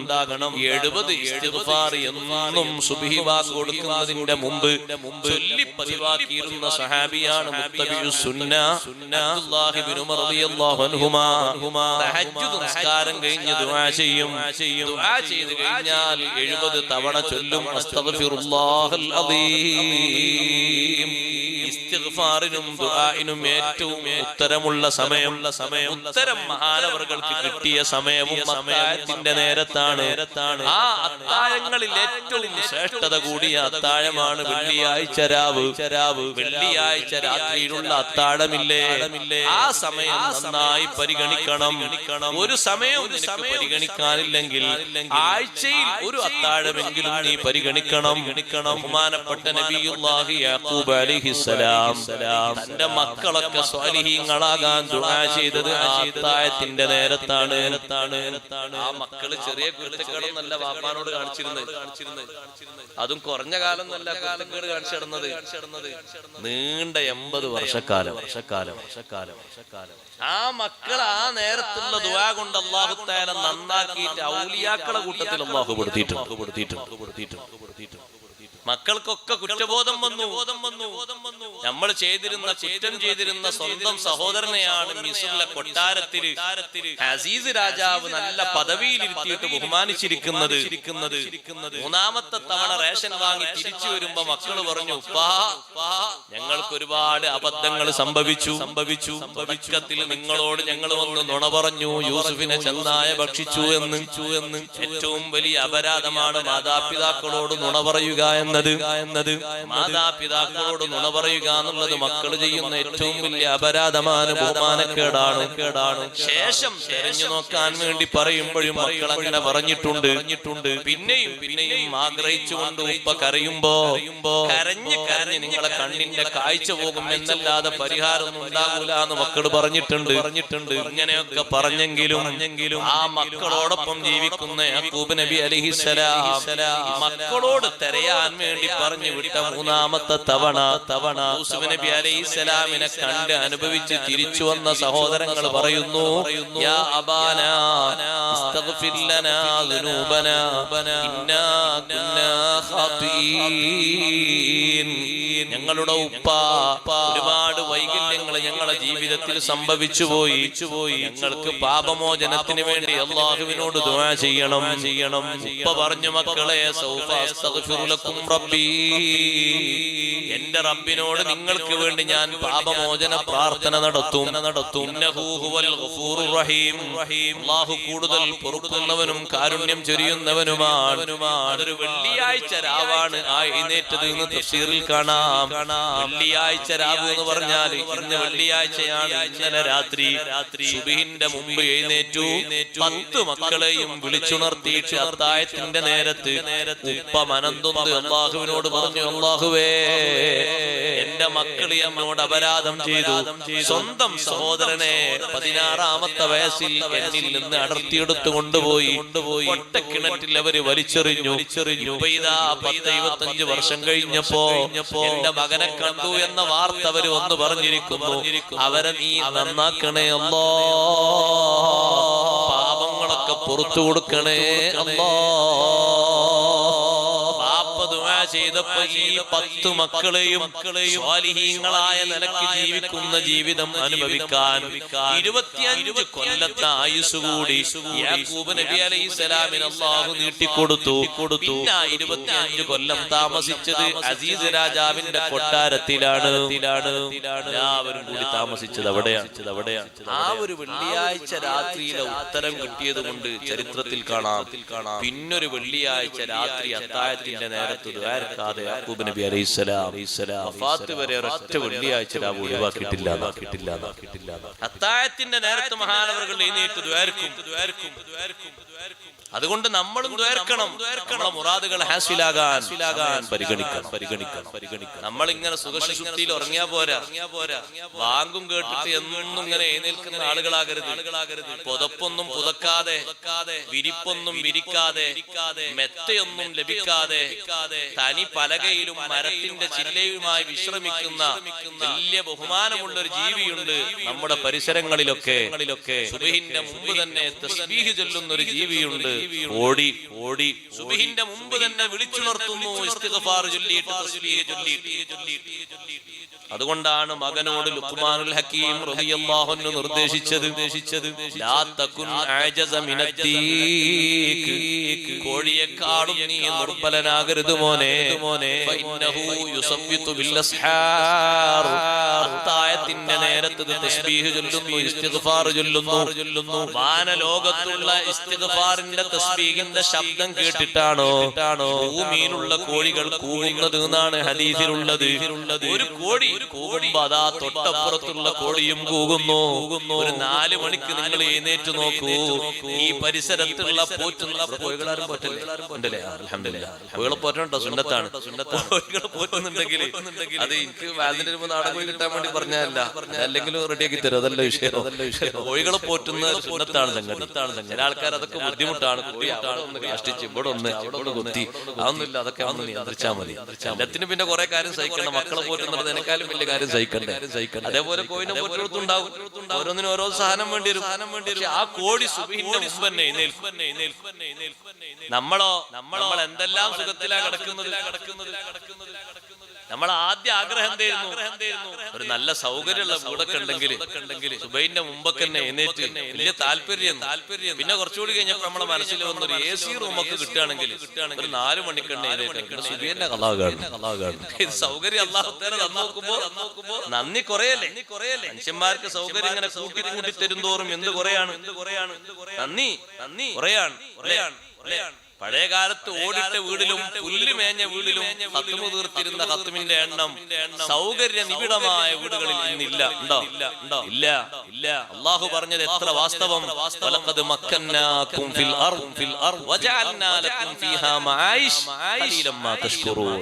70 ഇസ്തിഗ്ഫാർ എന്നും സുബ്ഹി വാഗ് കൊടുക്കുന്നതിന്റെ മുമ്പ് ചൊല്ലി പതിവാക്കിയിരുന്ന സഹാബിയാണ് മുത്തബിഉസ് സുന്ന അബ്ദുല്ലാഹി ഇബ്നു ഉമർ റളിയല്ലാഹു അൻഹുമാ. തഹജ്ജുദ് നിസ്കാരം കഴിഞ്ഞ് ദുആ ചെയ്യും. ദുആ ചെയ്തു കഴിഞ്ഞാൽ 70 തവണ ചൊല്ലും അസ്തഗ്ഫിറുല്ലാഹൽ അദീം. ഇസ്തിഗ്ഫാറിനും ദുആഇനും ഏറ്റവും ഉത്തരമുള്ള സമയം, ഉത്തരം മഹാനവർകൾക്ക് കിട്ടിയ സമയവും അത്താഴത്തിന്റെ നേരത്താണ്. ആ അത്താഴങ്ങളിൽ ഏറ്റവും ശ്രേഷ്ഠത കൂടിയ അത്താഴമാണ് വെള്ളിയാഴ്ച രാവ്. വെള്ളിയാഴ്ച രാത്രിയിലുള്ള അത്താഴമില്ലേ, ആ സമയം നന്നായി പരിഗണിക്കണം. ഒരു സമയവും നിനക്ക് പരിഗണിക്കാനില്ലെങ്കിൽ ആഴ്ചയിൽ ഒരു അത്താഴമെങ്കിലും നീ പരിഗണിക്കണം. ബഹുമാനപ്പെട്ട നബിയുല്ലാഹി യാഖൂബ് അലൈഹിസ്സലാം അലൈഹിസ്സലാം തന്റെ മക്കളൊക്കെ സ്വാലിഹീങ്ങളാകാൻ ദുആ ചെയ്തത് ആ അത്താഴത്തിന്റെ നേരത്താണ്. ആ മക്കള് ചെറിയ കുരുത്തക്കേടൊന്നല്ല വാപ്പാനോട് കാണിച്ചിരുന്നത്, അതും കുറഞ്ഞ കാലം നല്ല കുരുത്തക്കേട് കാണിച്ചു നടന്നത് നീണ്ട 80 വർഷക്കാലം. ആ മക്കൾ ആ നേരത്തുള്ള ദുആ കൊണ്ട് അല്ലാഹു തആല നന്നാക്കിയിട്ട് ഔലിയാക്കളെ കൂട്ടത്തിൽ അല്ലാഹു പെടുത്തിയിട്ടുണ്ട്. മക്കൾക്കൊക്കെ കുറ്റബോധം വന്നു. നമ്മൾ കുറ്റം ചെയ്തിരുന്ന സ്വന്തം സഹോദരനെയാണ് മിസ്റിലെ കൊട്ടാരത്തിൽ അസീസ് രാജാവ് നല്ല പദവിയിൽ ഇരുത്തിയിട്ട് ബഹുമാനിച്ചിരിക്കുന്നത്. മൂന്നാമത്തെ തവണ റേഷൻ വാങ്ങി തിരിച്ചു വരുമ്പോ മക്കള് പറഞ്ഞു, ഉപ്പാ ഞങ്ങൾക്ക് ഒരുപാട് അബദ്ധങ്ങൾ സംഭവിച്ചു. നിങ്ങളോട് ഞങ്ങൾ വന്ന് നുണ പറഞ്ഞു, യൂസുഫിനെ ചെന്നായ ഭക്ഷിച്ചു എന്ന്. ഏറ്റവും വലിയ അപരാധമാണ് മാതാപിതാക്കളോട് നുണ പറയുക എന്നത്. മാതാപിതാക്കളോട് നുണ പറയുക എന്നുള്ളത് മക്കൾ ചെയ്യുന്ന ഏറ്റവും വലിയ അപരാധമാണ്, ബഹുമാനക്കേടാണ്. ശേഷം തെരഞ്ഞു നോക്കാൻ വേണ്ടി പറയുമ്പോഴും മക്കൾ അങ്ങനെ പറഞ്ഞിട്ടുണ്ട്. പിന്നെയും ആഗ്രഹിച്ചുകൊണ്ട് ഉപ്പ കരയുമ്പോ കരഞ്ഞ് നിങ്ങളെ കണ്ണിന്റെ കാഴ്ച പോകും എന്നല്ലാതെ പരിഹാരം ഉണ്ടാകൂല എന്ന് മക്കൾ പറഞ്ഞിട്ടുണ്ട്. ഇങ്ങനെയൊക്കെ പറഞ്ഞെങ്കിലും ആ മക്കളോടൊപ്പം ജീവിക്കുന്ന യാക്കൂബ് നബി അലൈഹിസ്സലാം മക്കളോട് തെരയാൻ വേണ്ടി പറഞ്ഞു വിട്ട മൂന്നാമത്തെ തവണ യൂസുഫ് നബി അലൈഹിസ്സലാമിനെ കണ്ട് അനുഭവിച്ച് തിരിച്ചു വന്ന സഹോദരങ്ങൾ പറയുന്നു, യാ അബാനാ ഇസ്തഗ്ഫിർ ലനാ ദുനൂബനാ ഇന്നാ കുന്നാ ഖാതിഈൻ. ഞങ്ങളുടെ ഉപ്പ ഒരുപാട് വൈകല്യങ്ങൾ ഞങ്ങളുടെ ജീവിതത്തിൽ സംഭവിച്ചു പോയി. ഞങ്ങൾക്ക് പാപമോചനത്തിന് വേണ്ടി അല്ലാഹുവിനോട് ദുആ ചെയ്യണം. ഉപ്പ പറഞ്ഞു, മക്കളെ സൗഫ അസ്തഗ്ഫിറു ലക്കും റബ്ബി, എന്റെ റബ്ബിനോട് നിങ്ങൾക്ക് വേണ്ടി ഞാൻ പാപമോചന പ്രാർത്ഥന നടത്തും. ഇന്നഹു ഹുവൽ ഗഫൂറുർ റഹീം, അല്ലാഹു കൂടുതൽ പൊറുക്കുന്നവനും കാരുണ്യം ചൊരിയുന്നവനുമാണ്. അതൊരു വെള്ളിയാഴ്ച രാവാണ് ആ എഴുന്നേറ്റത് എന്ന് തഫ്സീറിൽ കാണാം. വെള്ളിയാഴ്ച രാവ് എന്ന് പറഞ്ഞാൽ ഇന്ന് വെള്ളിയാഴ്ചയാണ്. ഇന്നലെ രാത്രി സുബ്ഹിന്റെ മുമ്പ് എഴുന്നേറ്റു 10 മക്കളെയും വിളിച്ചുണർത്തിയിട്ട് അത്താഴത്തിന്റെ നേരത്ത് ഉപ്പ മനന്തൊന്ന് അല്ലാഹുവിനോട് പറഞ്ഞു, അല്ലാഹുവേ എന്റെ മക്കൾ എന്നോട് അപരാധം ചെയ്തു. സ്വന്തം സഹോദരനെ 16ാമത്തെ വയസ്സിൽ എന്നിൽ നിന്ന് അടർത്തിയെടുത്തു കൊണ്ടുപോയി ഒട്ടക്കിണറ്റിൽ അവര് വലിച്ചെറിഞ്ഞു. 25 വർഷം കഴിഞ്ഞപ്പോ എന്റെ മകനെ കണ്ടു എന്ന വാർത്ത അവര് ഒന്ന് പറഞ്ഞിരിക്കുന്നു. അവരെ നീ നന്നാക്കണേ അല്ലാ, പാപങ്ങളൊക്കെ പുറത്തു കൊടുക്കണേ അല്ലാ. ചെയ്തപ്പോ ഈ 10 മക്കളെയും സ്വാലിഹീങ്ങളായ നിലയ്ക്ക് ജീവിക്കുന്ന ജീവിതം അനുഭവിക്കാൻ 25 കൊല്ലത്തെ ആയുസ് കൂടി യാക്കൂബ് നബി അലൈഹിസ്സലാമിന് അല്ലാഹു നീട്ടിക്കൊടുത്തു. പിന്നെ 25 കൊല്ലം താമസിച്ചത് അസീസ് രാജാവിന്റെ കൊട്ടാരത്തിലാണ്. എല്ലാവരും കൂടി താമസിച്ചത് അവിടെയാണ്. ആ ഒരു വെള്ളിയാഴ്ച രാത്രിയിലെ ഉത്തരം കിട്ടിയത് കൊണ്ട് ചരിത്രത്തിൽ കാണാം. പിന്നൊരു വെള്ളിയാഴ്ച രാത്രി അത്താഴത്തിന്റെ നേരത്ത് യാക്കൂബ് നബി അലൈഹിസ്സലാം വഫാത്ത് വരെ ഒരൊറ്റ വെള്ളിയാഴ്ച രാവ് ഒഴിവാക്കിയിട്ടില്ല. അത്താഴത്തിന്റെ നേരത്ത് മഹാനവറുകൾ എഴുന്നേറ്റ് ദ്വാരക്കും. അതുകൊണ്ട് നമ്മളും ദ്വാരക്കണം. നമ്മളെ മുറാദുകൾ ഹാസിലാകാൻ പരിഗണിക്കണം. നമ്മൾ ഇങ്ങനെ സുഖശുദ്ധിയിൽ ഉറങ്ങിയാ പോരാ. വാങ്കും കേട്ടിട്ട് എന്നും ഇങ്ങനെ എഴുന്നേൽക്കുന്ന ആളുകളാകരുത്. പുതപ്പൊന്നും പുതക്കാതെ, വിരിപ്പൊന്നും വിരിക്കാതെ, മെത്തയൊന്നും ലഭിക്കാതെ തനി പലകയിലും മരത്തിന്റെ ചില്ലയുമായി വിശ്രമിക്കുന്ന വലിയ ബഹുമാനമുള്ള ഒരു ജീവിയുണ്ട് നമ്മുടെ പരിസരങ്ങളിലൊക്കെ. സുബ്ഹിന്റെ മുമ്പ് തന്നെ തസ്ബീഹ് ചൊല്ലുന്ന ഒരു ജീവിയുണ്ട്. ഓടി സുബ്ഹിന്റെ മുമ്പ് തന്നെ വിളിച്ചുണർത്തുന്നു, ഇസ്തിഗ്ഫാർ ചൊല്ലിയിട്ട് തസ്ബീഹ് ചൊല്ലിയിട്ട്. അതുകൊണ്ടാണ് മകനോട് ലുഖ്മാനുൽ ഹക്കീം റളിയല്ലാഹു അൻഹു നിർദ്ദേശിച്ചത്, ലാ തകുൻ അജസ മിനദ്ദീക്, കോഴിയെക്കാളും നീ ദുർബലനാകരുത് മോനെ. ഫഇന്നഹു യുസബ്ബിതു ബിൽ അസ്ഹാർ, അത്താഴത്തിന്റെ നേരത്ത് തസ്ബീഹ് ചൊല്ലുന്നു, ഇസ്തിഗ്ഫാർ ചൊല്ലുന്നു. വാനലോകത്തുള്ള ഇസ്തിഗ്ഫാറിന്റെ തസ്ബീഹിന്റെ ശബ്ദം കേട്ടിട്ടാണോ ഭൂമിയിലുള്ള കോഴികൾ കൂവുന്നത് എന്നാണ് ഹദീസിലുള്ളത്. ഒരു കോഴി കൂകുമ്പോ അതാ തൊട്ടപ്പുറത്തുള്ള കോഴിയും കൂകുന്നു. ഒരു 4 മണിക്ക് നിങ്ങൾ എഴുന്നേറ്റ് നോക്കൂ, ഈ പരിസരത്തുള്ള പോറ്റുള്ള കോഴികളാരും പോറ്റല്ലേ ഉണ്ടല്ലേ? അൽഹംദുലില്ലാ. കോഴികളെ പോറ്റണോ? സുന്നത്താണ്. കോഴികളെ പോറ്റുന്നുണ്ടെങ്കിൽ അത് എനിക്ക് വാതിന്റെ നാടൻ കോഴി കിട്ടാൻ വേണ്ടി പറഞ്ഞല്ല, അല്ലെങ്കിലും റെഡിയാക്കി തരും. അതല്ല വിഷയം. കോഴികളെ പോറ്റുന്ന സുന്നത്താണ് സംഗതി. ചില ആൾക്കാർ അതൊക്കെ ബുദ്ധിമുട്ടാണ്. കോഴി അവിടെ ഒന്ന് കാഷ്ടിച്ച് ഇവിടെ ഒന്ന് അവിടെ കൊത്തി അതൊന്നുമില്ല, അതൊക്കെ ഒന്ന് നിയന്ത്രിച്ചാൽ മതി. എല്ലാത്തിനും പിന്നെ കുറെ കാര്യം സഹിക്കണം. മക്കളെ പോറ്റുന്നതിനേക്കാളും വലിയ കാര്യം സഹിക്കണ്ടേ? അതേപോലെ കോഴിനെ പോറ്റുണ്ടാവും. ഓരോന്നിനും ഓരോ സാധനം വേണ്ടി വരും. ആ കോഴി സുബഹിന്റെ മുമ്പ് തന്നെ നമ്മൾ എന്തെല്ലാം സുഖത്തിലാ കിടക്കുന്നത്. നമ്മൾ ആദ്യ ആഗ്രഹം എന്തായിരുന്നു? ഒരു നല്ല സൗകര്യമുള്ള വീടൊക്കെ ഉണ്ടെങ്കിൽ സുബഹിന്റെ മുമ്പൊക്കെ തന്നെ എഴുന്നേറ്റ് വലിയ താല്പര്യം. പിന്നെ കുറച്ചുകൂടി കഴിഞ്ഞപ്പോ നമ്മളെ മനസ്സിൽ വന്നൊരു AC റൂമൊക്കെ കിട്ടുകയാണെങ്കിൽ ഒരു 4 മണിക്ക് എഴുന്നേറ്റ് സുബഹിന്റെ കലാകാണ്. ഇത് സൗകര്യം അല്ലാഹു തആല തന്നോക്കുമ്പോ നന്ദി കുറയല്ലേ? മനുഷ്യന്മാർക്ക് സൗകര്യം ഇങ്ങനെ കൂട്ടി കൂട്ടി തരുന്തോറും എന്ത് കുറയാണ്? നന്ദി കുറയാണ്. പഴയ കാലത്ത് ഓടിട്ട വീടിലും പുല്ല് മേഞ്ഞ വീടിലും ഖത്മ് തീർത്തിരുന്ന ഖത്മിന്റെ എണ്ണം സൗകര്യ നിബിഡമായ വീടുകളിൽ ഇന്നില്ല. ഉണ്ടോ? ഇല്ല. അല്ലാഹു പറഞ്ഞത് എത്ര വാസ്തവം. വലഖദ് മക്കന്നാകും ഫിൽ അർദ് വജഅൽനാ ലക്കും ഫീഹാ മആയിഷ് ഖലീലൻ മാ തഷ്കുറൂൻ.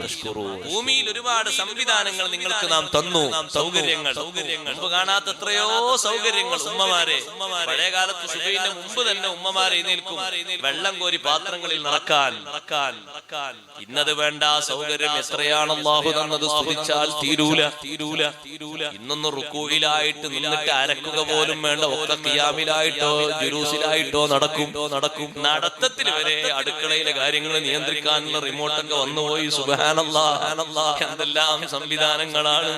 ഭൂമിയിൽ ഒരുപാട് സംവിധാനങ്ങൾ നിങ്ങൾക്ക് നാം തന്നു. സൗകര്യങ്ങൾ മുമ്പ് കാണാത്ത എത്രയോ സൗകര്യങ്ങൾ. ഉമ്മമാരെ പഴയ കാലത്ത് സുബഹിന്റെ മുമ്പ് തന്നെ ഉമ്മമാരെ എഴുന്നേൽക്കും വെള്ളം കോരി പാത്രങ്ങളിൽ നടക്കാൻ. ഇന്നത് വേണ്ട സൗകര്യം എത്രയാണ് അല്ലാഹു തന്നത് സ്തുതിച്ചാൽ തീരൂല. ഇന്നൊന്ന് റുകൂഇലായിട്ട് നിന്നിട്ട് അരക്കുക പോലും വേണ്ട. ഒക്കെ ഖിയാമിലായിട്ടോ ജുലൂസിലായിട്ടോ നടക്കും. നടത്തത്തിൽ വരെ അടുക്കളയിലെ കാര്യങ്ങൾ നിയന്ത്രിക്കാനുള്ള റിമോട്ടൊക്കെ വന്നുപോയി. സുബ്ഹാനല്ലാഹ്, എന്തെല്ലാം സംവിധാനങ്ങളാണ്.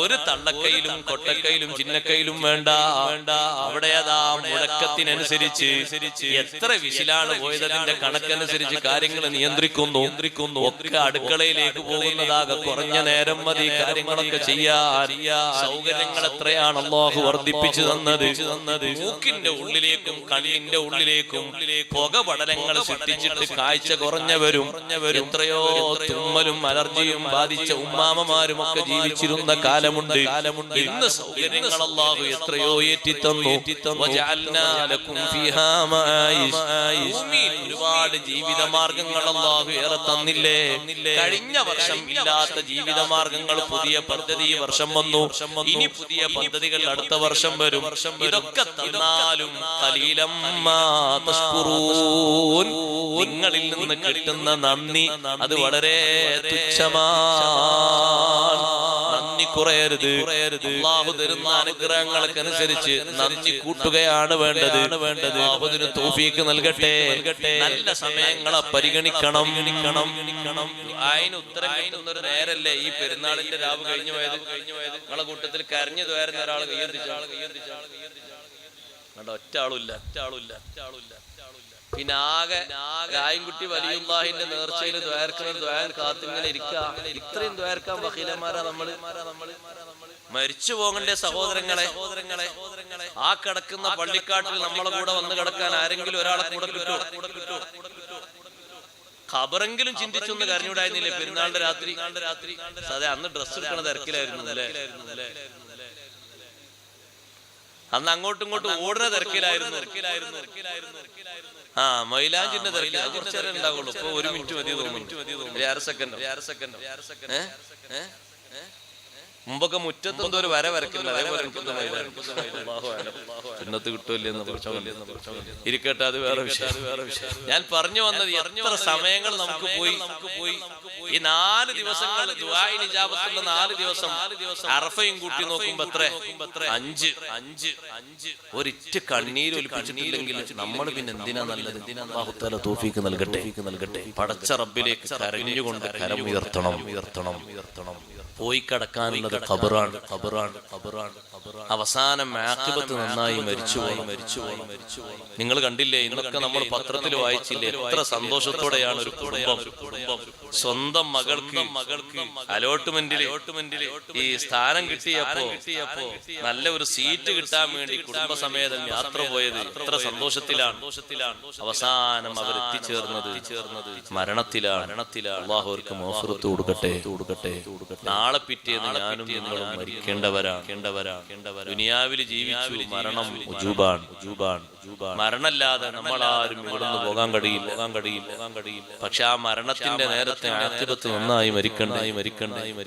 ഒരു തള്ളക്കയിലും കൊട്ടക്കയിലും ചിന്നക്കയിലും വേണ്ട. അവിടെ അതാ മുഴക്കത്തിനനുസരിച്ച് എത്ര വിശിലാണ് പോയതിന്റെ കണക്കനുസരിച്ച് കാര്യങ്ങൾ നിയന്ത്രിക്കുന്നു. ഒക്കെ അടുക്കളയിലേക്ക് പോകുന്നതാകെ കുറഞ്ഞ നേരം മതി കാര്യങ്ങളൊക്കെ ചെയ്യാൻ. സൗകര്യങ്ങൾ എത്രയാണ് അല്ലാഹു വർദ്ധിപ്പിച്ചു തന്നത്. മൂക്കിന്റെ ഉള്ളിലേക്കും കണ്ണിന്റെ ഉള്ളിലേക്കും പുകപടലങ്ങൾ സൃഷ്ടിച്ചിട്ട് കാഴ്ച കുറഞ്ഞവരും എത്രയോ തുമ്മലും അലർജിയും ബാധിച്ച ഉമ്മാമമാരും ഒക്കെ ജീവിച്ചിരുന്ന കാലമുണ്ട്. ഇന്ന് സൗകര്യങ്ങൾ അല്ലാഹു എത്രയോ ഏറ്റിത്തന്നു. വജഅൽനാ ലക്കും ഫീഹാ മആയിഷ്. ഒരുപാട് ജീവിതമാർഗങ്ങൾ അല്ലാഹു ഏറെ തന്നില്ലേ? കഴിഞ്ഞ വർഷം ഇല്ലാത്ത ജീവിതമാർഗങ്ങൾ പുതിയ പദ്ധതി വർഷം വന്നു. ഇനി പുതിയ പദ്ധതികൾ അടുത്ത വർഷം വരും. ഇതൊക്കെ തന്നാലും ഖലീലൻ മാ തഷ്കുറൂൻ. നിങ്ങളിൽ നിന്ന് കിട്ടുന്ന നന്ദി അത് വളരെ തുച്ഛമാണ്. നന്ദി കുറയരുത്. അല്ലാഹു തരുന്ന അനുഗ്രഹങ്ങൾക്കനുസരിച്ച് നന്ദി കൂട്ടുകയാണ് വേണ്ടത്. അല്ലാഹു ഇതിന് തൗഫീഖ് നൽകട്ടെ. നല്ല സമയങ്ങളെ പരിഗണിക്കണം. അതിന് ഉത്തരം കിട്ടുന്ന ഒരു നേരല്ലേ ഈ പെരുന്നാളിന്റെ രാവ് കഴിഞ്ഞു പോയത്. നിങ്ങളെ കൂട്ടത്തിൽ കരഞ്ഞു തോരുന്ന ഒരാൾ ഒറ്റ ആളുമില്ല. പിന്നെ ആകെ രായൻകുട്ടി വലിയുള്ളാഹിന്റെ നേർച്ചയിൽ ദ്വാരക്കാൻ കാത്തിങ്ങനെ ഇരിക്കുക. ഇത്രയും ദ്വാരക്കാൻ വക്കീലന്മാരാ നമ്മള്. മരിച്ചു പോകണ്ടേ സഹോദരങ്ങളെ? ആ കിടക്കുന്ന പള്ളിക്കാട്ടിൽ നമ്മളെ കൂടെ വന്ന് കിടക്കാൻ ആരെങ്കിലും ഒരാളെ കൂടെ കിട്ടുമോ? ഖബറെങ്കിലും ചിന്തിച്ചൊന്ന് കരഞ്ഞൂടായിരുന്നില്ലേ പെരുന്നാളിന്റെ രാത്രി? അതെ, അന്ന് ഡ്രസ് എടുക്കണ തിരക്കിലായിരുന്നു അല്ലേ? അന്ന് അങ്ങോട്ടും ഇങ്ങോട്ടും ഓടുന്ന തിരക്കിലായിരുന്നു. മൈലാഞ്ചിന്റെ തിരക്കിൽ കുറച്ചു നേരം ഉണ്ടാവുള്ളൂ. ഇപ്പൊ 1 മിനിറ്റ് മതി തോന്നുന്നു. 6 സെക്കൻഡ്. മുമ്പൊക്കെ മുറ്റത്ത് എന്തോ ഒരു വര വരക്കില്ല. അതേപോലെ ചിന്നത്ത് കിട്ടുമല്ലെന്ന് ഇരിക്കട്ടെ, അത് വേറെ വിഷയം. ഞാൻ പറഞ്ഞു വന്നത് എത്ര സമയങ്ങൾ നമുക്ക് പോയി. ഈ 4 ദിവസങ്ങൾ ദുആഇന് ഇജാബത്തുള്ള 4 ദിവസം അറഫയും കൂട്ടി നോക്കുമ്പോ എത്ര? 5. ഒരിറ്റ് കണ്ണീര് ഒലിപ്പിച്ചിട്ടില്ലെങ്കിൽ നമ്മൾ പിന്നെ എന്തിനാ നല്ലത്? അല്ലാഹു തആല തൗഫീഖ് നൽകട്ടെ. പടച്ച റബ്ബിലേക്ക് കരഞ്ഞുകൊണ്ട് കരം ഉയർത്തണം. പോയി കടക്കാനുള്ളത് ഖബറാണ്. അവസാനം ആഖിബത്ത് നന്നായി മരിച്ചു. നിങ്ങൾ കണ്ടില്ലേ, ഇന്നൊക്കെ നമ്മൾ പത്രത്തിൽ വായിച്ചില്ലേ, എത്ര സന്തോഷത്തോടെയാണ് ഒരു കുടുംബം സ്വന്തം മകൾക്ക് അലോട്ട്മെന്റിൽ ഈ സ്ഥാനം കിട്ടിയപ്പോ നല്ല ഒരു സീറ്റ് കിട്ടാൻ വേണ്ടി കുടുംബസമേതം യാത്ര പോയത്. എത്ര സന്തോഷത്തിലാണ്. അവസാനം അവർ എത്തിച്ചേർന്നത് മരണത്തിലാണ്. അല്ലാഹു അവർക്ക് മഗ്ഫിറത്ത് കൊടുക്കട്ടെ. നാളെ പിറ്റേന്ന് ഞാനും നിങ്ങളും മരിക്കേണ്ടവരാണ്. ദുനിയാവിൽ ജീവിച്ചു, മരണം ഉജൂബാണ്. മരണല്ലാതെ നമ്മളാരും ഇവിടുന്ന് പോകാൻ കഴിയില്ല. പക്ഷെ ആ മരണത്തിന്റെ നേരത്തെ ആഖിബത്ത് നന്നായി മരിക്കണ്ടേ.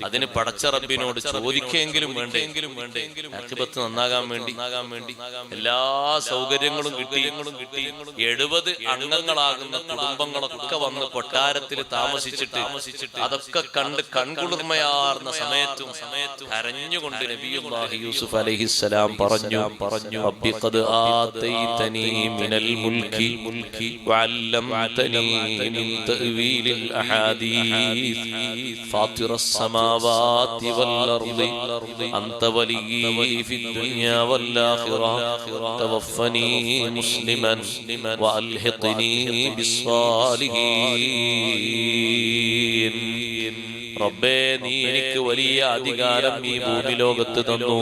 അതിന് പടച്ച റബ്ബിനോട് ചോദിക്കെങ്കിലും വേണ്ടേ ആഖിബത്ത് നന്നാകാൻ വേണ്ടി എല്ലാ സൗകര്യങ്ങളും കിട്ടി. 70 അംഗങ്ങളാകുന്ന കുടുംബങ്ങളൊക്കെ വന്ന് കൊട്ടാരത്തിൽ താമസിച്ചിട്ട് അതൊക്കെ കണ്ട് കൺകുളിർമയാർന്ന സമയത്തും കരഞ്ഞുകൊണ്ട് നബിയുല്ലാഹി യൂസുഫ് അലൈഹിസ്സലാം പറഞ്ഞു റബ്ബി ഖദ് ആതൈതനി മിനൽ മുൽക്കി വഅല്ലംതനി മിൻ തഅ്വീലിൽ അഹാദീസ് ഫാത്തിറസ് സമാവാതി വൽ അർളി അൻത വലിയ്യി ഫിദ് ദുനിയാ വൽ ആഖിറ തവഫനി മുസ്ലിമൻ വഅൽഹിഖ്നി ബിസ്സാലിഹീൻ. റബ്ബേ, നീ എനിക്ക് വലിയ അധികാരം ഈ ഭൂമി ലോകത്ത് തന്നു.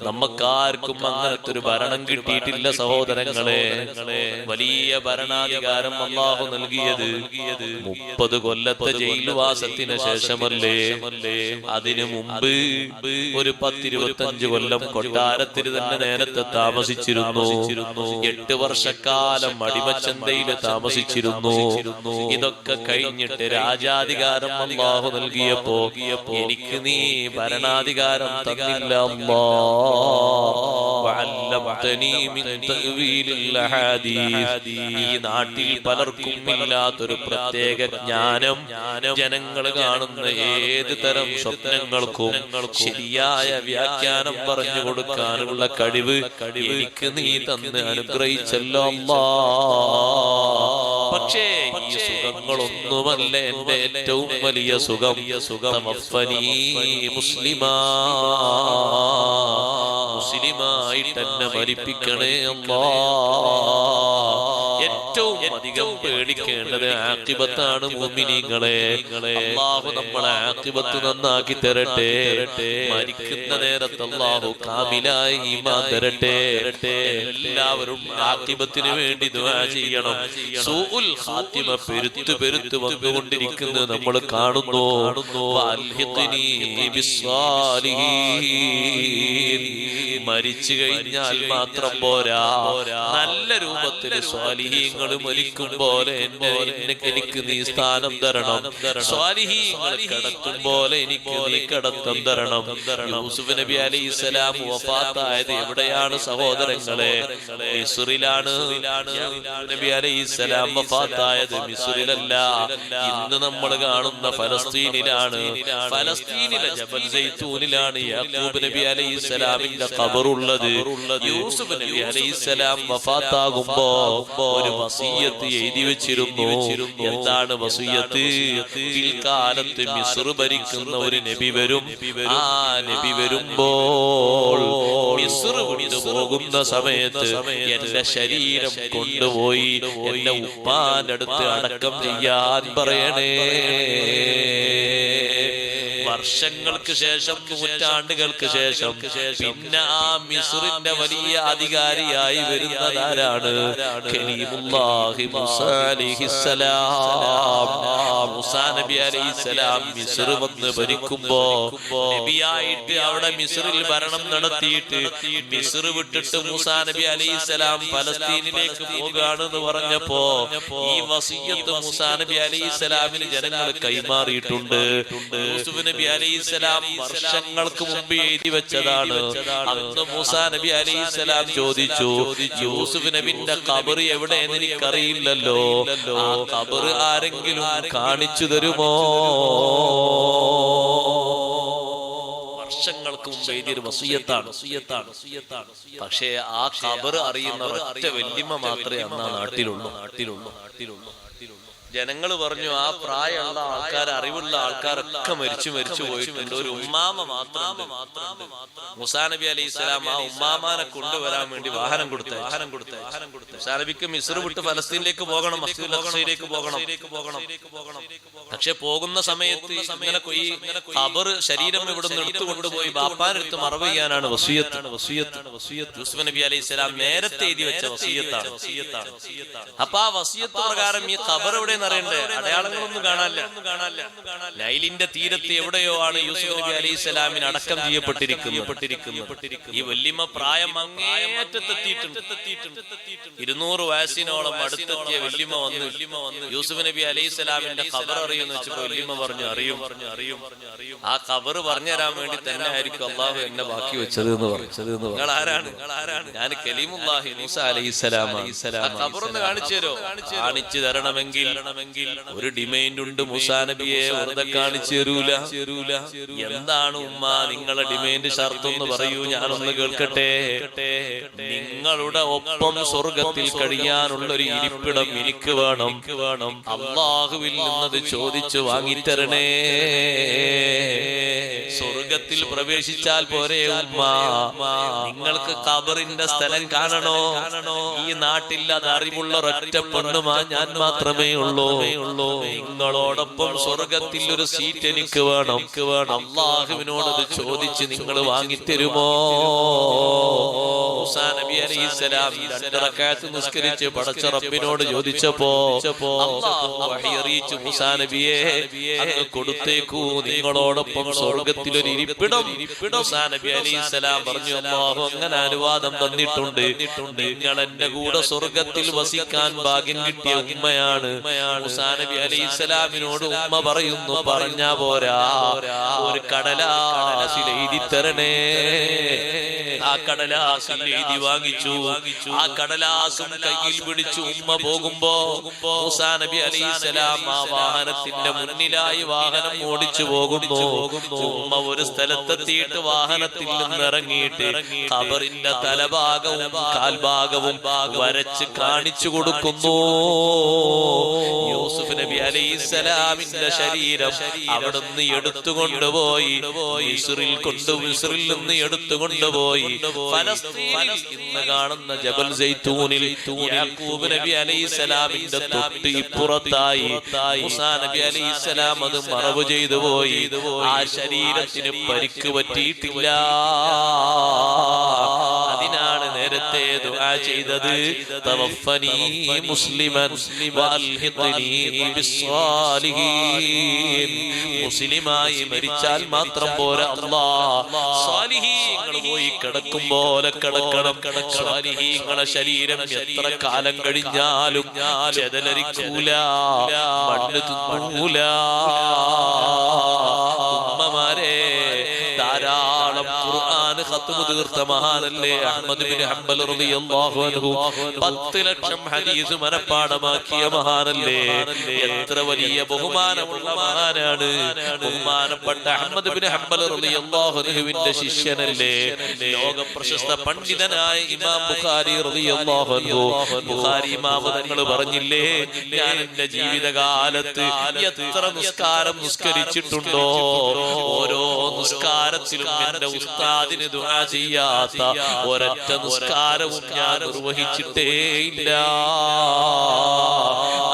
നമുക്കാർക്കും അങ്ങനത്തെ ഒരു ഭരണം കിട്ടിയിട്ടില്ല സഹോദരങ്ങളെ. വലിയ ഭരണാധികാരം അല്ലാഹു നൽകിയത് 30 കൊല്ലത്തെ ജയിൽവാസത്തിന് ശേഷമല്ലേ? അതിനു മുമ്പ് ഒരു 10-25 കൊല്ലം കൊട്ടാരത്തിൽ തന്നെ നേരത്തെ താമസിച്ചിരുന്നു. 8 വർഷക്കാലം അടിമച്ചന്തയിൽ താമസിച്ചിരുന്നു. ഇതൊക്കെ കഴിഞ്ഞിട്ട് രാജാധികാരം അല്ലാഹു നൽകിയപ്പോ എനിക്ക് നീ ഭരണാധികാരം തന്നില്ല. ഈ നാട്ടിൽ പലർക്കും ഇല്ലാത്തൊരു പ്രത്യേക ജ്ഞാനം, ജനങ്ങൾ കാണുന്ന ഏത് തരം സ്വപ്നങ്ങൾക്കും ശരിയായ വ്യാഖ്യാനം പറഞ്ഞു കൊടുക്കാനുള്ള കഴിവ് എനിക്ക് നീ തന്ന് അനുഗ്രഹിച്ചല്ലോ അല്ലാ. പക്ഷേ ഈ സുഖങ്ങളൊന്നുമല്ല എന്റെ ഏറ്റവും വലിയ സുഖം. തവഫനി മുസ്ലിമായിട്ട് എന്നെ മരിപ്പിക്കണേ അല്ലാ. ഏറ്റവും അധികം പേടിക്കേണ്ടത് ആഖിബത്താണ് മുഅ്മിനീങ്ങളെ. അല്ലാഹു നമ്മളെ ആഖിബത്ത് നന്നാക്കി തരട്ടെ. മരിക്കുന്ന നേരത്ത് അല്ലാഹു കാമിലായ ഈമാൻ തരട്ടെ. എല്ലാവരും ആഖിബത്തിന് വേണ്ടി ദുആ ചെയ്യണം. സൂഉൽ ഖാത്തിമ പെരുത്ത് വന്നുകൊണ്ടിരിക്കുന്നത് നമ്മൾ കാണുന്നു. വഅൽഹിഖ്നി ബിസ്സാലിഹീൻ. മരിച്ചു കഴിഞ്ഞാൽ മാത്രം പോരാ, നല്ല രൂപത്തിൽ സ്വാലിഹീങ്ങൾ മരിക്കും പോലെ എനിക്ക് നീ സ്ഥാനം തരണം. സ്വാലിഹീങ്ങൾ കിടക്കും പോലെ എനിക്ക് നീ കിടത്തം തരണം. യൂസുഫ് നബി അലൈഹിസ്സലാം വഫാത്തായത് എവിടെയാണ് സഹോദരങ്ങളെ? മിസ്റിലാണ്. നബി അലൈഹിസ്സലാം വഫാത്തായത് മിസ്റിലല്ല, ഇന്ന് നമ്മൾ കാണുന്ന ഫലസ്തീനിലാണ്. ഫലസ്തീനിലെ ജബൽ സൈത്തൂനിലാണ് യാക്കൂബ് നബി അലൈഹിസ്സലാമിന്റെ ഖബറുള്ളത്. യൂസുഫ് നബി അലൈഹിസ്സലാം വഫാത്താകുമ്പോ ഒരു വസിയ്യത്ത് എഴുതി വെച്ചിരുന്നു. എന്താണ് വസിയ്യത്ത്? പിൽക്കാലത്ത് മിസ്ർ ഭരിക്കുന്ന ഒരു നബി വരും. ആ നബി വരുമ്പോൾ മിസ്ർ വിട്ടു പോകുന്ന സമയത്ത് എന്റെ ശരീരം കൊണ്ടുപോയി എന്റെ ഉപ്പാന്റെ അടുത്ത് അടക്കം ചെയ്യാൻ പറയണേ. വർഷങ്ങൾക്ക് ശേഷം, നൂറ്റാണ്ടുകൾക്ക് ശേഷം പിന്നെ ആ മിസ്റിന്റെ വലിയ അധികാരിയായി വരുന്നതാരാണ്? കലീമുല്ലാഹി മൂസാ അലൈഹിസ്സലാം. മൂസാ നബി അലൈഹിസ്സലാം മിസ്ർ വന്ന് ഭരിക്കുമ്പോ നബിയായിട്ട് അവിടെ മിസ്റിൽ ഭരണം നടത്തിയിട്ട് മിസ്ർ വിട്ടിട്ട് മൂസാ നബി അലൈഹിസ്സലാം ഫലസ്തീനിലേക്ക് പോകാണെന്ന് പറഞ്ഞപ്പോ ഈ വസിയ്യത്ത് മൂസാ നബി അലൈഹിസ്സലാമിന് ജനങ്ങൾ കൈമാറിയിട്ടുണ്ട്. യൂസുഫ് നബി അലൈഹിസ്സലാം വർഷങ്ങൾക്ക് മുമ്പ് എഴുതി വെച്ചതാണ്. അന്ന് മൂസാ നബി അലൈഹിസ്സലാം ചോദിച്ചു, യൂസുഫ് നബിന്റെ ഖബർ എവിടെയെന്ന് എനിക്കറിയില്ലല്ലോ, ആ ഖബർ ആരെങ്കിലും കാണിച്ചു തരുമോ? വർഷങ്ങൾക്ക് മുമ്പ് എഴുതിയൊരു വസിയ്യത്താണ്. പക്ഷേ ആ ഖബർ അറിയുന്ന ഒറ്റ വല്യമ്മ മാത്രമേ അന്ന് ആ നാട്ടിലുള്ളൂ. ജനങ്ങൾ പറഞ്ഞു ആ പ്രായമുള്ള ആൾക്കാർ, അറിവുള്ള ആൾക്കാരൊക്കെ മരിച്ചു പോയിട്ടുണ്ട്, ഒരു ഉമ്മാമ മാത്രം. മൂസാ നബി അലൈഹി സ്വലാം ആ ഉമ്മാമാനെ കൊണ്ടുവരാൻ വേണ്ടി വാഹനം കൊടുത്തു. മൂസാ നബിക്ക് മിസ്ർ വിട്ട് ഫലസ്തീനിലേക്ക് പോകണം, മസ്ജിദുൽ അഖ്സയിലേക്ക് പോകണം. പക്ഷെ പോകുന്ന സമയത്ത് ഇങ്ങനെ ഖബർ ശരീരം ഇവിടുന്ന് എടുത്തുകൊണ്ടുപോയി ബാപ്പാനെടുത്ത് മറവ് ചെയ്യാനാണ് വസിയത്ത്. യൂസുഫ് നബി അലൈഹി സ്വലാം നേരത്തെ എഴുതി വെച്ച വസിയത്താണ്. അപ്പൊ ആ വസിയത്ത് പ്രകാരം ഈ ഖബർ എവിടെ അറിയണ്ടേ? അടയാളങ്ങളൊന്നും കാണാനില്ല. നൈലിന്റെ തീരത്ത് എവിടെയോ ആണ് യൂസുഫ് നബി അലൈഹി സ്വലാമിന് അടക്കം ചെയ്യപ്പെട്ടിരിക്കുന്നത്. ഈ വല്യമ്മ പ്രായം അങ്ങേയറ്റത്തെത്തിയിട്ടുണ്ട്. 200 വയസ്സിനോളം അടുത്തെത്തിയ വല്യമ്മ വന്ന് യൂസുഫ് നബി അലൈഹി സ്വലാമിന്റെ ഖബർ അറിയുമെന്ന് വെച്ചപ്പോ വല്യമ്മ പറഞ്ഞു അറിയും. ആ ഖബർ പറഞ്ഞു തരാൻ വേണ്ടി തന്നെ ആയിരിക്കും അള്ളാഹു എന്നെ ബാക്കി വെച്ചത് എന്ന് പറഞ്ഞു. നിങ്ങൾ ആരാണ്? ഞാൻ കലീമുല്ലാഹി മൂസ അലൈഹിസ്സലാം. ഖബറൊന്ന് കാണിച്ചു തരോ? കാണിച്ചു തരണമെങ്കിൽ ഒരു ഡിമാൻഡ് ഉണ്ട്. മൂസാ നബിയെ വെറുതെ കാണിച്ചു തരൂല. എന്താണ് ഉമ്മ നിങ്ങളെ ഡിമാൻഡ്, ഷർത്തൊന്ന് പറയൂ, ഞാനൊന്ന് കേൾക്കട്ടെ. നിങ്ങളുടെ ഒപ്പം സ്വർഗത്തിൽ കഴിയാനുള്ള ഒരു ഇരിപ്പിടം എനിക്ക് വേണം. അള്ളാഹുവിൽ നിന്നത് ചോദിച്ചു വാങ്ങിത്തരണേ. സ്വർഗത്തിൽ പ്രവേശിച്ചാൽ പോരെ ഉമ്മ? നിങ്ങൾക്ക് ഖബറിന്റെ സ്ഥലം കാണണോ? ഈ നാട്ടിൽ അത് അറിവുള്ള ഒരൊറ്റ പെണ്ണുമാ ഞാൻ മാത്രമേ ഉള്ളൂ. നിങ്ങളോടൊപ്പം സ്വർഗത്തിൽ ഒരു സീറ്റ് എനിക്ക് വേണം. അള്ളാഹുവിനോട് അത് ചോദിച്ച് നിങ്ങൾ വാങ്ങിത്തരുമോ? മൂസാ നബി അലൈഹിസ്സലാം 2 റക്അത്ത് നിസ്കരിച്ച് പടച്ച റബ്ബിനോട് ചോദിച്ചപ്പോ അല്ലാഹു വഹി അറിയിച്ചു, മൂസാ നബിയെ അങ്ങ് കൊടുത്തേക്കൂ, നിങ്ങളോടൊപ്പം സ്വർഗത്തിൽ ഒരു ഇരിപ്പിടം. മൂസാ നബി അലൈഹിസ്സലാം പറഞ്ഞു അല്ലാഹു അങ്ങനെ അനുവാദം തന്നിട്ടുണ്ട്. നിങ്ങൾ എന്റെ കൂടെ സ്വർഗത്തിൽ വസിക്കാൻ ഭാഗ്യം കിട്ടിയ ഉമ്മയാണ്. മൂസാ നബി അലൈഹിസ്സലാമിനോട് ഉമ്മ പറയുന്നു, പറഞ്ഞാ പോരാ, ഒരു കടലാസിൽ എഴുതി തരണേ. ആ കടലാസിൽ എഴുതി വാങ്ങിച്ചു. ആ കടലാസും കയ്യിൽ പിടിച്ചു ഉമ്മ പോകുമ്പോ മൂസാ നബി അലൈഹിസ്സലാം ആ വാഹനത്തിന്റെ മുന്നിലായി വാഹനം ഓടിച്ചു പോകുന്നു. ഉമ്മ ഒരു സ്ഥലത്തെത്തിയിട്ട് വാഹനത്തിൽ നിന്ന് ഇറങ്ങിയിട്ട് ഖബറിന്റെ തലഭാഗവും കാൽഭാഗവും വരച്ച് കാണിച്ചു കൊടുക്കുന്നു. യൂസുഫ് നബി അലൈഹിസ്സലാമിന്റെ ശരീരം അവിടുന്ന് എടുത്തുകൊണ്ടുപോയി മിസ്റിൽ നിന്ന് എടുത്തുകൊണ്ടുപോയി ഫലസ്തീനിൽ ഇന്ന് കാണുന്ന ജബൽ സൈത്തൂനിൽ യാക്കൂബ് നബി അലൈഹിസ്സലാമിന്റെ തൊട്ട് ഇപ്പുറത്തായി മൂസാ നബി അലൈഹിസ്സലാം അത് മറവ് ചെയ്തു പോയി. ആ ശരീരത്തിന് പരിക്ക് പറ്റിയിട്ടില്ല. അതിനാണ് നേരത്തെ ദുആ ചെയ്തത്, തവഫനി മുസ്ലിമൻ വഅൽഹിഖ്നി ബിസ്സാലിഹീൻ. മുസ്ലിമായി മരിച്ചാൽ മാത്രം പോരാ, അല്ലാഹ് സാലിഹീങ്ങൾ പോയി കിടക്കും പോലെ കിടക്കണം. സാലിഹീങ്ങളെ ശരീരം എത്ര കാലം കഴിഞ്ഞാലും ചെതലരിക്കൂല, മണ്ണ് തിന്നൂല. ഉമ്മമാരെ, ധാരാളം ഖുർആൻ ഖത്മ് തീർത്ത മഹാനല്ലേ അഹ്മദ് ബിൻ ഹംബൽ റളിയല്ലാഹു അൻഹു. 10 ലക്ഷം ഹദീസ് മനപ്പാഠമാക്കിയ മഹാനല്ലേ. എത്ര വലിയ ബഹുമാനമുള്ള മഹാനാണ്. ബഹുമാനപ്പെട്ട അഹ്മദ് ബിൻ ഹംബൽ റളിയല്ലാഹു അൻഹുവിന്റെ ശിഷ്യനല്ലേ ലോക പ്രശസ്ത പണ്ഡിതനായ ഇമാം ബുഖാരി റളിയല്ലാഹു അൻഹു. ബുഖാരി ഇമാം തങ്ങൾ പറഞ്ഞില്ലേ, ഞാൻ എന്റെ ജീവിതകാലത്ത് എത്ര നിസ്കാരം നിസ്കരിച്ചിട്ടുണ്ടോ, ഓരോ നിസ്കാരത്തിലും എന്റെ ഉസ്താദിന് ദുആ ചെയ്യാത്ത ഒരൊറ്റ നിസ്കാരവും ഞാൻ നിർവഹിച്ചിട്ടേ ഇല്ല.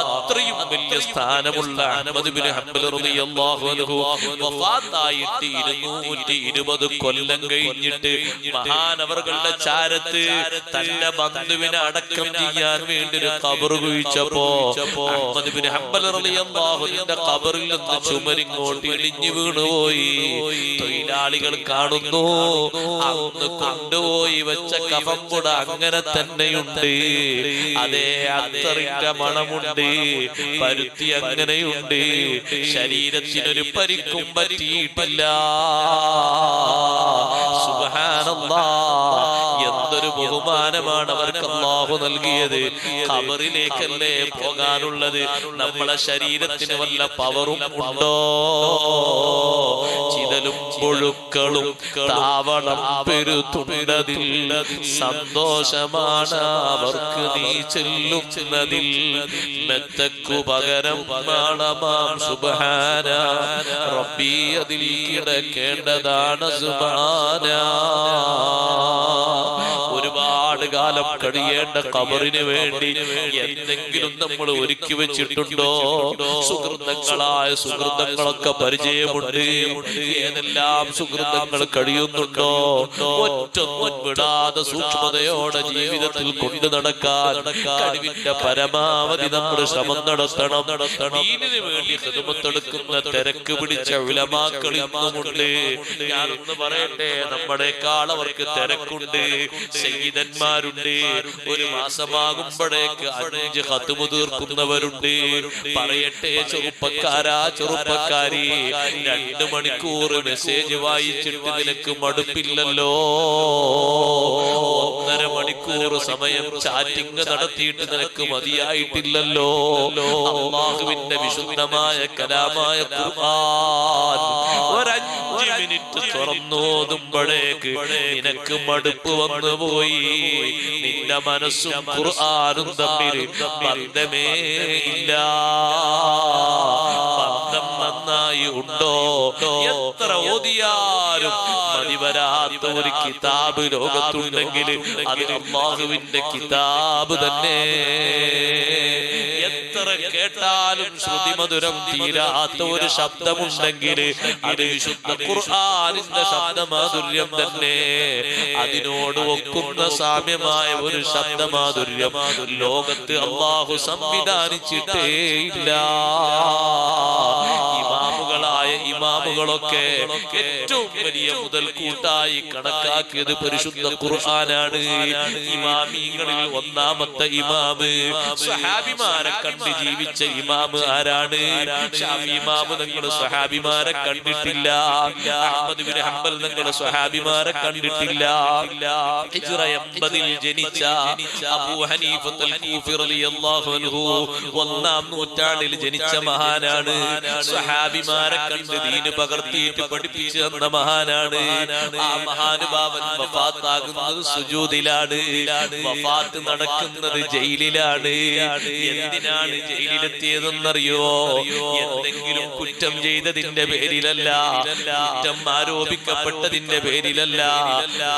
അത്രയും വലിയ സ്ഥാനമുള്ള അഹ്മദ് ബിൻ ഹംബൽ റളിയല്ലാഹു അൻഹു വഫാത്തായിട്ട് 220 കൊല്ലം കഴിഞ്ഞിട്ട് മഹാനവറുകളുടെ ചാരത്ത് തന്റെ ബന്ധുവിനെ അടക്കം ചെയ്യാൻ വേണ്ടി ഒരു ഖബർ കുഴിച്ചപ്പോ അഹ്മദ് ബിൻ ഹംബൽ റളിയല്ലാഹു അൻഹുവിന്റെ ഖബറിൽ നിന്ന് ചുമരിങ്ങോട്ട് ഇടിഞ്ഞു വീണുപോയി. തൊഴിലാളികൾ കാണുന്നു, അന്ന് കൊണ്ടുപോയി വെച്ച കഫംപുട അങ്ങനെ തന്നെയുണ്ട്. അതേ അത്തറിന്റെ മണമുണ്ട്, പരുത്തി അങ്ങനെയുണ്ട്. ശരീരത്തിനൊരു പരിക്കും പറ്റിയിട്ടില്ല. സുബ്ഹാനല്ലാഹ്, എന്തൊരു ബഹുമാനമാണ് അവർക്ക് അല്ലാഹു നൽകിയത്. ഖബറിലേക്കല്ലേ പോകാനുള്ളത്. നമ്മളെ ശരീരത്തിന് വല്ല പവറും ഉണ്ടോ? ചിതലും പുഴുക്കളും താവളം പെരുത്തുണ്ടതിൽ സന്തോഷമാണ് അവർക്ക് നീ ചെല്ലുന്നതിൽ മെത്തക്കു പകരം മാണമാം സുബ്ഹാന റബ്ബി അതിൽ കിടക്കേണ്ടതാണ് സുബ്ഹാന. ഒരുപാട് കാലം കഴിയേണ്ട ഖബറിന് വേണ്ടി എന്തെങ്കിലും നമ്മൾ ഒരുക്കി വെച്ചിട്ടുണ്ടോ? സുഹൃത്തുക്കളായ സുഹൃത്തുക്കളൊക്കെ പരിചയമുണ്ട്. ഏതെല്ലാം സുഹൃത്തുക്കൾ കഴിയുന്നുണ്ടോ? ഒറ്റൊന്നും വിടാതെ സൂക്ഷ്മതയോടെ ജീവിതത്തിൽ കൊണ്ടു നടക്കാൻ കഴിവിന്റെ പരമാവധി നമ്മൾ ശ്രമം നടത്തണം. ദീനിന് വേണ്ടി ഖിദ്മത്തെടുക്കുന്ന തിരക്ക് പിടിച്ച ഉലമാക്കൾ ഇന്നുമുണ്ട്. ഞാനൊന്ന് പറയട്ടെ, നമ്മുടെക്കാൾ അവർക്ക് തിരക്കുണ്ട്. സയ്യിദന്മാരുണ്ട്. ഒരു മാസമാകുമ്പോഴേക്ക് 5 ഖത്മ് തീർക്കുന്നവരുണ്ട്. പറയട്ടെ ചെറുപ്പക്കാരാ, ചെറുപ്പക്കാരി, 2 മണിക്കൂർ മെസ്സേജ് വായിച്ചിട്ട് നിനക്ക് മടുപ്പില്ലല്ലോ? 1.5 മണിക്കൂർ സമയം ചാറ്റിംഗ് നടത്തിയിട്ട് നിനക്ക് മതിയായിട്ടില്ലല്ലോ? അല്ലാഹുവിന്റെ വിശുദ്ധമായ കലാമായ ഖുർആൻ 5 മിനിറ്റ് തുറന്നോതുമ്പോഴേക്ക് നിനക്ക് മടുപ്പ് വന്നു പോയി. നിന്റെ മനസ്സും ഖുർആനും തമ്മിൽ ബന്ധമേ ഇല്ല. ബന്ധം നന്നായി ഉണ്ടോ? എത്ര ഓതിയാലും മതി വരാത്ത ഒരു കിതാബ് ലോകത്തുണ്ടെങ്കിൽ അത് അല്ലാഹുവിന്റെ കിതാബ് തന്നെ. എത്ര കേട്ടാലും ശ്രുതിമധുരം തീരാത്ത ഒരു ശബ്ദമുണ്ടെങ്കിൽ അത് വിശുദ്ധ ഖുർആനിന്റെ ശബ്ദമാധുര്യം തന്നെ. അതിനോട് ഒക്കുന്ന സാമ്യമായ ഒരു ശബ്ദമാധുര്യം ലോകത്ത് അല്ലാഹു സംവിധാനിച്ചിട്ടേ ഇല്ല. ഇമാമുകളൊക്കെ ഏറ്റവും വലിയ മുതൽക്കൂട്ടായി കണക്കാക്കിയത് പരിശുദ്ധ ഖുർആനാണ്. ഇമാമിങ്ങളിൽ ഒന്നാമത്തെ ഇമാമ്, സ്വഹാബിമാരെ കണ്ട് ജീവിച്ച ഇമാമ് ആരാണ്? ശാഫി ഇമാമ് തങ്ങൾ സ്വഹാബിമാരെ കണ്ടിട്ടില്ല. അഹ്മദ് ബിൻ ഹംബൽ തങ്ങൾ സ്വഹാബിമാരെ കണ്ടിട്ടില്ല. ഹിജ്റ 80 ജനിച്ച അബൂ ഹനീഫത്തുൽ കൂഫി റളിയല്ലാഹു അൻഹു 1-ാം നൂറ്റാണ്ടിൽ ജനിച്ച മഹാനാണ്. സ്വഹാബിമാരെ കണ്ട് ദീന് പകർത്തിയിട്ട് പഠിപ്പിച്ചു തന്ന മഹാനാണ്. ആ മഹാനുഭാവൻ വഫാത്താകുന്നത് സുജൂദിലാണ്. വഫാത്ത് നടക്കുന്നത് ജയിലിലാണ്. എന്തിനാണ് ജയിലിലെത്തിയതെന്നറിയോ? എന്തെങ്കിലും കുറ്റം ചെയ്തതിന്റെ പേരിലല്ല, കുറ്റം ആരോപിക്കപ്പെട്ടതിന്റെ പേരിലല്ല.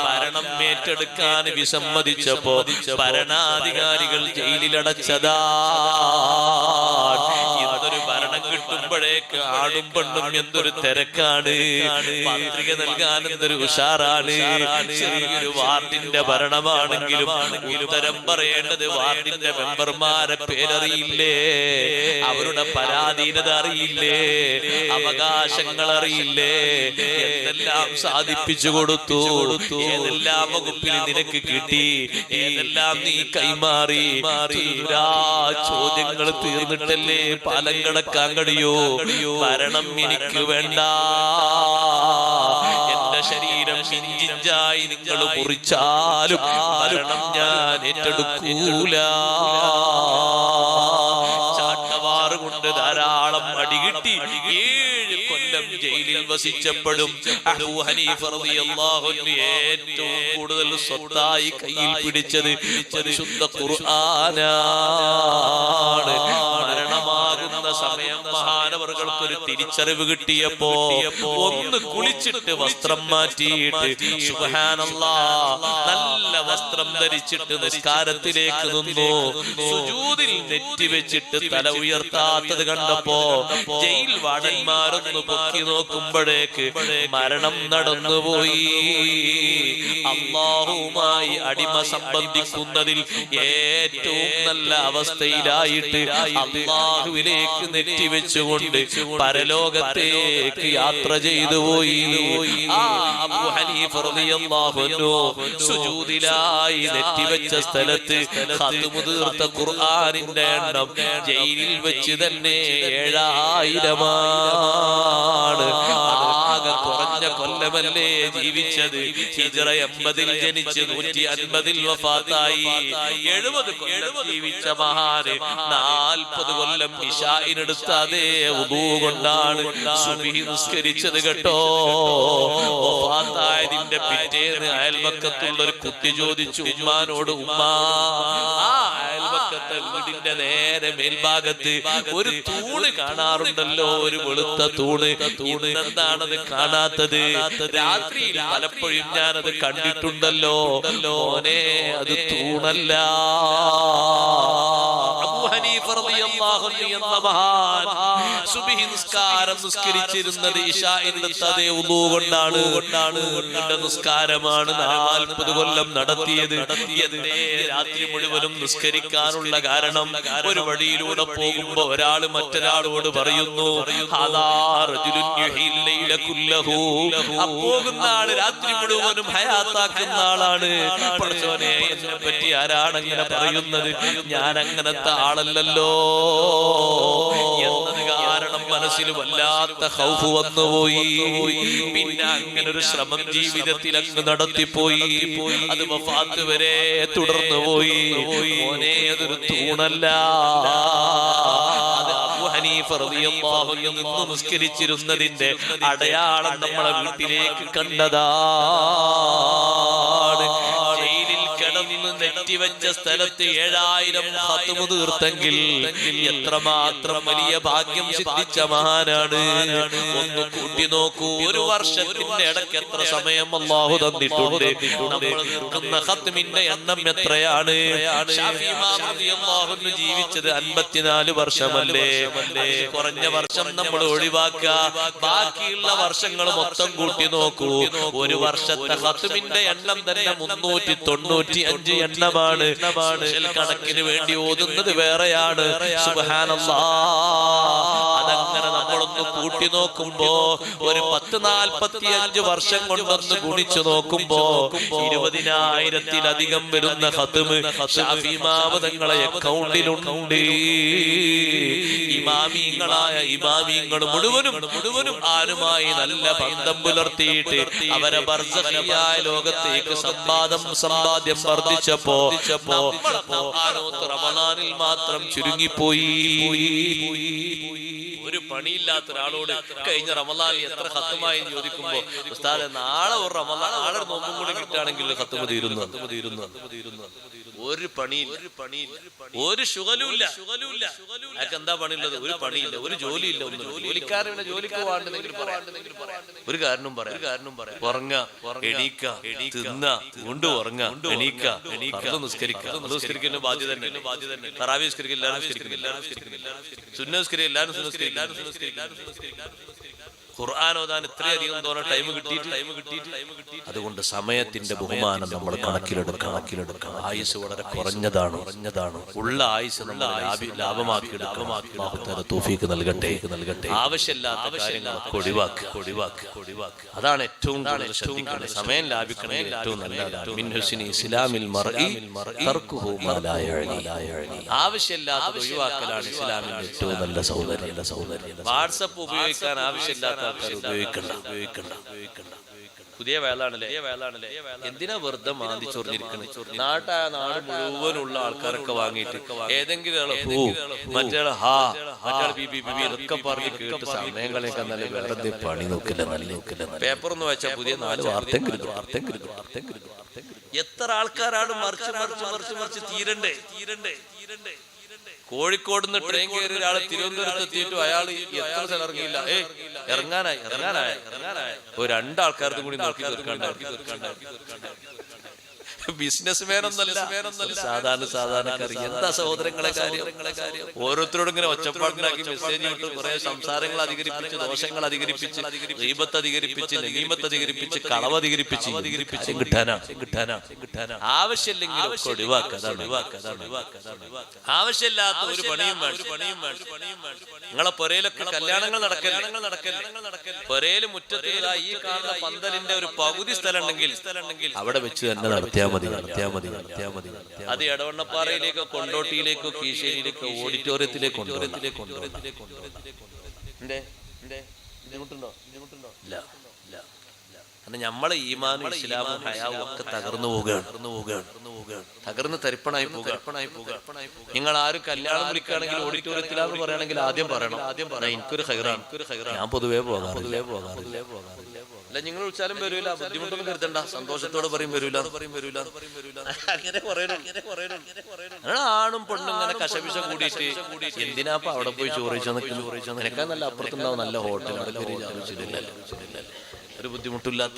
ഭരണം ഏറ്റെടുക്കാൻ വിസമ്മതിച്ചപ്പോ ഭരണാധികാരികൾ ജയിലിലടച്ചതാ. ഇന്നൊരു ഭരണം കിട്ടുമ്പോഴേക്ക് ആടും പെണ്ണും എന്തൊരു തിരക്കാണ്. പത്രിക നൽകാൻ എന്തൊരു ഉഷാറാണ്. ചെറിയൊരു വാർഡിന്റെ ഭരണമാണെങ്കിലും ഉത്തരം പറയേണ്ടത് വാർഡിന്റെ മെമ്പർമാരെ പേരറിയില്ലേ? അവരുടെ പരാധീനത അറിയില്ലേ? അവകാശങ്ങൾ അറിയില്ലേ? എന്തെല്ലാം സാധിപ്പിച്ചു കൊടുത്തു, ഏതെല്ലാം വകുപ്പിൽ നിനക്ക് കിട്ടി, ഏതെല്ലാം നീ കൈമാറി. ചോദ്യങ്ങൾ തീർന്നിട്ടല്ലേ പാലം കടക്കാൻ കഴിയോ? ഭരണം എനിക്ക് വേണ്ട. എന്റെ ശരീരം ഇഞ്ചിഞ്ചായി നിങ്ങൾ മുറിച്ചാലും ഭരണം ഞാൻ ഏറ്റെടുക്കൂല. ചാട്ടവാറ് കൊണ്ട് ധാരാളം അടികിട്ടി 7 കൊല്ലം ജയിലിൽ വസിച്ചപ്പോഴും അബൂ ഹനീഫ റളിയല്ലാഹു അൻഹു ഏറ്റവും കൂടുതൽ സ്വത്തായി കയ്യിൽ പിടിച്ചത് പരിശുദ്ധ ഖുർആനാണ്. മരണമാകുന്ന സമയം മഹാനവറുകൾക്ക് ഒരു തിരിച്ചറിവ് കിട്ടിയപ്പോ ഒന്ന് കുളിച്ചിട്ട് വസ്ത്രം മാറ്റിയിട്ട് സുബ്ഹാനല്ലാഹ് നല്ല വസ്ത്രം ധരിച്ചിട്ട് നിസ്കാരത്തിലേക്ക് നിന്നു. സുജൂദിൽ നെറ്റി വെച്ചിട്ട് തല ഉയർത്താത്തത് കണ്ടപ്പോ ജയിൽ വാർഡന്മാരൊന്ന് പൊക്കി നോക്കുമ്പോഴേക്ക് മരണം നടന്നുപോയി. അല്ലാഹുവുമായി അടിമ സംബന്ധിക്കുന്നതിൽ ഏറ്റവും നല്ല അവസ്ഥയിലായിട്ട് അല്ലാഹുവിലേക്ക് നെറ്റി വെച്ചുകൊണ്ട് പരലോകത്തേക്ക് യാത്ര ചെയ്തു പോയി. ആ അബൂ ഹനീഫ റളിയല്ലാഹു അൻഹു സുജൂദിലായി നെറ്റി വെച്ച സ്ഥലത്ത് ഖത്മ് തീർത്ത ഖുർആനിന്റെ എണ്ണം ജയിലിൽ വെച്ച് തന്നെ 7000 ആകെ കുറഞ്ഞ കൊല്ലമല്ലേ ജീവിച്ചത്. ഹിജ്റ 80-ൽ ജനിച്ച് 150-ൽ വഫാത്തായി. 70 കൊല്ലം ജീവിച്ച മഹാന് 40 കൊല്ലം ഇശാഇനെടുത്ത അതേ വുദൂ കൊണ്ടാണ് സുബ്ഹി നിസ്കരിച്ചത് കേട്ടോ. വഫാത്തായതിന്റെ പിറ്റേന്ന് അയൽവക്കത്തുള്ള ഒരു കുട്ടി ചോദിച്ചു ഉമ്മാനോട്, ഉമ്മാ ആ അയൽവക്കത്തെ വീടിന്റെ നേരെ മേൽഭാഗത്ത് ഒരു തൂണ് കാണാറുണ്ടല്ലോ, ഒരു വെളുത്ത തൂണ്. എന്താണത് കാണാത്തത്? രാത്രിയിൽ പലപ്പോഴും ഞാനത് കണ്ടിട്ടുണ്ടല്ലോ. മോനെ, അത് തൂണല്ല. അബൂ ഹനീഫ റളിയല്ലാഹു അൻഹു എന്ന മഹാൻ സുബ്ഹി നിസ്കാരം നിസ്കരിച്ചിരുന്നത് ഇശാഇന്റെ അതേ വുദൂ കൊണ്ടാണ്. നിസ്കാരമാണ് 40 കൊല്ലം നടത്തിയത്. രാത്രി മുഴുവനും നിസ്കരിക്കാനുള്ള കാരണം, ഒരു വഴിയിലൂടെ പോകുമ്പോ ഒരാള് മറ്റൊരാളോട് പറയുന്നു, പോകുന്ന ആള് രാത്രി മുഴുവനും ഹയാത്താക്കുന്ന ആളാണ്. പടച്ചോനെ, എന്നെ പറ്റി ആരാണ് അങ്ങനെ പറയുന്നത്? ഞാൻ അങ്ങനത്തെ ആളല്ലല്ലോ എന്നത് കാരണം മനസ്സിൽ വല്ലാത്ത ഖൗഫ് വന്നുപോയി. പിന്നെ അങ്ങനെ ഒരു ശ്രമം ജീവിതത്തിൽ അങ്ങ് നടത്തിപ്പോയി. അത് വഫാത്ത് വരെ തുടർന്നു പോയി. മോനെ, അതൊരു തൂണല്ല. അത് അബൂ ഹനീഫ റളിയല്ലാഹു അൻഹു നിന്ന് നിസ്കരിച്ചിരുന്നതിന്റെ അടയാളം നമ്മളെ വീട്ടിലേക്ക് കണ്ടതാണ്. ജയിലിൽ കിടന്ന് നെറ്റിവെച്ച സ്ഥലത്ത് 7000 ഖത്മ് തീർത്തെങ്കിൽ എത്രമാത്രം വലിയ ഭാഗ്യം സിദ്ധിച്ച മഹാനാണ്. ഒന്ന് കൂട്ടി നോക്കൂ, ഒരു വർഷത്തിന്റെ ഇടയ്ക്ക് എത്ര സമയം അല്ലാഹു തന്നിട്ടുണ്ട്. നമ്മൾ തീർക്കുന്ന ഖത്മിന്റെ എണ്ണം എത്രയാണ്? ശാഫിഈ ഇമാം റളിയല്ലാഹു അൻഹു ജീവിച്ചത് 54 വർഷമല്ലേ? കുറഞ്ഞ വർഷം നമ്മൾ ഒഴിവാക്കുക, ബാക്കിയുള്ള വർഷങ്ങൾ മൊത്തം കൂട്ടി നോക്കൂ. ഒരു വർഷത്തെ ഖത്മിന്റെ എണ്ണം തന്നെ 395 എണ്ണമാണ്. കണക്കിന് വേണ്ടി ഓതുന്നത് വേറെയാണ്. സുബ്ഹാനല്ലാഹ്. അതങ്ങനെ നമ്മളൊന്ന് കൂട്ടി നോക്കുമ്പോ ഒരു 10-45 വർഷം കൊണ്ടൊന്ന് ഗുണിച്ചു നോക്കുമ്പോ 20,000-ത്തിലധികം വരുന്ന ഖത്മ് ശാഫിഈ ഇമാം തങ്ങളെ അക്കൗണ്ടിലുണ്ട്. ഇമാമിങ്ങളായ ഇമാമിങ്ങൾ മുഴുവനും ആരുമായി നല്ല ബന്ധം പുലർത്തിയിട്ട് അവരെ ബർസഖിയായ ലോകത്തേക്ക് സമ്പാദ്യം വർദ്ധിച്ചപ്പോ റമളാനിൽ മാത്രം ചുരുങ്ങിപ്പോയി. ഒരു പണിയില്ലാത്ത ഒരാളോട് കഴിഞ്ഞ റമളാനിൽ എത്ര ഖത്മായി എന്ന് ചോദിക്കുമ്പോ, ഉസ്താദേ നാളെ ഒരു റമളാൻ, നാളെ ഒരു നോമ്പും കൂടി കിട്ടുകയാണെങ്കിൽ ഖത്മ് തീരുന്നു. ഒരു പണിയില്ല, ഒരു ശുഗലുമില്ല. അയാൾക്ക് എന്താ പണിയുള്ളത്? ഒരു പണിയില്ല, ഒരു ജോലിയില്ല, ഒന്നും. ജോലിക്കാരനെ ജോലിക്ക് പോകാണ്ടെങ്കിൽ ഒരു കാരണവും പറയാം. ഉറങ്ങുക, എണീക്കുക, തിന്നുക, വീണ്ടും ഉറങ്ങുക, എണീക്കുക, നിസ്കരിക്കുന്ന ബാധ്യത തന്നെ. തറാവീഹ് നിസ്കരിക്കുക എല്ലാവരും നിസ്കരിക്കുന്നില്ല, സുന്നത്ത് നിസ്കരിക്കുക എല്ലാവരും സുന്നത്ത്. ഖുർആൻ ഓതാൻ ഇത്രയധികം തോന്നെ ടൈം കിട്ടിയിട്ട് അതുകൊണ്ട് സമയത്തിന്റെ ബഹുമാനം നമ്മൾ കണക്കിലെടുക്കണം. ആയുസ് വളരെ കുറഞ്ഞതാണ്. ഉള്ള ആയുസ് നമ്മൾ ലാഭമാക്കി തൗഫീഖ് നൽകട്ടെ. ആവശ്യമില്ലാത്ത കാര്യങ്ങളൊക്കെ ഒഴിവാക്കുക. അതാണ് ഏറ്റവും കൂടുതൽ ശ്രദ്ധിക്കേണ്ടത്. സമയം ലാഭിക്കണമെങ്കിൽ ഏറ്റവും നല്ലതാണ്. മിൻ ഹുസ്നി ഇസ്ലാമിൽ മർഇ തർക്കുഹു മാ ലാ യഅനി. ആവശ്യമില്ലാത്തത് ഒഴിവാക്കലാണ് ഇസ്ലാമിന്റെ ഏറ്റവും നല്ല സൗന്ദര്യം. വാട്സപ്പ് ഉപയോഗിക്കാൻ ആവശ്യമില്ലാത്ത ആൾക്കാർ ഉപയോഗിക്കണ്ട. പുതിയ വേളാണല്ലേ? എന്തിനാ വെറുതെ മാന്തി ചൊറിഞ്ഞിരിക്കണേ? നാട് മുഴുവനുള്ള ആൾക്കാരൊക്കെ വാങ്ങിയിട്ട് ഏതെങ്കിലും മറ്റേ ഇതൊക്കെ പറഞ്ഞ് കേട്ട് സമയങ്ങളൊക്കെ നല്ല വെറുതെ പണി നോക്കില്ല. പേപ്പർ ഒന്ന് വെച്ചാൽ പുതിയ 4 വാർത്തയും എത്ര ആൾക്കാരാണ് മറിച്ച് തീരണ്ടേ. കോഴിക്കോട് നിന്ന് ട്രെയിൻ കയറി ഒരാൾ തിരുവനന്തപുരത്ത് എത്തിയിട്ടും അയാൾ എത്ര സ്ഥലം ഇറങ്ങിയില്ല. ഇറങ്ങാനായി 2 ആൾക്കാർക്ക് കൂടി നോക്കി തീർക്കാണ്ട്. ബിസിനസ്മാൻ ഒന്നല്ല, സാധാരണക്കാരി. എന്താ സഹോദരങ്ങളെ കാര്യം? ഓരോരുത്തരോടും ഇങ്ങനെ ഒച്ചപ്പാടുണ്ടാക്കി മെസ്സേജ് വിട്ട് കുറെ സംസാരങ്ങൾ അധികരിപ്പിച്ച്, ദോഷങ്ങൾ അധികരിപ്പിച്ച്, ഗീബത്ത് അധികരിപ്പിച്ച്, നമീമത്ത് അധികരിപ്പിച്ച്, കളവ് അധികരിപ്പിച്ച് കിട്ടാനാ. ആവശ്യമില്ലെങ്കിൽ ആവശ്യമില്ലാത്ത ഒരു പണിയും വേണം. നിങ്ങളെ പൊരയിലൊക്കെ കല്യാണങ്ങൾ നടക്കല്ലേ? പൊരയില് മുറ്റത്ത് ഈ കാണുന്ന പന്തലിന്റെ ഒരു പകുതി സ്ഥലം ഉണ്ടെങ്കിൽ അവിടെ വെച്ച് തന്നെ നടത്തിയാൽ മതി. അത് എടവണ്ണപ്പാറയിലേക്കോ കൊണ്ടോട്ടിയിലേക്കോ കീശേരിയിലേക്കോ ഓഡിറ്റോറിയത്തിലേക്കോ ബുദ്ധിമുട്ടുണ്ടോ? ഇല്ല. കാരണം നമ്മളെ ഈമാനും ഇസ്ലാമും ഹയാവും ഒക്കെ തകർന്നു പോവുകയാണ്, തകർന്ന് തരിപ്പണായി പോകുക. നിങ്ങൾ ആരും കല്യാണം വിളിക്കുകയാണെങ്കിൽ ഓഡിറ്റോറിയത്തിലാന്ന് പറയുകയാണെങ്കിൽ ആദ്യം പറയണം, എനിക്കൊരു ഖൈറാണ്, ഞാൻ പൊതുവേ പോകാറില്ല. അല്ല, നിങ്ങൾ വിളിച്ചാലും വരൂല, ബുദ്ധിമുട്ടൊന്നും കരുതണ്ട, സന്തോഷത്തോടെ പറയും വരൂല. അങ്ങനെ ആണും പെണ്ണും ഇങ്ങനെ കശപിശ കൂടിയിട്ട് എന്തിനാപ്പ അവിടെ പോയി ചോദിച്ചോ നിനക്കാ നല്ല അപ്പുറത്തുണ്ടാവും നല്ല ഹോട്ടൽ, ഒരു ബുദ്ധിമുട്ടില്ലാത്ത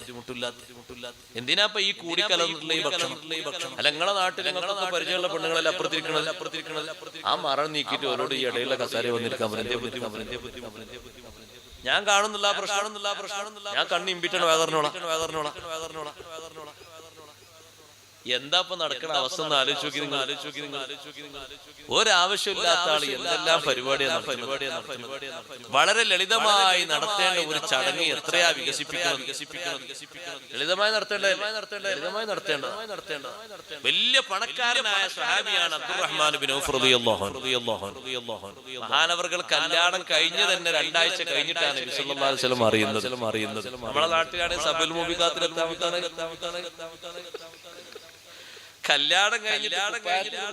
എന്തിനാപ്പ ഈ കൂടിക്കലർന്നിട്ടുള്ള ഈ ഭക്ഷണം? അല്ല, നിങ്ങളെ നാട്ടിൽ നിങ്ങളൊക്കെ പരിചയമുള്ള പെണ്ണുങ്ങളെല്ലാം അപ്പുറത്തിരിക്കണത് ആ മറ നീക്കിയിട്ട് ഓരോട് ഈ ഇടയിലെ കസാര വന്നിരിക്കാൻ പറയും. ഞാൻ കാണുന്നില്ല പ്രശ്നം, ഞാൻ കണ്ണ് ഇമ്പിട്ടാണ് വേദറിനോളാം. എന്താ ഇപ്പൊ നടക്കുന്ന അവസ്ഥ ഒന്ന് ആലോചിച്ച് നിങ്ങൾ. ഒരാവശ്യമില്ലാത്ത ആള് എന്തെല്ലാം പരിപാടിയാണ് വളരെ ലളിതമായി നടത്തേണ്ട ഒരു ചടങ്ങ് എത്രയാ വികസിപ്പിക്കണം. ലളിതമായി നടത്തേണ്ട വലിയ പണക്കാരനായ സ്വഹാബിയാണ് അബ്ദുറഹ്മാൻ ബിൻ ഔഫ് റളിയല്ലാഹു അൻഹു. മഹാനവർകൾ കല്യാണം കഴിഞ്ഞ് തന്നെ 2 ആഴ്ച കഴിഞ്ഞിട്ടാണ് നബി സല്ലല്ലാഹു അലൈഹി വസല്ലം അറിയുന്നത്. നമ്മളെ നാട്ടിലാണ് സബൽ മുബിഖാത്തിൽ കല്യാണം കഴിഞ്ഞിട്ട്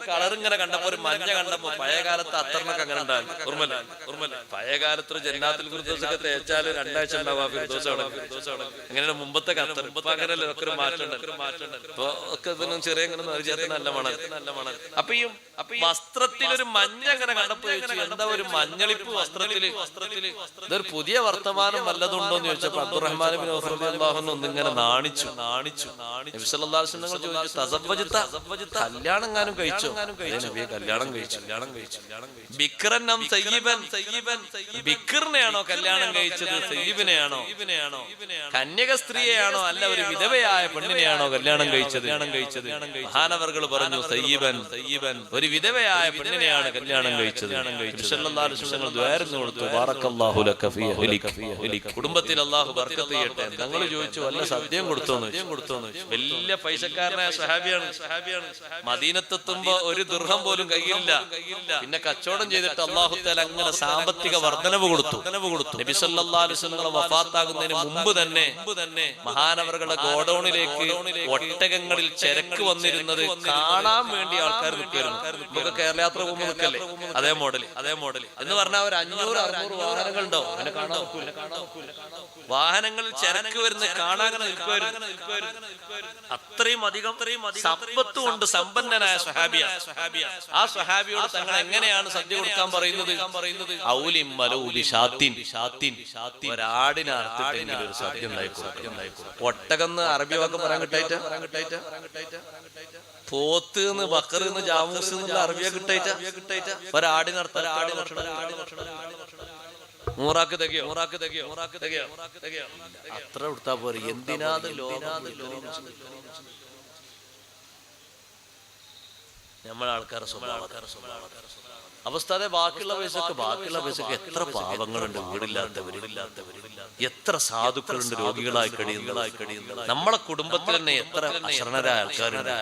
കളർ ഇങ്ങനെ കണ്ടപ്പോ ഒരു മഞ്ഞ കണ്ടപ്പോ പഴയ കാലത്ത് അത്തറിനൊക്കെ അങ്ങനെ ഉണ്ടാകും. ഓർമ്മല്ല പഴയ കാലത്ത് ജന്നാത്തുൽ ഫിർദൗസൊക്കെ തേച്ചാല് 2 ആഴ്ച ഉണ്ടാവും ഫിർദൗസ്. അങ്ങനെയാണ് മുമ്പത്തെ അത്തർ. ഇപ്പൊ അങ്ങനെയല്ല, ഒക്കെ ഒരു മാറ്റം. ഇപ്പൊ ഒക്കെ ചെറിയ ഇങ്ങനെ നല്ല മണം. അപ്പൊ ഈ വസ്ത്രത്തിൽ ഒരു മഞ്ഞ അങ്ങനെ കണ്ടപ്പോ എന്താ ഒരു മഞ്ഞളിപ്പ് വസ്ത്രത്തില്, ഇതൊരു പുതിയ വർത്തമാനം വല്ലതുണ്ടോന്ന് ചോദിച്ചപ്പോ അബ്ദുറഹ്മാൻ ബിൻ ഔഫ് റളിയല്ലാഹു അൻഹു ഒന്നിങ്ങനെ നാണിച്ചു. നബി സല്ലല്ലാഹു അലൈഹി വസല്ലം ചോദിച്ചു, തസവ്വജ്ത, കല്യാണം കഴിച്ചോ? കല്യാണം കഴിച്ചു. ബിക്റൻ സയ്യിബൻ, ബിക്റിനെയാണോ കല്യാണം കഴിച്ചത്, സയ്യിബിനെയാണോ? കന്യക സ്ത്രീയെയാണോ അല്ല ഒരു വിധവയായ പെണ്ണിനെയാണോ കല്യാണം കഴിച്ചത്? മഹാനവർകൾ പറഞ്ഞു സയ്യിബൻ, ഒരു വിധവയായ പെണ്ണിനെയാണ് കല്യാണം കഴിച്ചത്. കുടുംബത്തിൽ അല്ലാഹു ബർക്കത്ത് ചെയ്യട്ടെ. തങ്ങൾ ചോദിച്ചു, വല്ല സദ്യയും കൊടുത്തോന്ന്. വലിയ പൈസക്കാരനായ സഹാബിയാണ്. മദീനത്തെത്തുമ്പോ ഒരു ദിർഹം പോലും കയ്യിലില്ല. പിന്നെ കച്ചവടം ചെയ്തിട്ട് അല്ലാഹു തആല അങ്ങനെ സാമ്പത്തിക വർധനവ് കൊടുത്തു. നബി സല്ലല്ലാഹു അലൈഹി വസല്ലം വഫാത്താകുന്നതിന് മുമ്പ് തന്നെ മഹാനവറുകളുടെ ഗോഡൌണിലേക്ക് ഒട്ടകങ്ങളിൽ ചരക്ക് വന്നിരുന്നത് കാണാൻ വേണ്ടി ആൾക്കാർ നിൽക്കായിരുന്നു. നമുക്ക് കേരള യാത്ര പോകുമ്പോൾ നിൽക്കല്ലേ, അതേ മോഡൽ എന്ന് പറഞ്ഞാൽ ഒരു 500-600 വാഹനങ്ങളുണ്ടോ? അങ്ങനെ കാണാൻ നോക്കൂല. വാഹനങ്ങളിൽ ചരക്ക് വരുന്ന കാണാൻ നിൽക്കുമായിരുന്നു. അത്രയും അധികം സമ്പത്ത് കൊണ്ട് സമ്പന്നനായ സ്വഹാബിയ. ആ സ്വഹാബിയോട് തങ്ങൾ എങ്ങനെയാണ് സദ്യ കൊടുക്കാൻ പറയുന്നത്? ഔലിം മലൗബി ഷാത്തിൻ, ഒരാടിനെ അറുത്തിട്ടെങ്കിലും ഒരു സദ്യ ഉണ്ടായിക്കോട്ടെ. ഒട്ടകന്ന് അറബി വാക്ക് പറയാൻ കിട്ടായിട്ട, പോത്ത് എന്ന് ബക്കറ് എന്ന് ജാമൂസ് എന്നുള്ള അറബിയെ കിട്ടായിട്ട, ഒരാടിനർത്ഥ മൂറാക്ക് തകയോ അത്ര കൊടുത്താ പോരെ. എന്തിനാത് നമ്മളെ ആൾക്കാരെ സ്വഭാവം അവസ്ഥ. ബാക്കിയുള്ള പൈസക്ക് എത്ര പാവങ്ങളുണ്ട്, വീടില്ലാത്തവര്, എത്ര സാധുക്കളുണ്ട് രോഗികളായി കഴിയുന്ന. നമ്മളെ കുടുംബത്തിൽ തന്നെ എത്ര അശരണരായ ആൾക്കാരുണ്ട്.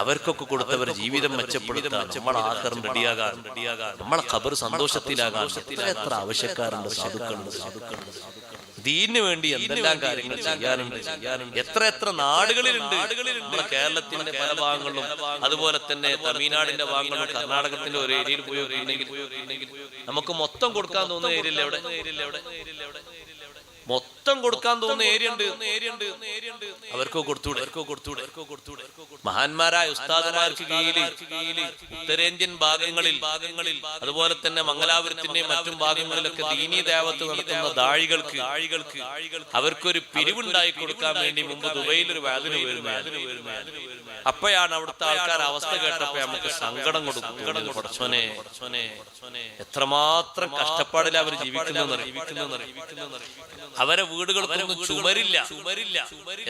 അവർക്കൊക്കെ കൊടുത്തവർ ജീവിതം മെച്ചപ്പെടുത്താൻ, നമ്മളെ ആഹാരം റെഡിയാകാൻ, നമ്മളെ ഖബർ സന്തോഷത്തിലാകാൻ എത്ര ആവശ്യക്കാരുണ്ട്, സാധുക്കളുണ്ട്. ദീനിന് വേണ്ടി എന്തെല്ലാം കാര്യങ്ങൾ ചെയ്യാനുണ്ട്. എത്ര നാടുകളിലുണ്ട്. നമ്മുടെ കേരളത്തിന്റെ പല ഭാഗങ്ങളിലും, അതുപോലെ തന്നെ തമിഴ്നാടിന്റെ ഭാഗങ്ങളിലും, കർണാടകത്തിന്റെ ഒരു ഏരിയയിൽ പോയിട്ടുണ്ടെങ്കിൽ നമുക്ക് മൊത്തം കൊടുക്കാൻ തോന്നുന്ന ഏരിയയിൽ എവിടെ മൊത്തം കൊടുക്കാൻ തോന്നുന്ന ഏരിയ ഉണ്ട്. അവർക്കോ കൊടുത്തൂടെ. മഹാന്മാരായ ഉസ്താദുമാർക്ക് കീഴിൽ ഉത്തരേന്ത്യൻ ഭാഗങ്ങളിൽ, അതുപോലെ തന്നെ മംഗലാപുരത്തിന്റെയും മറ്റും ഭാഗങ്ങളിലൊക്കെ ദീനീ ദേവത്ത് നടത്തുന്ന ദാഴികൾക്ക് അവർക്കൊരു പിരിവുണ്ടായി കൊടുക്കാൻ വേണ്ടി മുമ്പ് ദുബൈയിൽ ഒരു വാദിന് വരുന്നു. അപ്പോഴാണ് അവിടുത്തെ ആൾക്കാർ അവസ്ഥ കേട്ടപ്പോ നമുക്ക് സങ്കടം കൊടുക്കും. പടച്ചോനെ, എത്രമാത്രം കഷ്ടപ്പാടിൽ അവർ ജീവിക്കുന്നു. അവരെ വീടുകൾക്കൊന്നും ചുമരില്ല.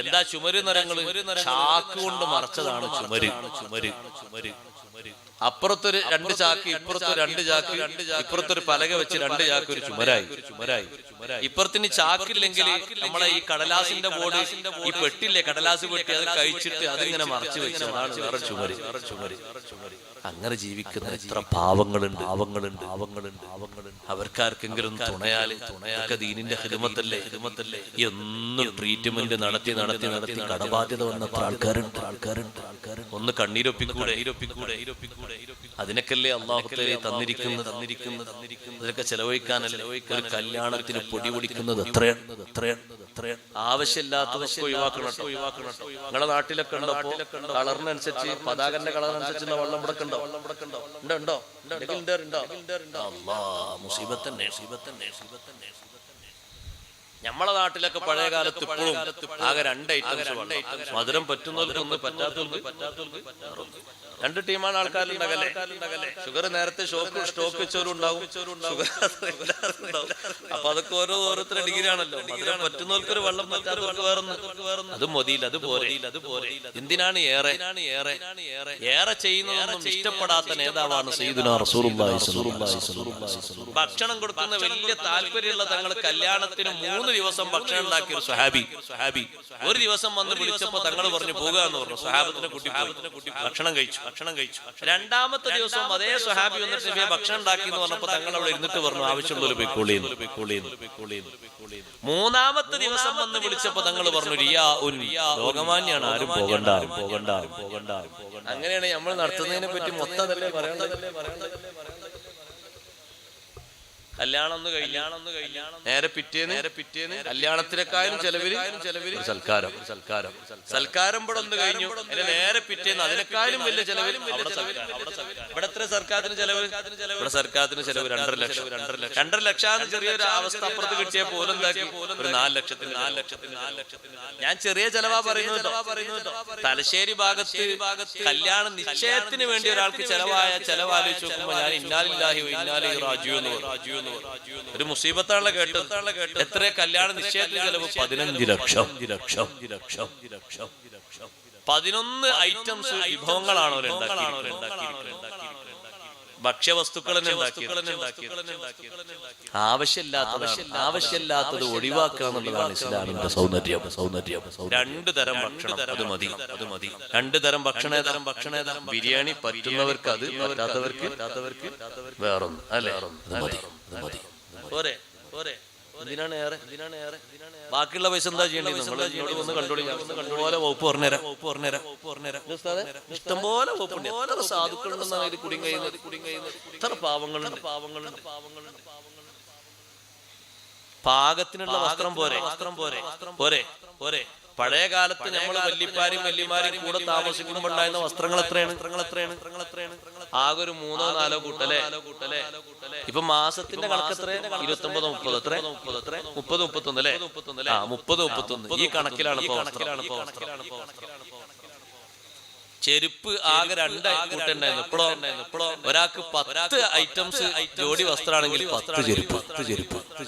എന്താ ചുമര് നിറങ്ങള്? ചാക്ക് കൊണ്ട് മറച്ചതാണ് ചുമര്. അപ്പുറത്തൊരു 2 ചാക്ക്, ഇപ്പുറത്തൊരു 2 ചാക്ക്, ഇപ്പുറത്തൊരു പലക വെച്ച് 2 ചാക്ക് ഒരു ചുമരായി. ഇപ്പുറത്തിന് ചാക്കില്ലെങ്കിൽ നമ്മളെ ഈ കടലാസിന്റെ ബോർഡ്, ഈ പെട്ടില്ലേ കടലാസ് പെട്ടി, അത് കഴിച്ചിട്ട് അതിങ്ങനെ മറച്ചു വെച്ച് അതാണ് വേറെ ചുമര്. അങ്ങനെ ജീവിക്കുന്ന എത്ര പാവങ്ങളുണ്ട്. അവർക്കാർക്കെങ്കിലും തുണയാല് ദീനിന്റെ ഹിദമത്തല്ലേ എന്നും ട്രീറ്റ്മെന്റ് നടത്തി കടബാധ്യത വന്നപ്പോൾ ആൾക്കാരുണ്ട് ഒന്ന് കണ്ണീരൊപ്പിക്കൂടെ അതിനൊക്കെയല്ലേ അല്ലാഹു തആല തന്നിരിക്കുന്നത് അതിനൊക്കെ ചെലവഴിക്കാനല്ലേ ഒരു കല്യാണത്തിന് പൊടി പൊടിക്കുന്നത് എത്രയാണ് ആവശ്യമില്ലാത്തതൊക്കെ ഒഴിവാക്കണം. നിങ്ങളുടെ നാട്ടിലൊക്കെ ഉണ്ടോ കളറിനനുസരിച്ച് പതാകന്റെ കളറിനനുസരിച്ചുള്ള വെള്ളം ഉണ്ടോ നമ്മളെ നാട്ടിലൊക്കെ പഴയ കാലത്ത് ഇപ്പോഴും ആകെ 2 ഐറ്റംസ് മധുരം പറ്റുന്നവർക്കൊന്ന് പറ്റാത്തവർക്ക് 2 ടീമാണ് ആൾക്കാരുണ്ടാകല്ലേ. ഷുഗർ നേരത്തെ സ്റ്റോക്ക് വെച്ചവരുണ്ടാവും, അപ്പൊ അതൊക്കെ ഓരോരുത്തരുടെ ഡിഗ്രി ആണല്ലോ. മധുരം പറ്റുന്നവർക്കൊരു വെള്ളം പറ്റാത്തവർക്ക് വേറൊന്ന് അത് മതിയില്ല, അത് പോരെ. എന്തിനാണ് ഏറെ ചെയ്യുന്നതൊന്നും ഇഷ്ടപ്പെടാത്ത നേതാവാണ് സയ്യിദുനാ റസൂലുള്ളാഹി സ്വല്ലല്ലാഹു അലൈഹി വസല്ലം. ഭക്ഷണം കൊടുക്കുന്ന വലിയ താല്പര്യമുള്ള തങ്ങൾ കല്യാണത്തിന് 3 ദിവസം ഭക്ഷണം ഉണ്ടാക്കിയ ഒരു സ്വഹാബി ഒരു ദിവസം വന്ന് വിളിച്ചപ്പോ തങ്ങൾ പറഞ്ഞു പോകാന്ന് പറഞ്ഞു. സ്വഹാബത്തിനെ കൂട്ടി ഭക്ഷണം കഴിച്ചു. രണ്ടാമത്തെ ദിവസം അതേ സ്വഹാബി വന്നിട്ട് നബിയെ ഭക്ഷണം ഉണ്ടാക്കി എന്ന് പറഞ്ഞപ്പോ തങ്ങൾ അവിടെ ഇരുന്നിട്ട് പറഞ്ഞു ആവശ്യമുള്ളവർ പോയിക്കോളി. മൂന്നാമത്തെ ദിവസം വന്ന് വിളിച്ചപ്പോ തങ്ങൾ പറഞ്ഞു ലോകമാന്യാണ്, ആരും പോകണ്ട. അങ്ങനെയാണ് നമ്മൾ നടത്തുന്നതിനെ പറ്റി മൊത്തം തന്നെ പറയേണ്ടത്. കല്യാണം നേരെ പിറ്റേന്ന് കല്യാണത്തിനേക്കാളും ചെലവിൽ സൽക്കാരം ഇവിടെ ഒന്ന് കഴിഞ്ഞു. നേരെ പിറ്റേന്ന് അതിനേക്കാളും വലിയ ചെലവിൽ ഇവിടെ എത്ര സർക്കാരിന് ചെലവ്? ഇവിടെ സർക്കാരിന് ചെലവ് 2.5 ലക്ഷം. ചെറിയൊരു അവസ്ഥ അപ്പുറത്ത് കിട്ടിയ പോലും ഒരു 4 ലക്ഷത്തിന്. ഞാൻ ചെറിയ ചെലവാ പറയുന്നത്. തലശ്ശേരി ഭാഗത്ത് കല്യാണ നിശ്ചയത്തിന് വേണ്ടി ഒരാൾക്ക് ചെലവാലോചിച്ച് നോക്കുമ്പോ ഞാൻ ഇന്നാലില്ലാഹി വ ഇന്നാ ഇലൈഹി റാജിഊൻ ഒരു മുസീബത്താണല്ലോ കേട്ടത്. എത്ര കല്യാണ നിശ്ചയത്തിന് ചെലവ്? 15 ലക്ഷം. 11 ഐറ്റംസ് വിഭവങ്ങളാണോ ഭക്ഷ്യവസ്തുക്കൾ ആവശ്യമില്ലാത്തത് ഒഴിവാക്കുക എന്നുള്ളതാണ് ഇസ്ലാമിന്റെ സൗന്ദര്യം. 2 തരം ഭക്ഷണം അത് മതി. 2 തരം ഭക്ഷണം ബിരിയാണി പറ്റുന്നവർക്ക് അത്, പറ്റാത്തവർക്ക് വേറൊന്ന്. അല്ലേ, മതി. പോരെ. എന്തിനാണ് ഏറെ? ബാക്കിയുള്ള പൈസ എന്താ ചെയ്യേണ്ടത്? നിങ്ങൾ ഒന്ന് കണ്ടോളി. പോലെ വകുപ്പ് പറഞ്ഞുതരാം. ഇഷ്ടംപോലെ വകുപ്പുണ്ട്. എത്ര സാധുക്കളുണ്ടെന്നാണ് ഇത് കുടുങ്ങി കഴിയുന്നത്. എത്ര പാവങ്ങളുണ്ട്. പാകത്തിനുള്ള വസ്ത്രം പോരെ. പഴയ കാലത്ത് നമ്മൾ വല്യമാരും കൂടെ താമസിക്കുമ്പോൾ ഉണ്ടായിരുന്ന വസ്ത്രങ്ങൾ എത്രയാണ്? ആകെ ഒരു 3-4 കൂട്ടല്ലേ. ഇപ്പൊ മാസത്തിന്റെ കണക്ക് എത്ര? 29-30 എത്ര? 30-31 അല്ലേ? 30-31 ഈ കണക്കിലാണ് ഇപ്പൊ വസ്ത്രം. ചെരുപ്പ് ആകെ 2 കൂട്ടുണ്ടായിരുന്നു. ഇപ്പോഴോ ഒരാൾക്ക് 10 ഐറ്റംസ് ജോഡി വസ്ത്രമാണെങ്കിൽ 10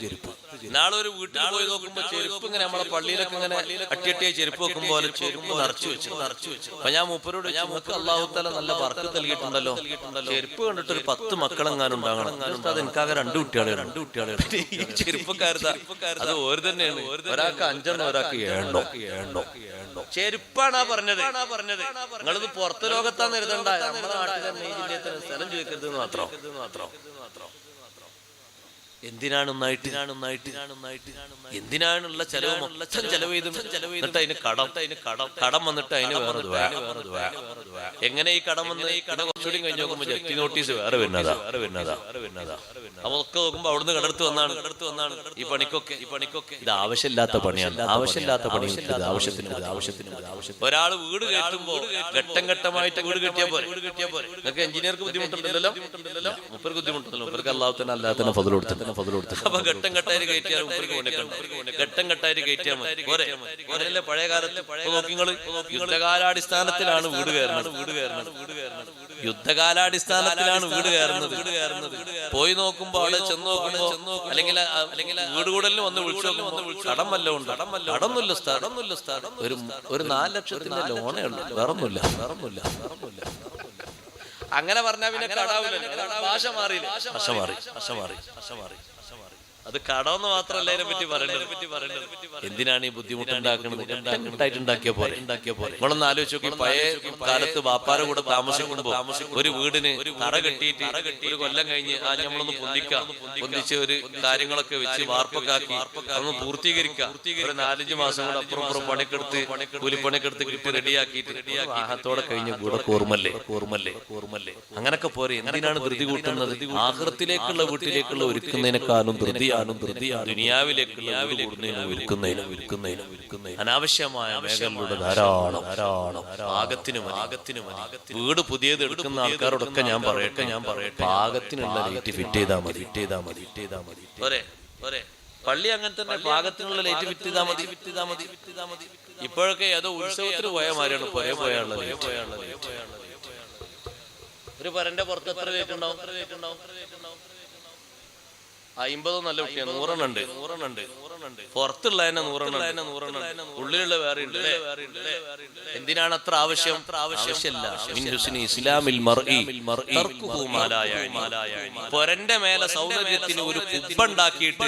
ചെരുപ്പ്. നാളെ ഒരു വീട്ടിൽ പോയി നോക്കുമ്പോ ചെരുപ്പ് ഇങ്ങനെ നമ്മളെ പള്ളിയിലൊക്കെ ഇങ്ങനെ അട്ടിയട്ടിയായി ചെരുപ്പ് വെക്കും പോലെ ചെരുപ്പ് നിറച്ചു വെച്ചു. അപ്പൊ ഞാൻ മൂപ്പരോട് നമുക്ക് അല്ലാഹു തആല നല്ല ബർക്കത്ത് നൽകിയിട്ടുണ്ടല്ലോ, ചെരുപ്പ് കണ്ടിട്ട് ഒരു 10 മക്കളെങ്ങാനും ഉണ്ടാകണം. അത് എനിക്കാകെ 2 കുട്ടികളെ. ഈ ചെരുപ്പക്കാരതാ അത് ഓര് തന്നെയാണ്. ഒരാൾക്ക് 5 ഒരാൾക്ക് 7 ചെരുപ്പാണ് പറഞ്ഞത്. നിങ്ങളിത് പുറത്ത് ലോകത്താന്ന് എഴുതണ്ട, നമ്മുടെ നാട്ടിൽ തന്നെ ഈ ജില്ലയിൽ സ്ഥലം ചോദിക്കരുത് മാത്രം. എന്തിനാണെന്നായിട്ട് എന്തിനാണുള്ള ചെലവ് മൊത്തം ചെലവ് എന്നിട്ട് അതിന് കടം വന്നിട്ട് അതിന് വേറെ. എങ്ങനെ ഈ കടം വന്ന് കുറച്ചുകൂടി കഴിഞ്ഞ് നോക്കുമ്പോ ജപ്തി നോട്ടീസ് വേറെ വരുന്നതാ. അതൊക്കെ നോക്കുമ്പോ അവിടുന്ന് കടർത്ത് വന്നാണ് ഈ പണിക്കൊക്കെ. ഇത് ആവശ്യമില്ലാത്ത പണിയാണ്. ആവശ്യത്തിന് ഒരാൾ വീട് കയറ്റുമ്പോ ഘട്ടമായിട്ട് വീട് കെട്ടിയാ പോലെ. നിങ്ങൾക്ക് എഞ്ചിനീയർക്ക് ബുദ്ധിമുട്ടുണ്ടല്ലോ, മുപ്പർക്ക് ബുദ്ധിമുട്ടുണ്ടല്ലോ. മുപ്പർക്ക് അല്ലാതെ തന്നെ ഫضل കൊടുത്തിട്ട് അപ്പൊ ഘട്ടമായിട്ട് കയറ്റിയാൽ ഘട്ടമായിട്ട് കയറ്റിയാൽ മതി. പോരല്ലേ? പഴയ കാലത്ത് നോക്കിങ്ങള് യുദ്ധകാലാടിസ്ഥാനത്തിലാണ് വീട് കയറുന്നത്. പോയി നോക്കുമ്പോ അവിടെ ചെന്ന് നോക്കുമ്പോ അല്ലെങ്കിൽ വീട് കൂടലിന് വന്ന് വിളിച്ചു നോക്കുമ്പോ കടം വല്ലതും ഉണ്ട്. കടമൊന്നുമില്ല. ഒരു 4 ലക്ഷത്തിന്റെ ലോണേ ഉള്ളൂ, വേറൊന്നുമില്ല. അങ്ങനെ പറഞ്ഞാൽ പിന്നെ കടാവില്ല. ഭാഷ മാറി. അത് കടമെന്ന് മാത്രമല്ല ഇതിനെ പറ്റി പറയേണ്ടത്. എന്തിനാണ് ഈ ബുദ്ധിമുട്ടുണ്ടാക്കുന്നത്? ഉണ്ടാക്കിയ പോലെ നിങ്ങളൊന്ന് ആലോചിച്ച് നോക്കി. പഴയ കാലത്ത് ബാപ്പാരെ കൂടെ താമസിക്കുമ്പോ ഒരു വീടിന് തറ കെട്ടിയിട്ട് ഒരു കൊല്ലം കഴിഞ്ഞ് നമ്മളൊന്ന് പൊന്തിച്ച് ഒരു കാര്യങ്ങളൊക്കെ വെച്ച് വാർപ്പൊക്കെ ഒന്ന് പൂർത്തീകരിക്കാം. ഒരു 4-5 മാസം കൂടെ അപ്പുറം പണിക്കെടുത്ത് കൂലിപ്പണിക്കെടുത്ത് കിട്ടി റെഡിയാക്കിയിട്ട് ആഹത്തോടെ കഴിഞ്ഞ കൂടെ കൂർമല്ലേ. അങ്ങനൊക്കെ പോരെ. എന്തിനാണ് ധൃതി കൂട്ടുന്നത്? ആഖിറത്തിലേക്കുള്ള വീട്ടിലേക്കുള്ള ഒരുക്കുന്നതിനെക്കാളും ദുനിയാവിലേക്കുള്ള അനാവശ്യമായ മേഖലകളുടെ ധാരാളം പാകത്തിനും വീട് പുതിയത് എടുക്കുന്ന ആൾക്കാരോടൊക്കെ ഞാൻ പറയട്ടെ പാകത്തിനുള്ള ലൈറ്റ് ഫിറ്റ് ചെയ്താൽ മതി. പള്ളി അങ്ങനെ തന്നെ പാകത്തിനുള്ള ലൈറ്റ് ഫിറ്റ് ചെയ്താൽ മതി. ഇപ്പോഴൊക്കെ ഏതോ ഉത്സവത്തിന് പോയ മാതിരിയാണ് പോയാളുള്ളത്. ഒരു പരന്റെ പുറത്ത് എത്ര ലൈറ്റ് ഉണ്ടാവും? 50 നല്ല കുട്ടിയാണ്. 100 പുറത്തുള്ള 100 ഉള്ളിലുള്ള വേറെ ഉണ്ട്. എന്തിനാണ് അത്ര ആവശ്യം? പൊരന്റെ മേലെ സൗന്ദര്യത്തിന് ഒരു കുബ്ബുണ്ടാക്കിയിട്ട്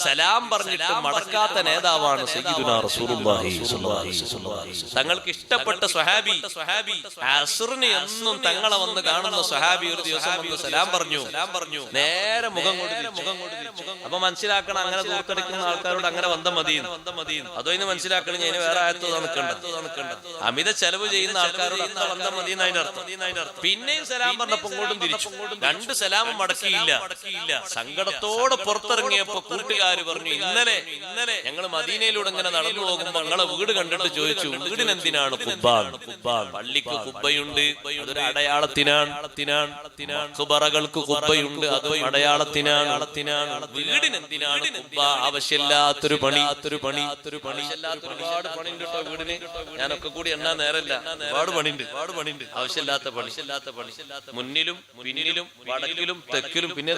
സലാം പറഞ്ഞിട്ട് മടക്കാത്ത നേതാവാണ് സയ്യിദുനാ റസൂലുള്ളാഹി സ്വല്ലല്ലാഹു അലൈഹി വസല്ലം. തങ്ങൾക്ക് ഇഷ്ടപ്പെട്ട സ്വഹാബി അസ്റിന് എന്നും തങ്ങളെ വന്ന് കാണുന്ന സ്വഹാബി ഒരു ദിവസം വന്ന് സലാം പറഞ്ഞു. നേരെ മുഖം കൊണ്ട് അപ്പൊ മനസ്സിലാക്കണം, അങ്ങനെ ദൂർത്തടിക്കുന്ന ആൾക്കാരോട് അങ്ങനെ വന്ന മതി. അതോ ഇന്ന് മനസ്സിലാക്കണം, ഞാൻ വേറെ ആയത്തോ നടക്കണ്ട. അമിത ചെലവ് ചെയ്യുന്ന ആൾക്കാരോട് അത്ര വന്ന മതി എന്നതിന്റെ അർത്ഥം. പിന്നെയും സലാം പറഞ്ഞപ്പോ ഇങ്ങോട്ടും തിരിച്ചു. 2 സലാമും മടക്കിയില്ല. സങ്കടത്തോടെ പുറത്തിറങ്ങിയപ്പോ കൂട്ടുകാര് പറഞ്ഞു, ഇന്നലെ ഞങ്ങൾ മദീനയിലൂടെ ഇങ്ങനെ നടന്നു പോകുമ്പോ ഞങ്ങളെ വീട് കണ്ടിട്ട് ചോദിച്ചു, വീടിനെന്തിനാണ് കുബ്ബാൻ? പള്ളിക്ക് കുബ്ബയുണ്ട്, അതൊരു അടയാളത്തിനാണ്. ഖുബറകൾക്ക് കുബ്ബയുണ്ട്, അതും അടയാളത്തിനാണ്. വീടിനെന്തിനാണ് കുബ്ബ? ആവശ്യമില്ലാത്തൊരു പണി. ഒരുപാട് പണിയുണ്ട് കേട്ടോ വീടിന്. ഞാനൊക്കെ കൂടി എണ്ണാൻ നേരല്ല. ഒരുപാട് പണിയുണ്ട്. ആവശ്യമില്ലാത്ത പണി. മുന്നിലും പിന്നിലും വടക്കിലും തെക്കിലും പിന്നെ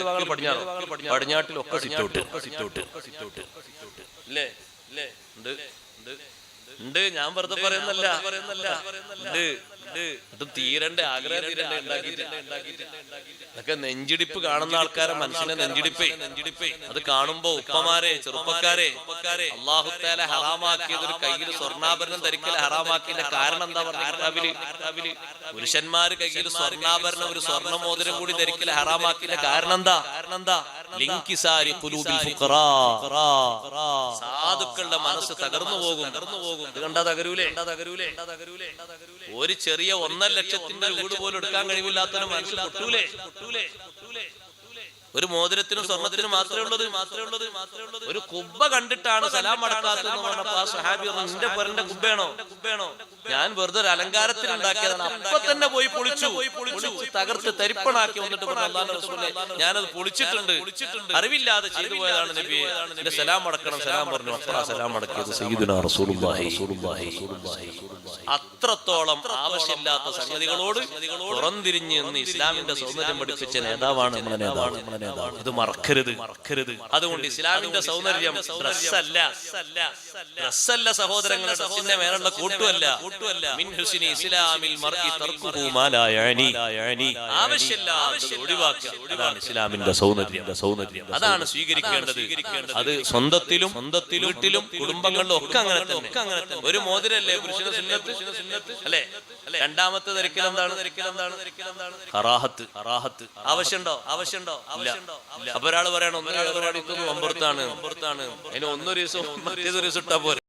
പടിഞ്ഞാട്ടിലും ഒക്കെ സിറ്റൗട്ട് ഉണ്ട്. ഞാൻ വെറുതെ പറയുന്നല്ല. തീരണ്ടേ, ആഗ്രഹം തീരണ്ടേ ഉണ്ടാക്കിയിട്ട്. അതൊക്കെ നെഞ്ചിടിപ്പ് കാണുന്ന ആൾക്കാരെ മനസ്സിനെ നെഞ്ചിടിപ്പേ. അത് കാണുമ്പോ ഉപ്പമാരെ, ചെറുപ്പക്കാരെ, അല്ലാഹു തആല ഹറാമാക്കിയത് ഒരു കയ്യിൽ സ്വർണ്ണാഭരണം ധരിക്കൽ ഹറാമാക്കിയതിന്റെ കാരണം എന്താ പറഞ്ഞാല് പുരുഷന്മാര് കയ്യിൽ സ്വർണ്ണാഭരണം ഒരു സ്വർണ്ണമോതിരം കൂടി ധരിക്കൽ ഹറാമാക്കിയതിന്റെ കാരണം എന്താ? ലിൻകിസാരി ഖുലൂബിൽ ഫുഖറാ. സാധുക്കളുടെ മനസ്സ് തകർന്നു പോകും. ഇത് കണ്ടാ തകരൂലേ? ഒരു ചെറിയ 1.5 ലക്ഷത്തിന്റെ വീട് പോലും എടുക്കാൻ കഴിവില്ലാത്തവന് മനസ്സ് പൊട്ടൂലേ? ഒരു മോതിരത്തിനും സ്വർണത്തിനും മാത്രമേ ഉള്ളത്. ഒരു കുബ്ബ കണ്ടിട്ടാണ് സലാം അടക്കാത്തതെന്ന് പറഞ്ഞപ്പോ ആ സ്വഹാബി പറഞ്ഞു, നിന്റെ പൊരന്റെ കുബ്ബയാണോ? ഞാൻ വെറുതെ ഒരു അലങ്കാരത്തിന് ഉണ്ടാക്കിയതാണ്. അപ്പൊ തന്നെ പോയി പൊളിച്ചു, തകർത്ത് തരിപ്പണാക്കി വന്നിട്ട് പറഞ്ഞു, അല്ലാഹുവിന്റെ റസൂലേ, ഞാനത് പൊളിച്ചിട്ടുണ്ട്, അറിവില്ലാതെ ചെയ്തു പോയതാണ് നബിയെ, എന്റെ സലാം അടക്കണം. സലാം പറഞ്ഞു. അപ്പ സലാം അടക്കിയത് സയ്യിദുനാ റസൂലുള്ളാഹി. അത്രത്തോളം ആവശ്യമില്ലാത്ത സംഗതികളോട് പുറംതിരിഞ്ഞ് എന്ന് ഇസ്ലാമിന്റെ സൗന്ദര്യം പഠിപ്പിച്ച നേതാവാണ് നമ്മുടെ നേതാവ്. ഇത് മറക്കരുത്. അതുകൊണ്ട് ഇസ്ലാമിന്റെ സൗന്ദര്യം ഡ്രസ്സല്ല സഹോദരങ്ങളെ, ഡ്രസ്സിന്റെ മേലുള്ള കൂട്ടുമല്ല. മിൻ ഹുസ്നി ഇസ്ലാമിൽ മർഇ തർക്കുഹു മാ ലാ യഅനി. ആവശ്യമില്ലാത്തത് ഒഴിവാക്കുക. അതാണ് ഇസ്ലാമിന്റെ സൗന്ദര്യം. അതാണ് സ്വീകരിക്കേണ്ടത്. അത് സ്വന്തത്തിലും വീട്ടിലും കുടുംബങ്ങളിലും ഒക്കെ അങ്ങനെ തന്നെ. ഒരു മോതിരല്ലേ പുരുഷന്റെ സുന്നത്ത് അല്ലേ? രണ്ടാമത്തെ ധരിക്കൽ എന്താണ്? ഖറാഹത്ത്. ആവശ്യമുണ്ടോ? അപ്പൊ ഒരാൾ പറയണം, ഒന്നൊരാൾ പരിപാടി ഒമ്പർത്താണ്, അതിന് ഒന്നൊരു ദിവസം മറ്റേതൊരു ദിവസം ഇട്ടാ പോരെ.